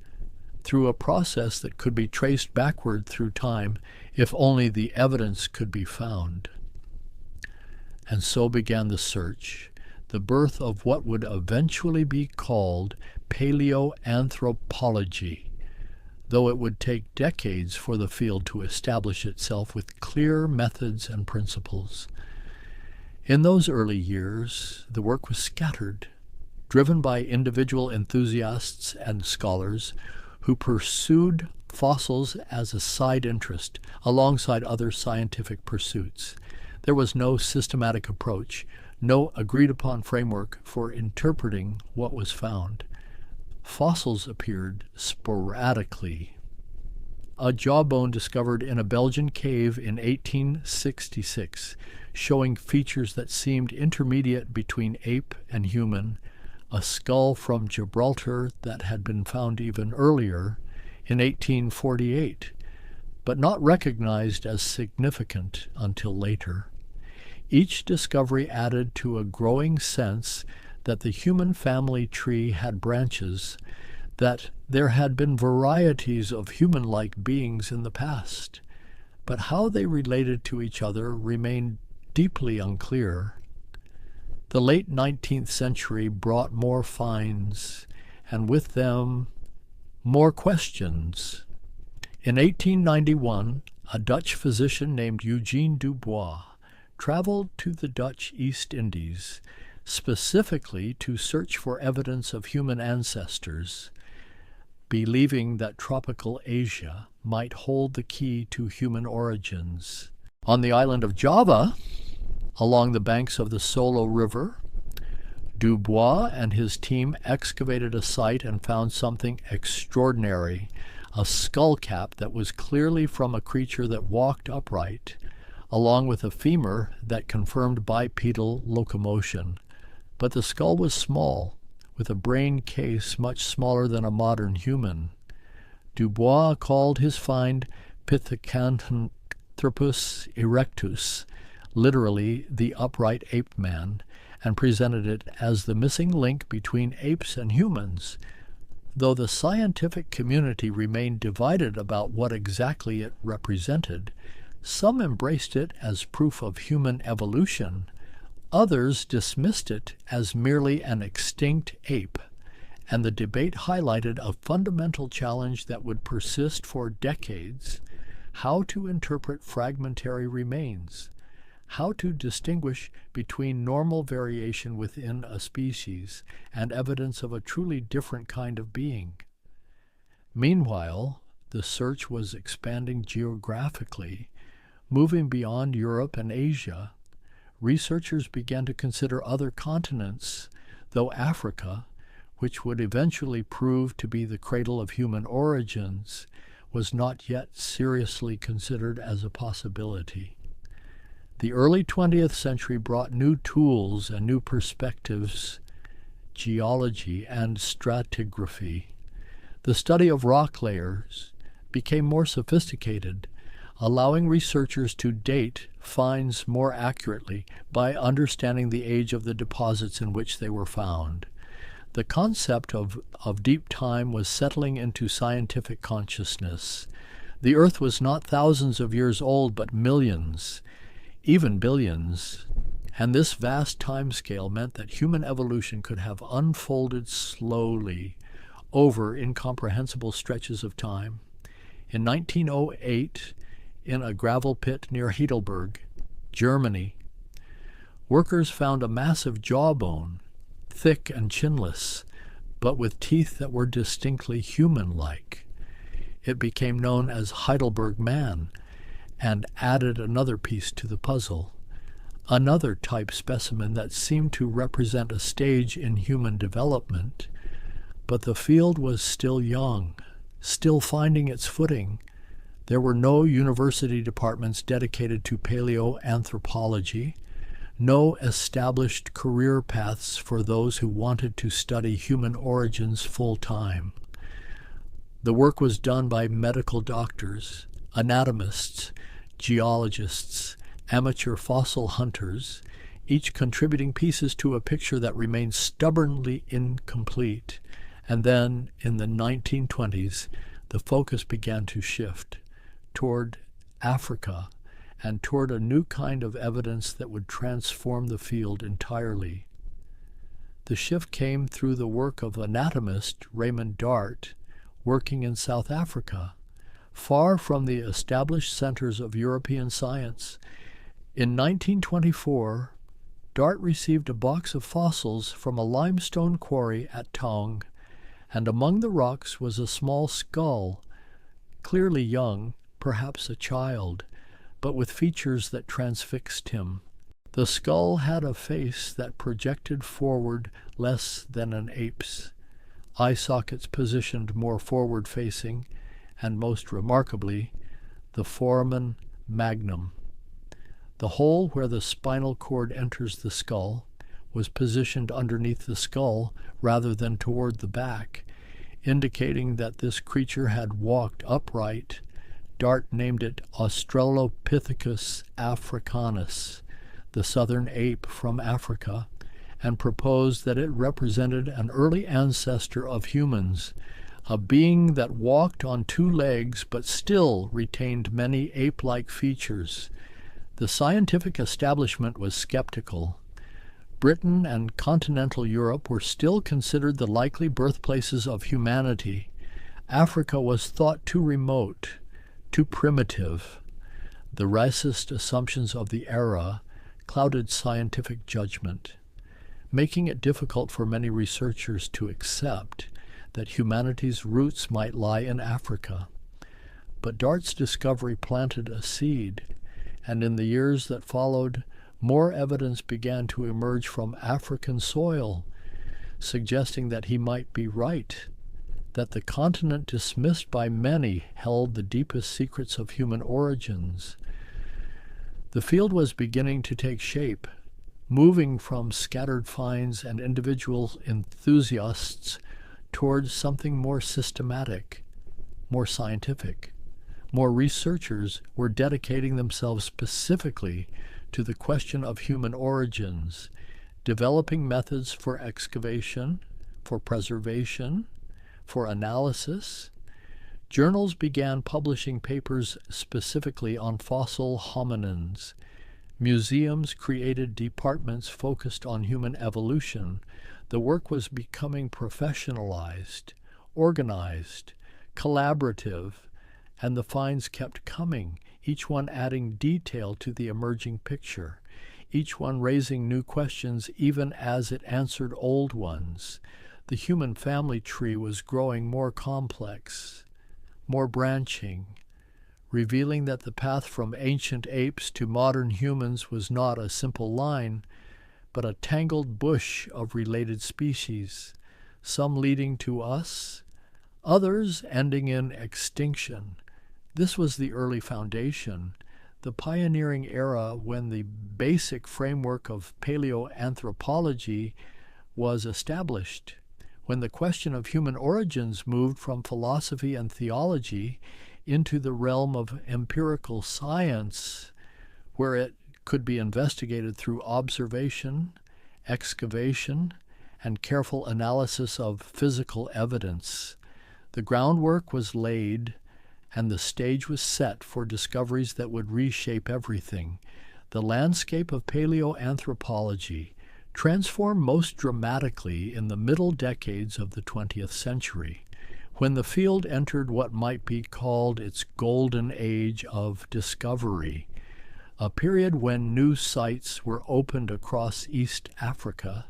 through a process that could be traced backward through time if only the evidence could be found. And so began the search, the birth of what would eventually be called paleoanthropology, though it would take decades for the field to establish itself with clear methods and principles. In those early years, the work was scattered, driven by individual enthusiasts and scholars who pursued fossils as a side interest alongside other scientific pursuits. There was no systematic approach, no agreed-upon framework for interpreting what was found. Fossils appeared sporadically. A jawbone discovered in a Belgian cave in 1866, showing features that seemed intermediate between ape and human, a skull from Gibraltar that had been found even earlier in 1848, but not recognized as significant until later. Each discovery added to a growing sense that the human family tree had branches, that there had been varieties of human-like beings in the past, but how they related to each other remained deeply unclear. The late 19th century brought more finds, and with them more questions. In 1891, a Dutch physician named Eugene Dubois traveled to the Dutch East Indies, specifically to search for evidence of human ancestors, believing that tropical Asia might hold the key to human origins. On the island of Java, along the banks of the Solo River, Dubois and his team excavated a site and found something extraordinary, a skull cap that was clearly from a creature that walked upright, along with a femur that confirmed bipedal locomotion. But the skull was small, with a brain case much smaller than a modern human. Dubois called his find Pithecanthropus erectus, literally the upright ape man, and presented it as the missing link between apes and humans. Though the scientific community remained divided about what exactly it represented, some embraced it as proof of human evolution. Others dismissed it as merely an extinct ape, and the debate highlighted a fundamental challenge that would persist for decades: how to interpret fragmentary remains, how to distinguish between normal variation within a species and evidence of a truly different kind of being. Meanwhile, the search was expanding geographically, moving beyond Europe and Asia. Researchers began to consider other continents, though Africa, which would eventually prove to be the cradle of human origins, was not yet seriously considered as a possibility. The early 20th century brought new tools and new perspectives: geology and stratigraphy. The study of rock layers became more sophisticated, allowing researchers to date finds more accurately by understanding the age of the deposits in which they were found. The concept of deep time was settling into scientific consciousness. The Earth was not thousands of years old, but millions, even billions, and this vast time scale meant that human evolution could have unfolded slowly over incomprehensible stretches of time. In 1908, in a gravel pit near Heidelberg, Germany, workers found a massive jawbone, thick and chinless, but with teeth that were distinctly human-like. It became known as Heidelberg Man, and added another piece to the puzzle, another type specimen that seemed to represent a stage in human development. But the field was still young, still finding its footing. There were no university departments dedicated to paleoanthropology, no established career paths for those who wanted to study human origins full-time. The work was done by medical doctors, anatomists, geologists, amateur fossil hunters, each contributing pieces to a picture that remained stubbornly incomplete. And then, in the 1920s, the focus began to shift toward Africa and toward a new kind of evidence that would transform the field entirely. The shift came through the work of anatomist Raymond Dart, working in South Africa, far from the established centers of European science. In 1924, Dart received a box of fossils from a limestone quarry at Taung, and among the rocks was a small skull, clearly young, perhaps a child, but with features that transfixed him. The skull had a face that projected forward less than an ape's, eye sockets positioned more forward-facing, and most remarkably, the foramen magnum. The hole where the spinal cord enters the skull was positioned underneath the skull rather than toward the back, indicating that this creature had walked upright. Dart named it Australopithecus africanus, the southern ape from Africa, and proposed that it represented an early ancestor of humans, a being that walked on two legs but still retained many ape-like features. The scientific establishment was skeptical. Britain and continental Europe were still considered the likely birthplaces of humanity. Africa was thought too remote, too primitive. The racist assumptions of the era clouded scientific judgment, making it difficult for many researchers to accept that humanity's roots might lie in Africa. But Dart's discovery planted a seed, and in the years that followed, more evidence began to emerge from African soil, suggesting that he might be right, that the continent dismissed by many held the deepest secrets of human origins. The field was beginning to take shape, moving from scattered finds and individual enthusiasts towards something more systematic, more scientific. More researchers were dedicating themselves specifically to the question of human origins, developing methods for excavation, for preservation, for analysis. Journals began publishing papers specifically on fossil hominins. Museums created departments focused on human evolution. The work was becoming professionalized, organized, collaborative, and the finds kept coming, each one adding detail to the emerging picture, each one raising new questions even as it answered old ones. The human family tree was growing more complex, more branching, revealing that the path from ancient apes to modern humans was not a simple line, but a tangled bush of related species, some leading to us, others ending in extinction. This was the early foundation, the pioneering era when the basic framework of paleoanthropology was established, when the question of human origins moved from philosophy and theology into the realm of empirical science, where it could be investigated through observation, excavation, and careful analysis of physical evidence. The groundwork was laid, and the stage was set for discoveries that would reshape everything. The landscape of paleoanthropology transformed most dramatically in the middle decades of the 20th century, when the field entered what might be called its golden age of discovery, a period when new sites were opened across East Africa,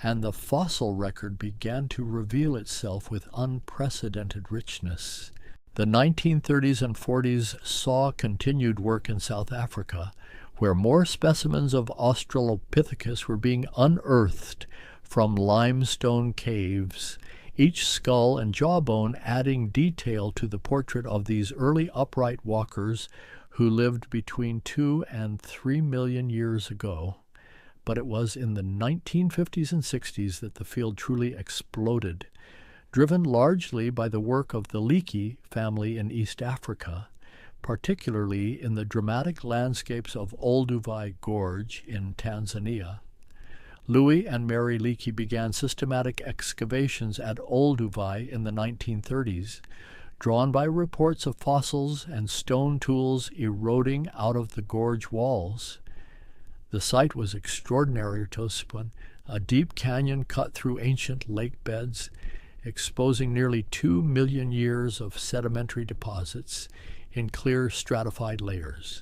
and the fossil record began to reveal itself with unprecedented richness. The 1930s and 40s saw continued work in South Africa, where more specimens of Australopithecus were being unearthed from limestone caves, each skull and jawbone adding detail to the portrait of these early upright walkers who lived between 2 and 3 million years ago. But it was in the 1950s and 60s that the field truly exploded, driven largely by the work of the Leakey family in East Africa, particularly in the dramatic landscapes of Olduvai Gorge in Tanzania. Louis and Mary Leakey began systematic excavations at Olduvai in the 1930s, drawn by reports of fossils and stone tools eroding out of the gorge walls. The site was extraordinary, Tospan, a deep canyon cut through ancient lake beds, exposing nearly 2 million years of sedimentary deposits in clear stratified layers.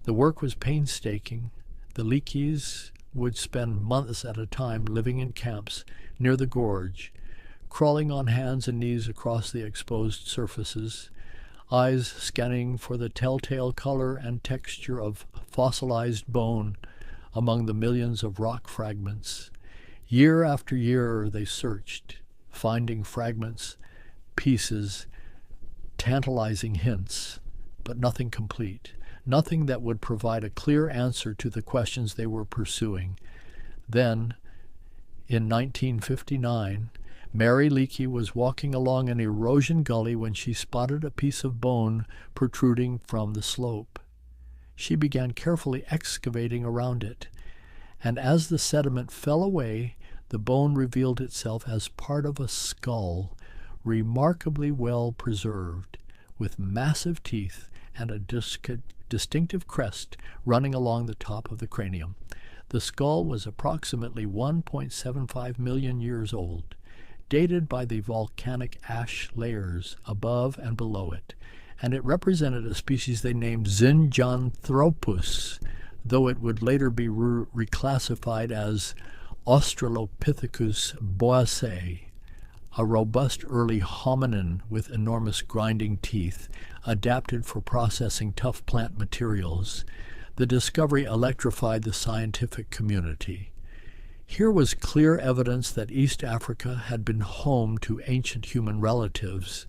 The work was painstaking. The Leakeys would spend months at a time living in camps near the gorge, crawling on hands and knees across the exposed surfaces, eyes scanning for the telltale color and texture of fossilized bone among the millions of rock fragments. Year after year they searched, finding fragments, pieces, tantalizing hints, but nothing complete, nothing that would provide a clear answer to the questions they were pursuing. Then, in 1959, Mary Leakey was walking along an erosion gully when she spotted a piece of bone protruding from the slope. She began carefully excavating around it, and as the sediment fell away, the bone revealed itself as part of a skull, remarkably well preserved, with massive teeth and a distinctive crest running along the top of the cranium. The skull was approximately 1.75 million years old, dated by the volcanic ash layers above and below it, and it represented a species they named Zinjanthropus, though it would later be reclassified as Australopithecus boisei, a robust early hominin with enormous grinding teeth, adapted for processing tough plant materials. The discovery electrified the scientific community. Here was clear evidence that East Africa had been home to ancient human relatives,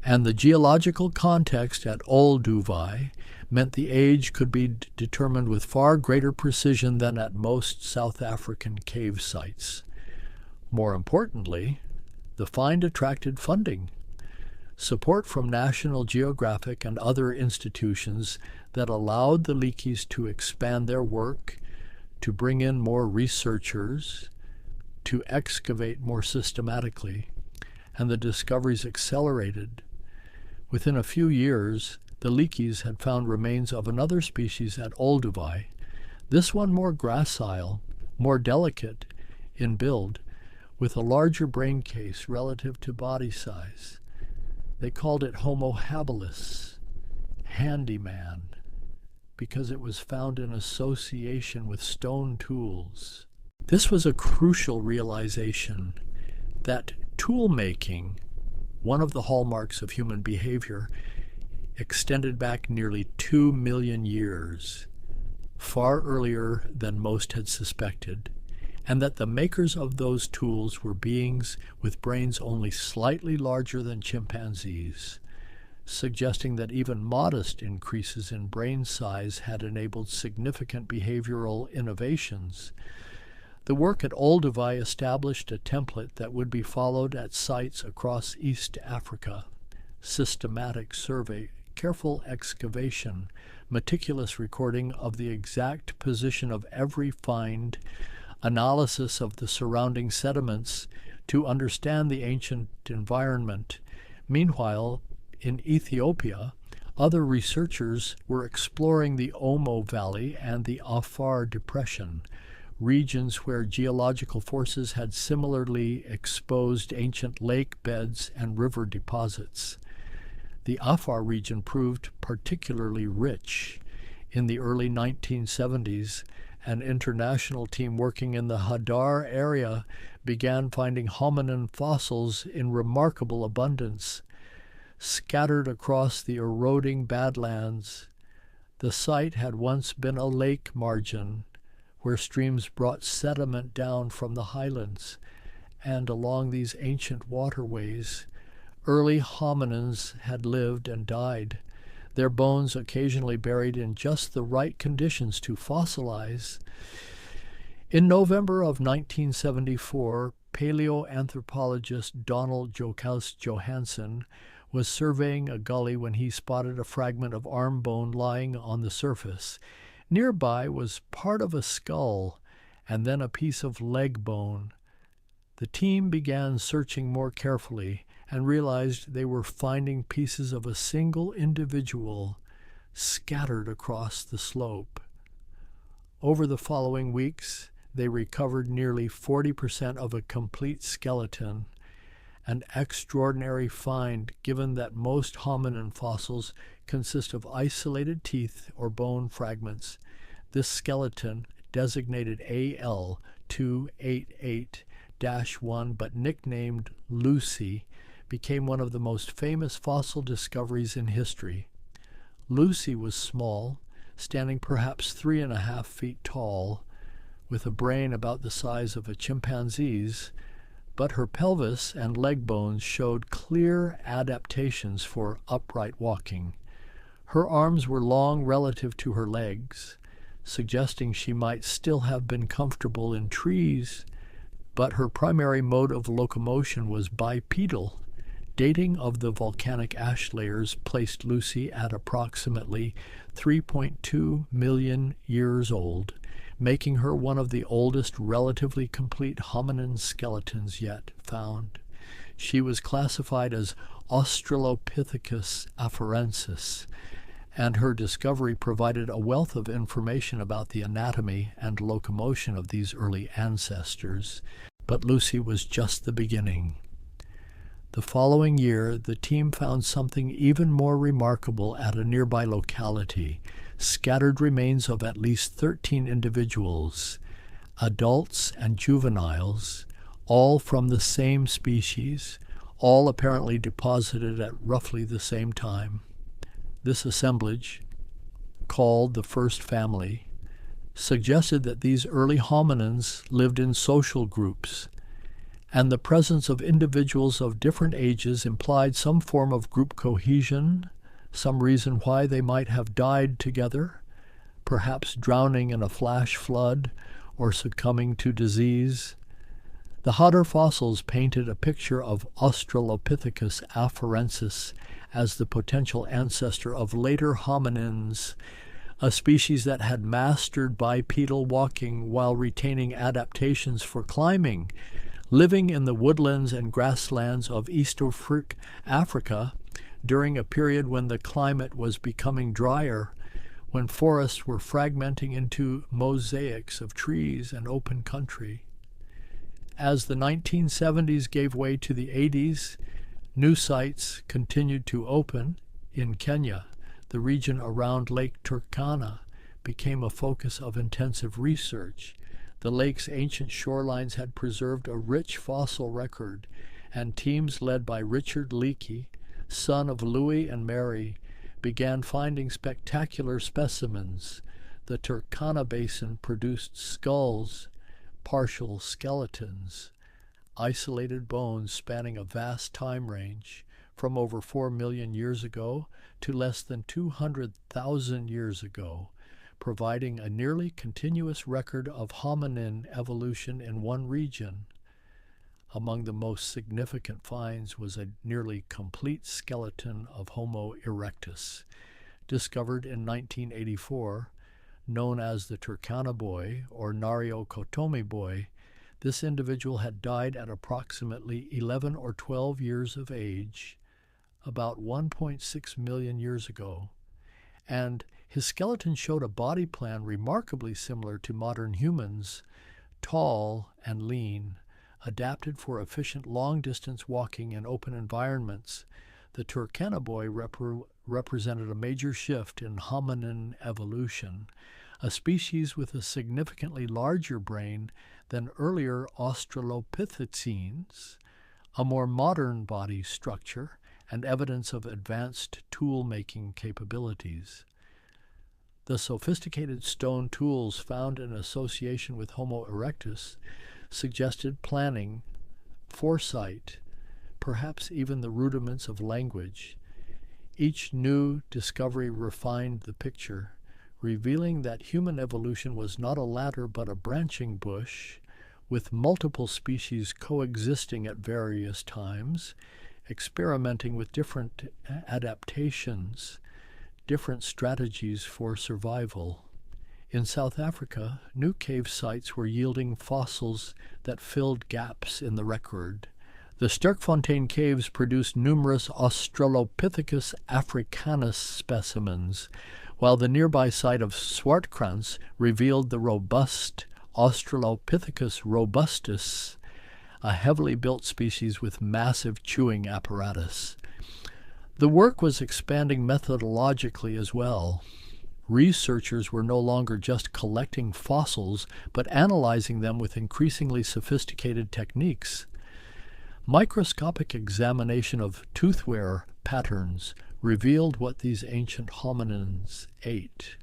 and the geological context at Olduvai meant the age could be determined with far greater precision than at most South African cave sites. More importantly, the find attracted funding, support from National Geographic and other institutions that allowed the Leakeys to expand their work, to bring in more researchers, to excavate more systematically, and the discoveries accelerated. Within a few years, the Leakeys had found remains of another species at Olduvai, this one more gracile, more delicate in build, with a larger brain case relative to body size. They called it Homo habilis, handyman, because it was found in association with stone tools. This was a crucial realization that tool making, one of the hallmarks of human behavior, extended back nearly 2 million years, far earlier than most had suspected, and that the makers of those tools were beings with brains only slightly larger than chimpanzees, suggesting that even modest increases in brain size had enabled significant behavioral innovations. The work at Olduvai established a template that would be followed at sites across East Africa: systematic survey, careful excavation, meticulous recording of the exact position of every find, analysis of the surrounding sediments to understand the ancient environment. Meanwhile, in Ethiopia, other researchers were exploring the Omo Valley and the Afar Depression, regions where geological forces had similarly exposed ancient lake beds and river deposits. The Afar region proved particularly rich. In the early 1970s, an international team working in the Hadar area began finding hominin fossils in remarkable abundance, scattered across the eroding badlands. The site had once been a lake margin where streams brought sediment down from the highlands, and along these ancient waterways, early hominins had lived and died, their bones occasionally buried in just the right conditions to fossilize. In November of 1974, paleoanthropologist Donald Jokaus Johansen was surveying a gully when he spotted a fragment of arm bone lying on the surface. Nearby was part of a skull and then a piece of leg bone. The team began searching more carefully and realized they were finding pieces of a single individual scattered across the slope. Over the following weeks, they recovered nearly 40% of a complete skeleton, an extraordinary find given that most hominin fossils consist of isolated teeth or bone fragments. This skeleton, designated AL288-1 but nicknamed Lucy, became one of the most famous fossil discoveries in history. Lucy was small, standing perhaps 3.5 feet tall, with a brain about the size of a chimpanzee's, but her pelvis and leg bones showed clear adaptations for upright walking. Her arms were long relative to her legs, suggesting she might still have been comfortable in trees, but her primary mode of locomotion was bipedal. Dating of the volcanic ash layers placed Lucy at approximately 3.2 million years old, making her one of the oldest relatively complete hominin skeletons yet found. She was classified as Australopithecus afarensis, and her discovery provided a wealth of information about the anatomy and locomotion of these early ancestors. But Lucy was just the beginning. The following year, the team found something even more remarkable at a nearby locality: scattered remains of at least 13 individuals, adults and juveniles, all from the same species, all apparently deposited at roughly the same time. This assemblage, called the first family, suggested that these early hominins lived in social groups, and the presence of individuals of different ages implied some form of group cohesion, some reason why they might have died together, perhaps drowning in a flash flood or succumbing to disease. The Hodder fossils painted a picture of Australopithecus afarensis as the potential ancestor of later hominins, a species that had mastered bipedal walking while retaining adaptations for climbing. Living in the woodlands and grasslands of East Africa during a period when the climate was becoming drier, when forests were fragmenting into mosaics of trees and open country. As the 1970s gave way to the 80s, new sites continued to open. In Kenya, the region around Lake Turkana became a focus of intensive research. The lake's ancient shorelines had preserved a rich fossil record, and teams led by Richard Leakey, son of Louis and Mary, began finding spectacular specimens. The Turkana Basin produced skulls, partial skeletons, isolated bones spanning a vast time range, from over 4 million years ago to less than 200,000 years ago, providing a nearly continuous record of hominin evolution in one region. Among the most significant finds was a nearly complete skeleton of Homo erectus, discovered in 1984, known as the Turkana boy or Nario-Kotomi boy. This individual had died at approximately 11 or 12 years of age, about 1.6 million years ago, and his skeleton showed a body plan remarkably similar to modern humans, tall and lean, adapted for efficient long-distance walking in open environments. The Turkana boy represented a major shift in hominin evolution, a species with a significantly larger brain than earlier Australopithecines, a more modern body structure, and evidence of advanced tool-making capabilities. The sophisticated stone tools found in association with Homo erectus suggested planning foresight, perhaps even the rudiments of language. Each new discovery refined the picture, revealing that human evolution was not a ladder but a branching bush, with multiple species coexisting at various times, experimenting with different adaptations, different strategies for survival. In South Africa, new cave sites were yielding fossils that filled gaps in the record. The Sterkfontein caves produced numerous Australopithecus africanus specimens, while the nearby site of Swartkrans revealed the robust Australopithecus robustus, a heavily built species with massive chewing apparatus. The work was expanding methodologically as well. Researchers were no longer just collecting fossils, but analyzing them with increasingly sophisticated techniques. Microscopic examination of toothwear patterns revealed what these ancient hominins ate.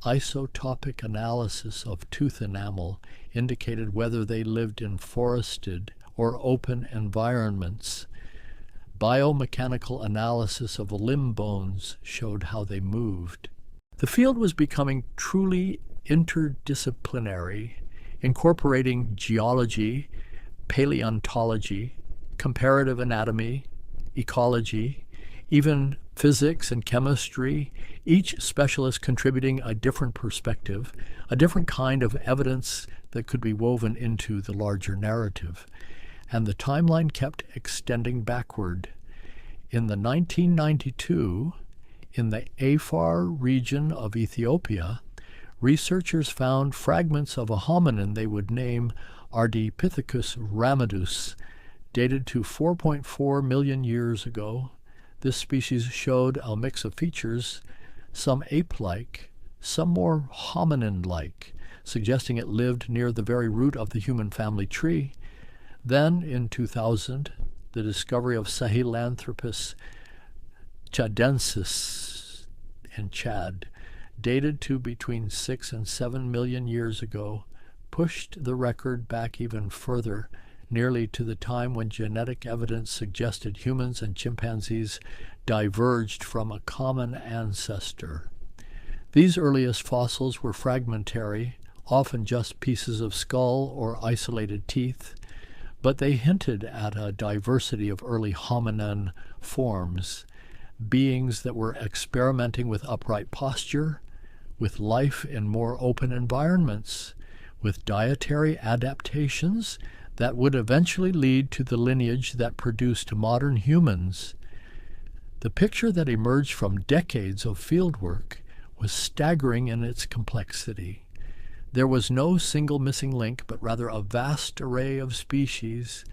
Isotopic analysis of tooth enamel indicated whether they lived in forested or open environments. Biomechanical analysis of limb bones showed how they moved. The field was becoming truly interdisciplinary, incorporating geology, paleontology, comparative anatomy, ecology, even physics and chemistry, each specialist contributing a different perspective, a different kind of evidence that could be woven into the larger narrative. And the timeline kept extending backward. In the 1992, in the Afar region of Ethiopia, researchers found fragments of a hominin they would name Ardipithecus ramidus, dated to 4.4 million years ago. This species showed a mix of features, some ape-like, some more hominin-like, suggesting it lived near the very root of the human family tree. Then, in 2000, the discovery of Sahelanthropus chadensis in Chad, dated to between 6 and 7 million years ago, pushed the record back even further, nearly to the time when genetic evidence suggested humans and chimpanzees diverged from a common ancestor. These earliest fossils were fragmentary, often just pieces of skull or isolated teeth, but they hinted at a diversity of early hominin forms, beings that were experimenting with upright posture, with life in more open environments, with dietary adaptations that would eventually lead to the lineage that produced modern humans. The picture that emerged from decades of fieldwork was staggering in its complexity. There was no single missing link, but rather a vast array of species,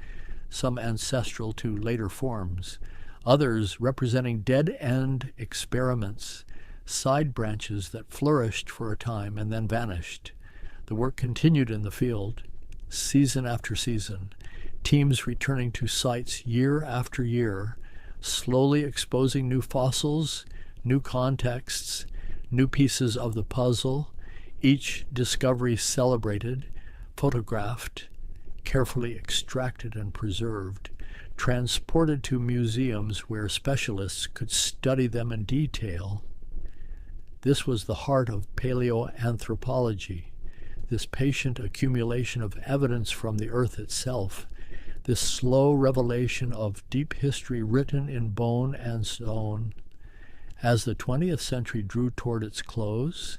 some ancestral to later forms, others representing dead-end experiments, side branches that flourished for a time and then vanished. The work continued in the field, season after season, teams returning to sites year after year, slowly exposing new fossils, new contexts, new pieces of the puzzle, each discovery celebrated, photographed, carefully extracted and preserved, transported to museums where specialists could study them in detail. This was the heart of paleoanthropology, this patient accumulation of evidence from the earth itself, this slow revelation of deep history written in bone and stone. As the 20th century drew toward its close,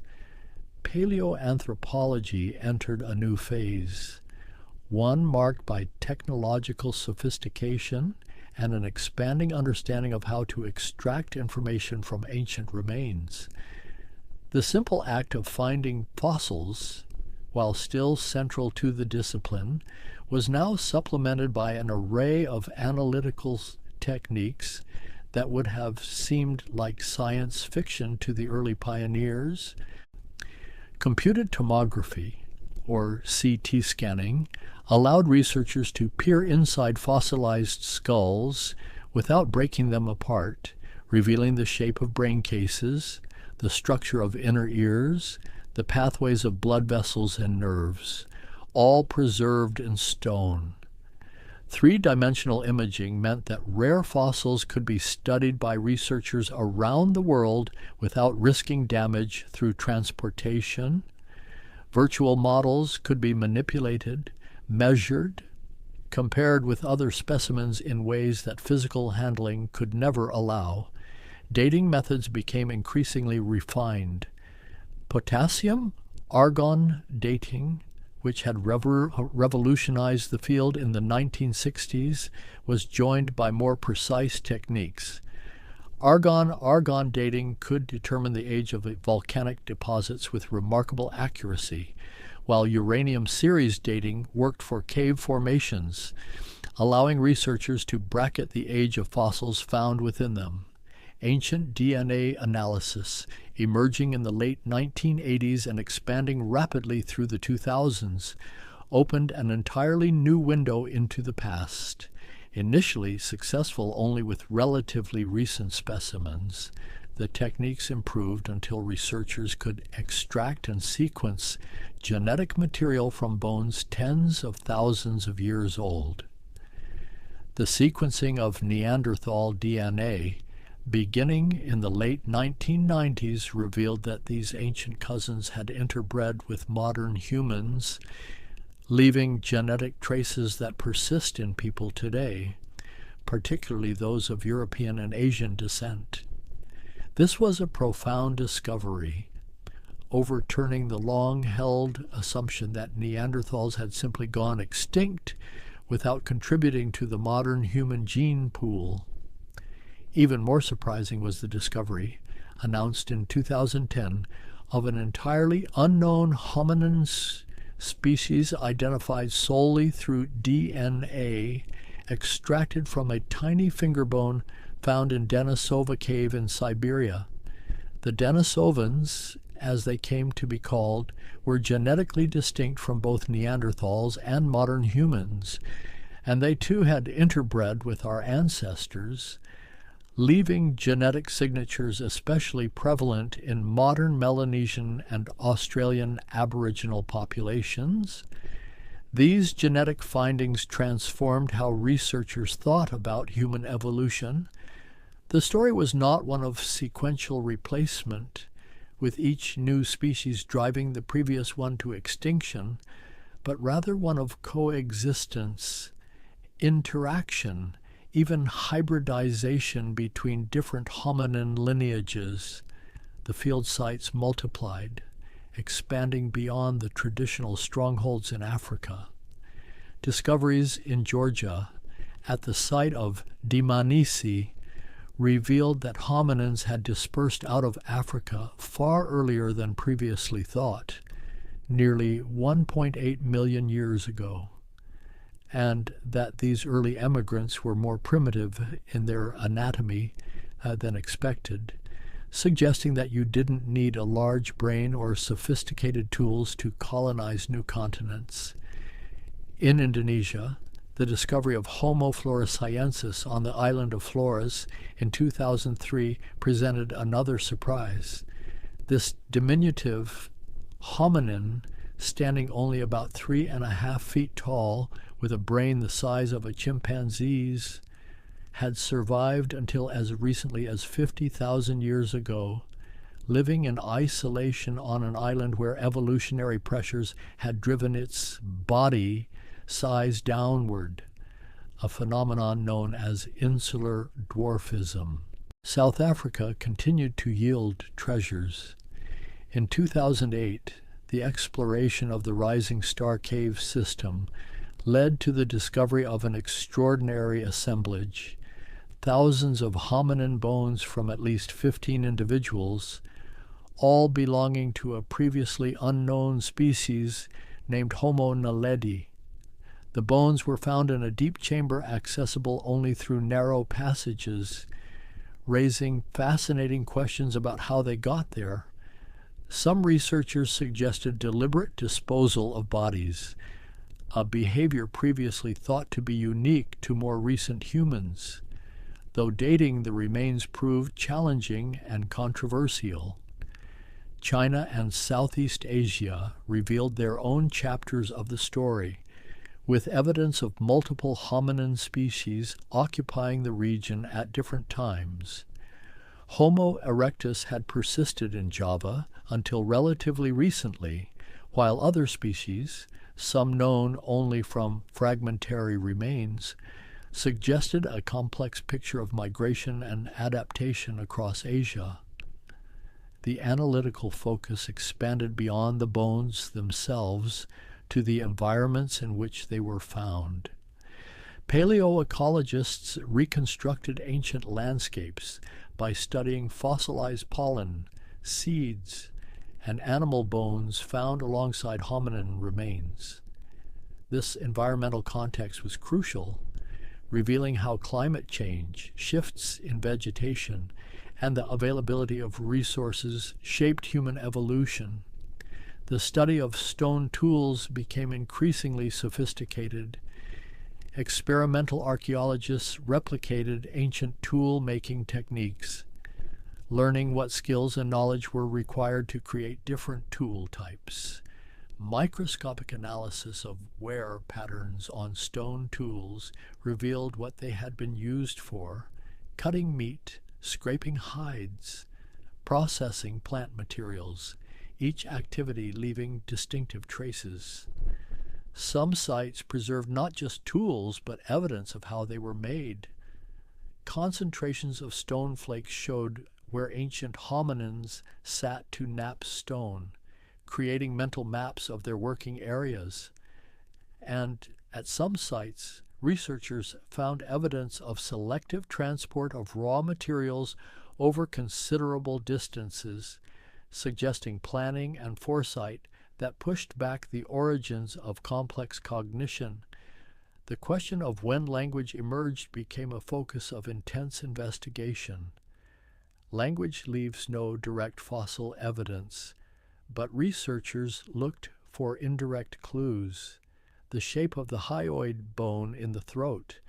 paleoanthropology entered a new phase, one marked by technological sophistication and an expanding understanding of how to extract information from ancient remains. The simple act of finding fossils, while still central to the discipline, was now supplemented by an array of analytical techniques that would have seemed like science fiction to the early pioneers. Computed tomography, or CT scanning, allowed researchers to peer inside fossilized skulls without breaking them apart, revealing the shape of brain cases, the structure of inner ears, the pathways of blood vessels and nerves, all preserved in stone. Three-dimensional imaging meant that rare fossils could be studied by researchers around the world without risking damage through transportation. Virtual models could be manipulated, measured, compared with other specimens in ways that physical handling could never allow. Dating methods became increasingly refined. Potassium, argon dating, which had revolutionized the field in the 1960s, was joined by more precise techniques. Argon dating could determine the age of volcanic deposits with remarkable accuracy, while uranium series dating worked for cave formations, allowing researchers to bracket the age of fossils found within them. Ancient DNA analysis, emerging in the late 1980s and expanding rapidly through the 2000s, opened an entirely new window into the past. Initially successful only with relatively recent specimens, the techniques improved until researchers could extract and sequence genetic material from bones tens of thousands of years old. The sequencing of Neanderthal DNA, beginning in the late 1990s, revealed that these ancient cousins had interbred with modern humans, leaving genetic traces that persist in people today, particularly those of European and Asian descent. This was a profound discovery, overturning the long-held assumption that Neanderthals had simply gone extinct without contributing to the modern human gene pool. Even more surprising was the discovery, announced in 2010, of an entirely unknown hominin species identified solely through DNA extracted from a tiny finger bone found in Denisova Cave in Siberia. The Denisovans, as they came to be called, were genetically distinct from both Neanderthals and modern humans, and they too had interbred with our ancestors, leaving genetic signatures especially prevalent in modern Melanesian and Australian Aboriginal populations. These genetic findings transformed how researchers thought about human evolution. The story was not one of sequential replacement, with each new species driving the previous one to extinction, but rather one of coexistence, interaction, even hybridization between different hominin lineages. The field sites multiplied, expanding beyond the traditional strongholds in Africa. Discoveries in Georgia, at the site of Dmanisi, revealed that hominins had dispersed out of Africa far earlier than previously thought, nearly 1.8 million years ago, and that these early emigrants were more primitive in their anatomy than expected, suggesting that you didn't need a large brain or sophisticated tools to colonize new continents. In Indonesia, the discovery of Homo floresiensis on the island of Flores in 2003 presented another surprise. This diminutive hominin, standing only about 3.5 feet tall, with a brain the size of a chimpanzee's, had survived until as recently as 50,000 years ago, living in isolation on an island where evolutionary pressures had driven its body size downward, a phenomenon known as insular dwarfism. South Africa continued to yield treasures. In 2008, the exploration of the Rising Star Cave system led to the discovery of an extraordinary assemblage. Thousands of hominin bones from at least 15 individuals, all belonging to a previously unknown species named Homo naledi. The bones were found in a deep chamber accessible only through narrow passages, raising fascinating questions about how they got there. Some researchers suggested deliberate disposal of bodies, a behavior previously thought to be unique to more recent humans, though dating the remains proved challenging and controversial. China and Southeast Asia revealed their own chapters of the story, with evidence of multiple hominin species occupying the region at different times. Homo erectus had persisted in Java until relatively recently, while other species, some known only from fragmentary remains, suggested a complex picture of migration and adaptation across Asia. The analytical focus expanded beyond the bones themselves to the environments in which they were found. Paleoecologists reconstructed ancient landscapes by studying fossilized pollen, seeds, and animal bones found alongside hominin remains. This environmental context was crucial, revealing how climate change, shifts in vegetation, and the availability of resources shaped human evolution. The study of stone tools became increasingly sophisticated. Experimental archaeologists replicated ancient tool-making techniques, learning what skills and knowledge were required to create different tool types. Microscopic analysis of wear patterns on stone tools revealed what they had been used for: cutting meat, scraping hides, processing plant materials, each activity leaving distinctive traces. Some sites preserved not just tools, but evidence of how they were made. Concentrations of stone flakes showed where ancient hominins sat to nap stone, creating mental maps of their working areas. And at some sites, researchers found evidence of selective transport of raw materials over considerable distances, suggesting planning and foresight that pushed back the origins of complex cognition. The question of when language emerged became a focus of intense investigation. Language leaves no direct fossil evidence, but researchers looked for indirect clues. The shape of the hyoid bone in the throat,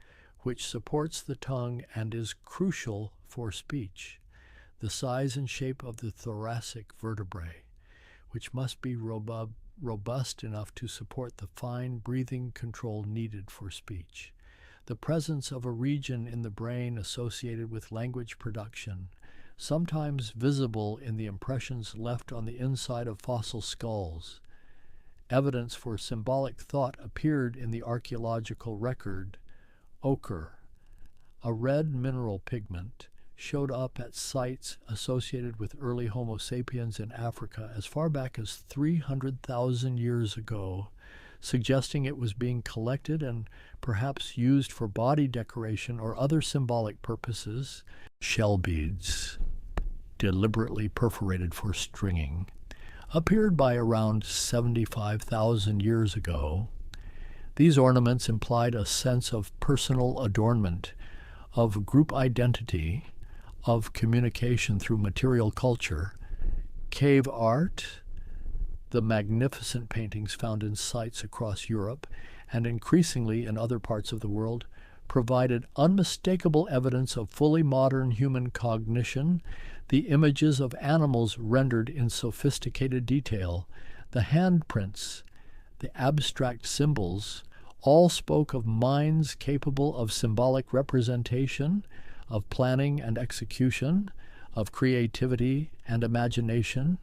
which supports the tongue and is crucial for speech. The size and shape of the thoracic vertebrae, which must be robust enough to support the fine breathing control needed for speech. The presence of a region in the brain associated with language production, sometimes visible in the impressions left on the inside of fossil skulls. Evidence for symbolic thought appeared in the archaeological record. Ochre, a red mineral pigment, showed up at sites associated with early Homo sapiens in Africa as far back as 300,000 years ago, suggesting it was being collected and perhaps used for body decoration or other symbolic purposes. Shell beads, deliberately perforated for stringing, appeared by around 75,000 years ago. These ornaments implied a sense of personal adornment, of group identity, of communication through material culture. Cave art, the magnificent paintings found in sites across Europe and increasingly in other parts of the world, provided unmistakable evidence of fully modern human cognition. The images of animals rendered in sophisticated detail, the handprints, the abstract symbols, all spoke of minds capable of symbolic representation, of planning and execution, of creativity and imagination.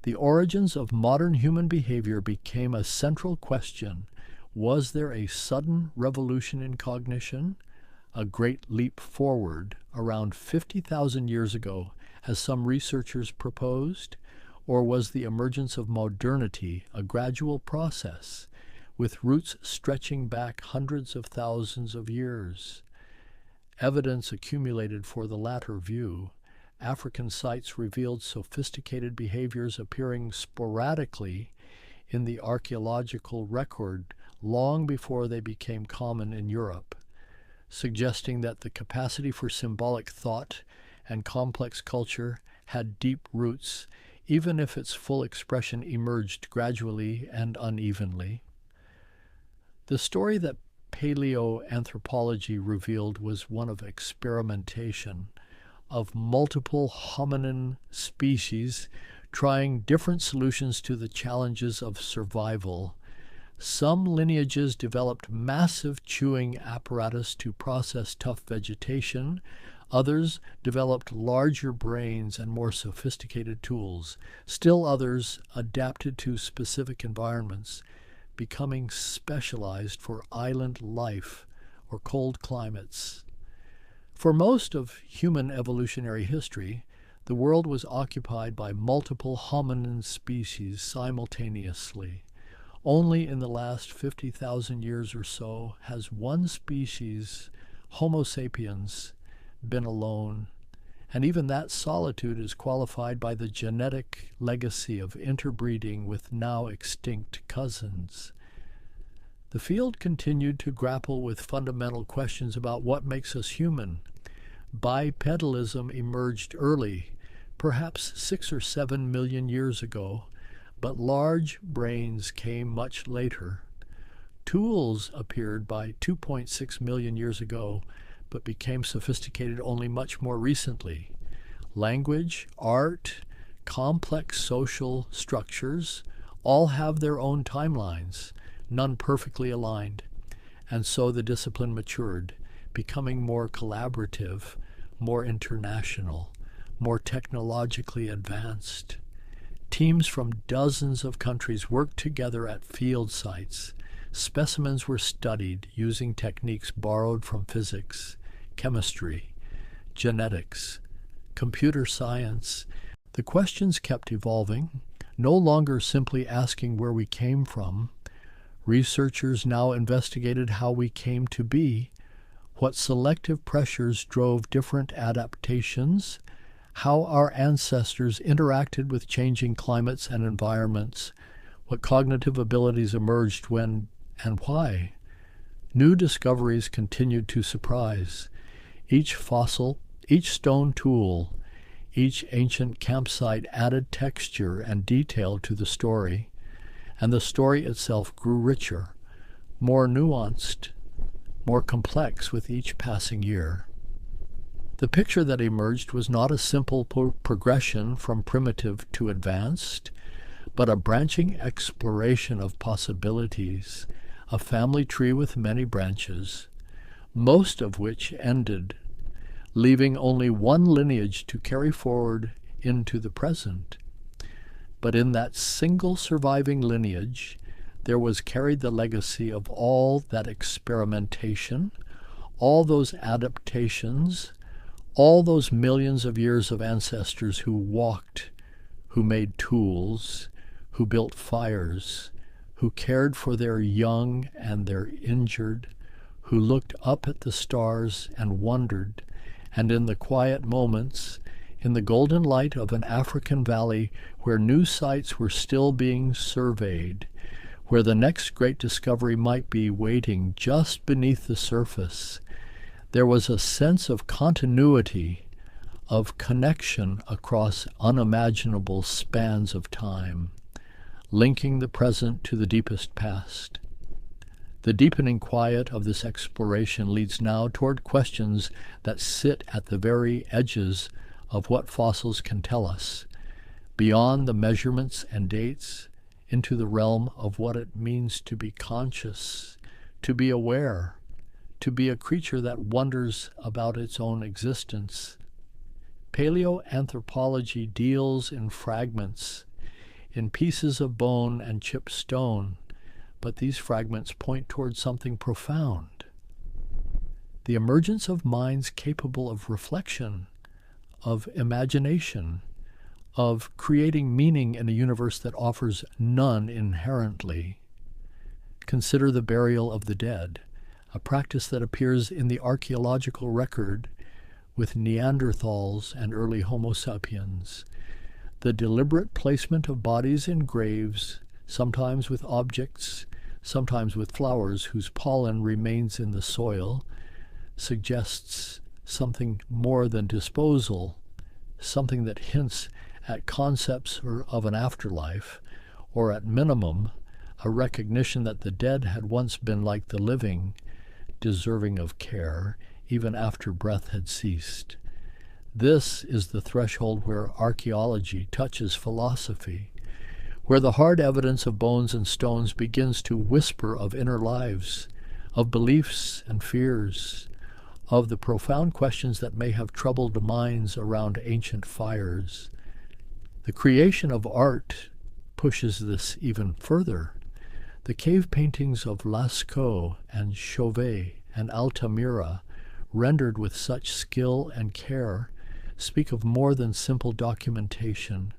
The origins of modern human behavior became a central question. Was there a sudden revolution in cognition, a great leap forward around 50,000 years ago, as some researchers proposed, or was the emergence of modernity a gradual process, with roots stretching back hundreds of thousands of years? Evidence accumulated for the latter view. African sites revealed sophisticated behaviors appearing sporadically in the archaeological record long before they became common in Europe, suggesting that the capacity for symbolic thought and complex culture had deep roots, even if its full expression emerged gradually and unevenly. The story that paleoanthropology revealed was one of experimentation, of multiple hominin species trying different solutions to the challenges of survival. Some lineages developed massive chewing apparatus to process tough vegetation. Others developed larger brains and more sophisticated tools. Still others adapted to specific environments, becoming specialized for island life or cold climates. For most of human evolutionary history, the world was occupied by multiple hominin species simultaneously. Only in the last 50,000 years or so has one species, Homo sapiens, been alone, and even that solitude is qualified by the genetic legacy of interbreeding with now extinct cousins. The field continued to grapple with fundamental questions about what makes us human. Bipedalism emerged early, perhaps 6 or 7 million years ago, but large brains came much later. Tools appeared by 2.6 million years ago, but became sophisticated only much more recently. Language, art, complex social structures all have their own timelines, none perfectly aligned, and so the discipline matured, becoming more collaborative, more international, more technologically advanced. Teams from dozens of countries worked together at field sites. Specimens were studied using techniques borrowed from physics, chemistry, genetics, computer science. The questions kept evolving, no longer simply asking where we came from. Researchers now investigated how we came to be, what selective pressures drove different adaptations, how our ancestors interacted with changing climates and environments, what cognitive abilities emerged when and why. New discoveries continued to surprise. Each fossil, each stone tool, each ancient campsite added texture and detail to the story, and the story itself grew richer, more nuanced, more complex with each passing year. The picture that emerged was not a simple progression from primitive to advanced, but a branching exploration of possibilities, a family tree with many branches, most of which ended, leaving only one lineage to carry forward into the present. But in that single surviving lineage, there was carried the legacy of all that experimentation, all those adaptations, all those millions of years of ancestors who walked, who made tools, who built fires, who cared for their young and their injured, who looked up at the stars and wondered, and in the quiet moments, in the golden light of an African valley where new sites were still being surveyed, where the next great discovery might be waiting just beneath the surface, there was a sense of continuity, of connection across unimaginable spans of time, linking the present to the deepest past. The deepening quiet of this exploration leads now toward questions that sit at the very edges of what fossils can tell us, beyond the measurements and dates, into the realm of what it means to be conscious, to be aware, to be a creature that wonders about its own existence. Paleoanthropology deals in fragments, in pieces of bone and chipped stone, but these fragments point towards something profound. The emergence of minds capable of reflection, of imagination, of creating meaning in a universe that offers none inherently. Consider the burial of the dead, a practice that appears in the archaeological record with Neanderthals and early Homo sapiens. The deliberate placement of bodies in graves, sometimes with objects, sometimes with flowers whose pollen remains in the soil, suggests something more than disposal, something that hints at concepts of an afterlife, or at minimum, a recognition that the dead had once been like the living, deserving of care, even after breath had ceased. This is the threshold where archaeology touches philosophy, where the hard evidence of bones and stones begins to whisper of inner lives, of beliefs and fears, of the profound questions that may have troubled minds around ancient fires. The creation of art pushes this even further. The cave paintings of Lascaux and Chauvet and Altamira, rendered with such skill and care, speak of more than simple documentation.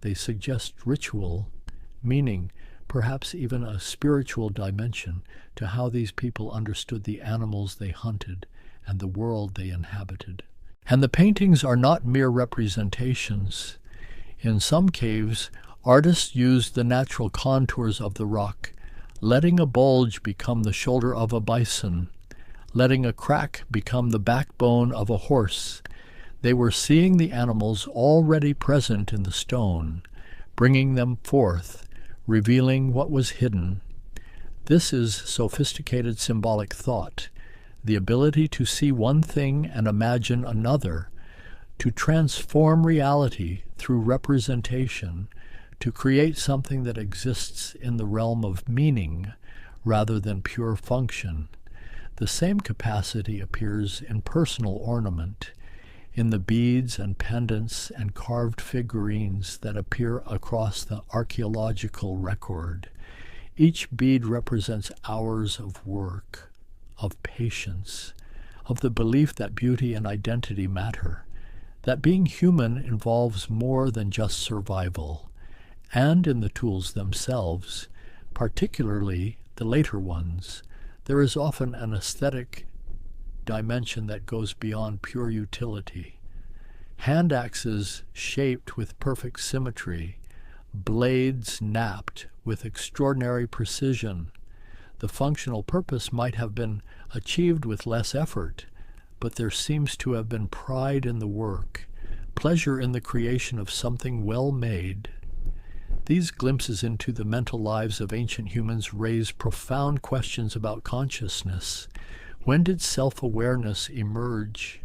They suggest ritual, meaning, perhaps even a spiritual dimension to how these people understood the animals they hunted and the world they inhabited. And the paintings are not mere representations. In some caves, artists used the natural contours of the rock, letting a bulge become the shoulder of a bison, letting a crack become the backbone of a horse. They were seeing the animals already present in the stone, bringing them forth, revealing what was hidden. This is sophisticated symbolic thought, the ability to see one thing and imagine another, to transform reality through representation, to create something that exists in the realm of meaning rather than pure function. The same capacity appears in personal ornament, in the beads and pendants and carved figurines that appear across the archaeological record. Each bead represents hours of work, of patience, of the belief that beauty and identity matter, that being human involves more than just survival, and in the tools themselves, particularly the later ones, there is often an aesthetic dimension that goes beyond pure utility. Hand axes shaped with perfect symmetry, blades knapped with extraordinary precision. The functional purpose might have been achieved with less effort, but there seems to have been pride in the work, pleasure in the creation of something well made. These glimpses into the mental lives of ancient humans raise profound questions about consciousness. When did self-awareness emerge?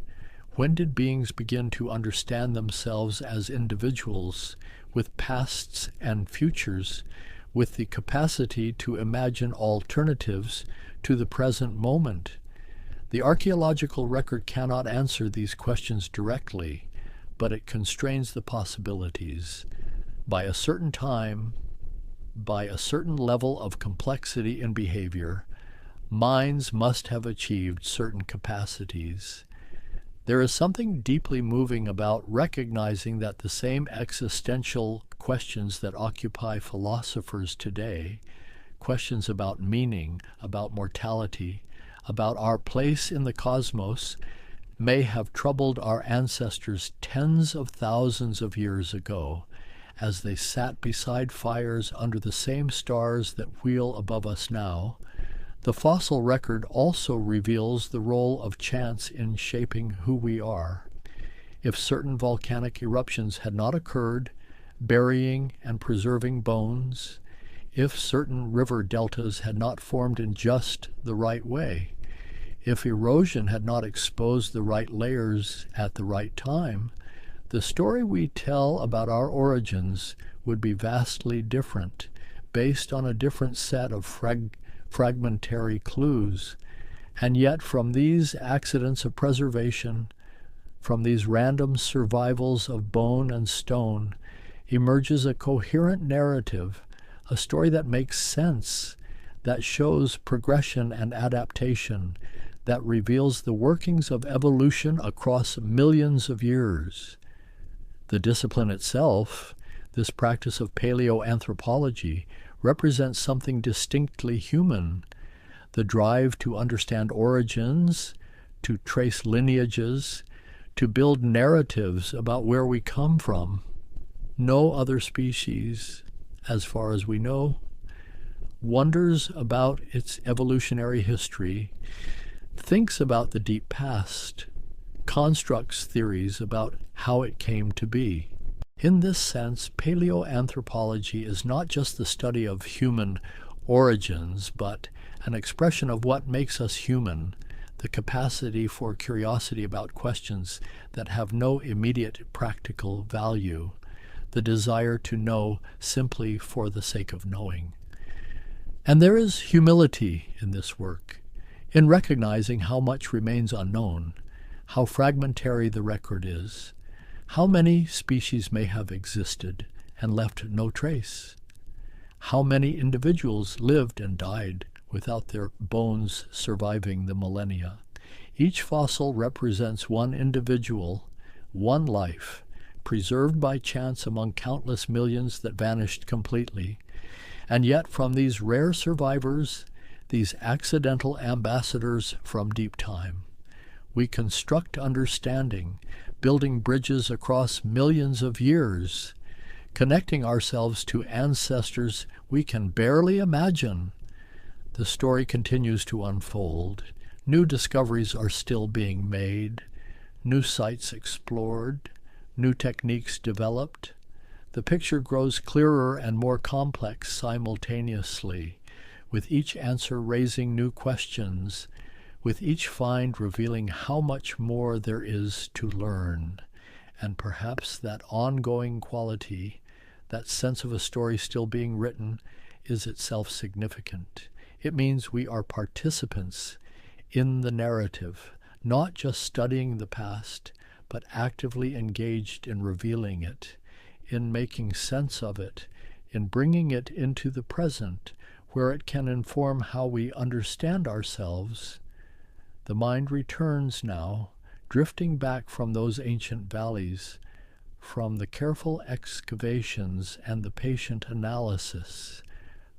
When did beings begin to understand themselves as individuals, with pasts and futures, with the capacity to imagine alternatives to the present moment? The archaeological record cannot answer these questions directly, but it constrains the possibilities. By a certain time, by a certain level of complexity in behavior, minds must have achieved certain capacities. There is something deeply moving about recognizing that the same existential questions that occupy philosophers today, questions about meaning, about mortality, about our place in the cosmos, may have troubled our ancestors tens of thousands of years ago, as they sat beside fires under the same stars that wheel above us now. The fossil record also reveals the role of chance in shaping who we are. If certain volcanic eruptions had not occurred, burying and preserving bones, if certain river deltas had not formed in just the right way, if erosion had not exposed the right layers at the right time, the story we tell about our origins would be vastly different, based on a different set of fragmentary clues. And yet from these accidents of preservation, from these random survivals of bone and stone, emerges a coherent narrative, a story that makes sense, that shows progression and adaptation, that reveals the workings of evolution across millions of years. The discipline itself, this practice of paleoanthropology, represents something distinctly human, the drive to understand origins, to trace lineages, to build narratives about where we come from. No other species, as far as we know, wonders about its evolutionary history, thinks about the deep past, constructs theories about how it came to be. In this sense, paleoanthropology is not just the study of human origins, but an expression of what makes us human, the capacity for curiosity about questions that have no immediate practical value, the desire to know simply for the sake of knowing. And there is humility in this work, in recognizing how much remains unknown, how fragmentary the record is, how many species may have existed and left no trace, how many individuals lived and died without their bones surviving the millennia. Each fossil represents one individual, one life, preserved by chance among countless millions that vanished completely. And yet from these rare survivors, these accidental ambassadors from deep time, we construct understanding, building bridges across millions of years, connecting ourselves to ancestors we can barely imagine. The story continues to unfold. New discoveries are still being made, new sites explored, new techniques developed. The picture grows clearer and more complex simultaneously, with each answer raising new questions, with each find revealing how much more there is to learn. And perhaps that ongoing quality, that sense of a story still being written, is itself significant. It means we are participants in the narrative, not just studying the past, but actively engaged in revealing it, in making sense of it, in bringing it into the present, where it can inform how we understand ourselves. The mind returns now, drifting back from those ancient valleys, from the careful excavations and the patient analysis,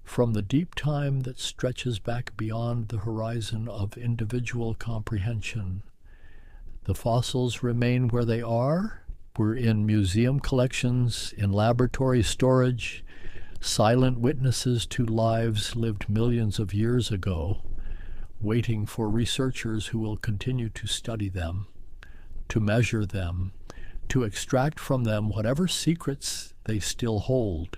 from the deep time that stretches back beyond the horizon of individual comprehension. The fossils remain where they are. We're in museum collections, in laboratory storage, silent witnesses to lives lived millions of years ago, waiting for researchers who will continue to study them, to measure them, to extract from them whatever secrets they still hold.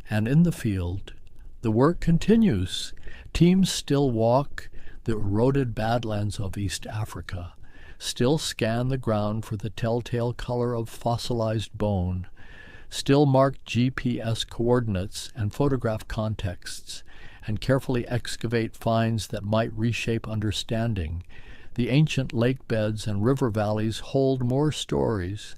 And in the field, the work continues. Teams still walk the eroded badlands of East Africa, still scan the ground for the telltale color of fossilized bone, still mark GPS coordinates and photograph contexts, and carefully excavate finds that might reshape understanding. The ancient lake beds and river valleys hold more stories,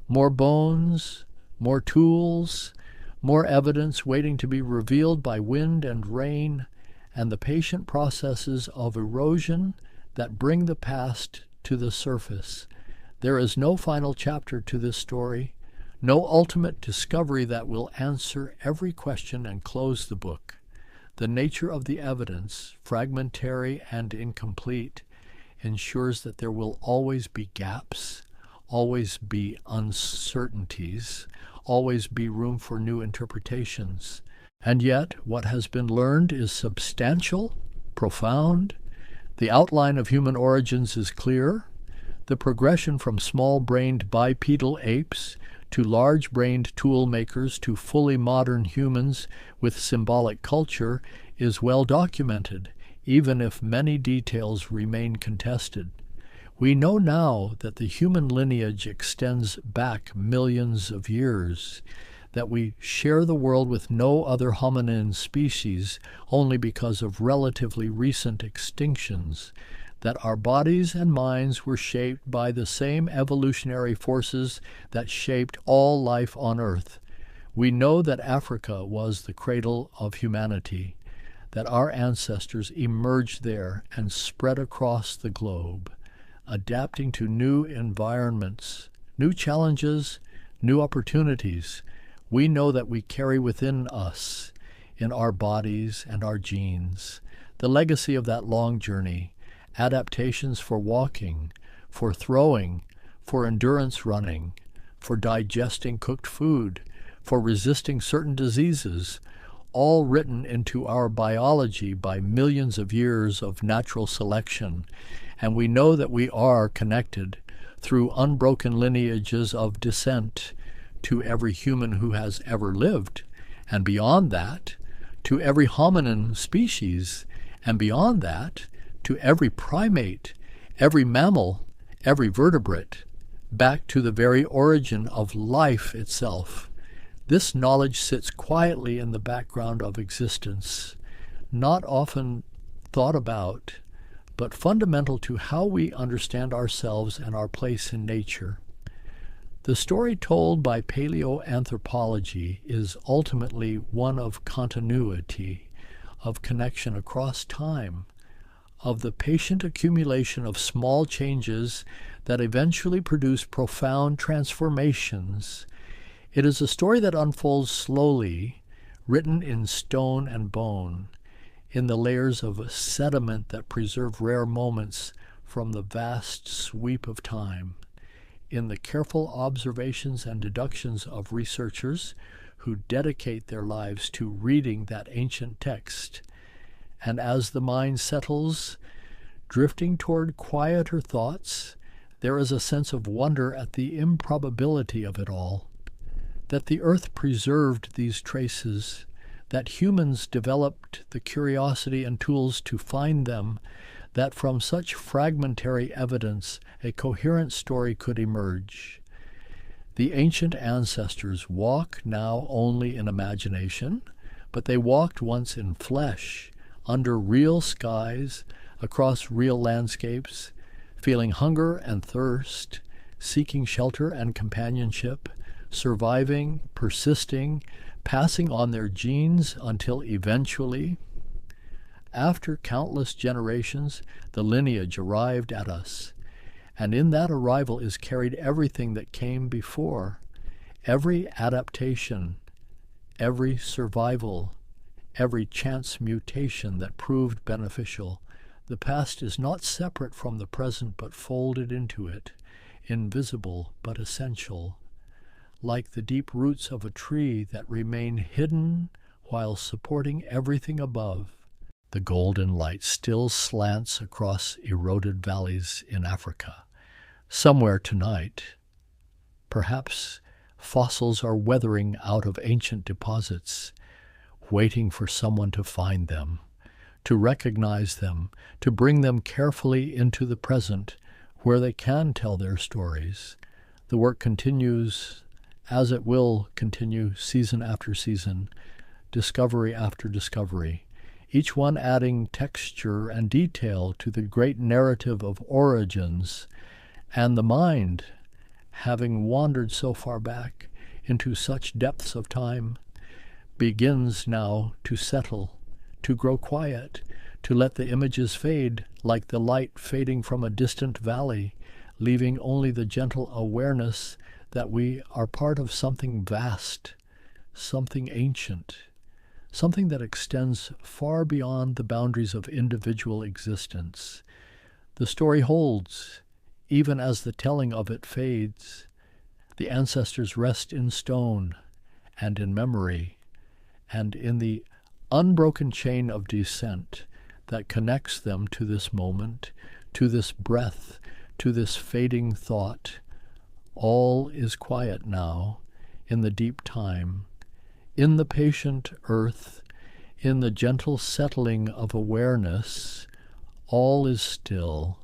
more bones, more tools, more evidence waiting to be revealed by wind and rain, and the patient processes of erosion that bring the past to the surface. There is no final chapter to this story, no ultimate discovery that will answer every question and close the book. The nature of the evidence, fragmentary and incomplete, ensures that there will always be gaps, always be uncertainties, always be room for new interpretations. And yet, what has been learned is substantial, profound. The outline of human origins is clear. The progression from small-brained bipedal apes to large-brained tool makers to fully modern humans with symbolic culture is well documented, even if many details remain contested. We know now that the human lineage extends back millions of years, that we share the world with no other hominin species only because of relatively recent extinctions, that our bodies and minds were shaped by the same evolutionary forces that shaped all life on Earth. We know that Africa was the cradle of humanity, that our ancestors emerged there and spread across the globe, adapting to new environments, new challenges, new opportunities. We know that we carry within us, in our bodies and our genes, the legacy of that long journey, adaptations for walking, for throwing, for endurance running, for digesting cooked food, for resisting certain diseases, all written into our biology by millions of years of natural selection. And we know that we are connected through unbroken lineages of descent to every human who has ever lived, and beyond that, to every hominin species, and beyond that, to every primate, every mammal, every vertebrate, back to the very origin of life itself. This knowledge sits quietly in the background of existence, not often thought about, but fundamental to how we understand ourselves and our place in nature. The story told by paleoanthropology is ultimately one of continuity, of connection across time, of the patient accumulation of small changes that eventually produce profound transformations. It is a story that unfolds slowly, written in stone and bone, in the layers of sediment that preserve rare moments from the vast sweep of time, in the careful observations and deductions of researchers who dedicate their lives to reading that ancient text. And as the mind settles, drifting toward quieter thoughts, there is a sense of wonder at the improbability of it all, that the earth preserved these traces, that humans developed the curiosity and tools to find them, that from such fragmentary evidence a coherent story could emerge. The ancient ancestors walk now only in imagination, but they walked once in flesh, under real skies, across real landscapes, feeling hunger and thirst, seeking shelter and companionship, surviving, persisting, passing on their genes until eventually, after countless generations, the lineage arrived at us. And in that arrival is carried everything that came before, every adaptation, every survival, every chance mutation that proved beneficial. The past is not separate from the present but folded into it, invisible but essential, like the deep roots of a tree that remain hidden while supporting everything above. The golden light still slants across eroded valleys in Africa. Somewhere tonight, perhaps fossils are weathering out of ancient deposits, waiting for someone to find them, to recognize them, to bring them carefully into the present, where they can tell their stories. The work continues, as it will continue season after season, discovery after discovery, each one adding texture and detail to the great narrative of origins, and the mind, having wandered so far back into such depths of time, begins now to settle, to grow quiet, to let the images fade like the light fading from a distant valley, leaving only the gentle awareness that we are part of something vast, something ancient, something that extends far beyond the boundaries of individual existence. The story holds, even as the telling of it fades. The ancestors rest in stone and in memory, and in the unbroken chain of descent that connects them to this moment, to this breath, to this fading thought. All is quiet now, in the deep time, in the patient earth, in the gentle settling of awareness. All is still.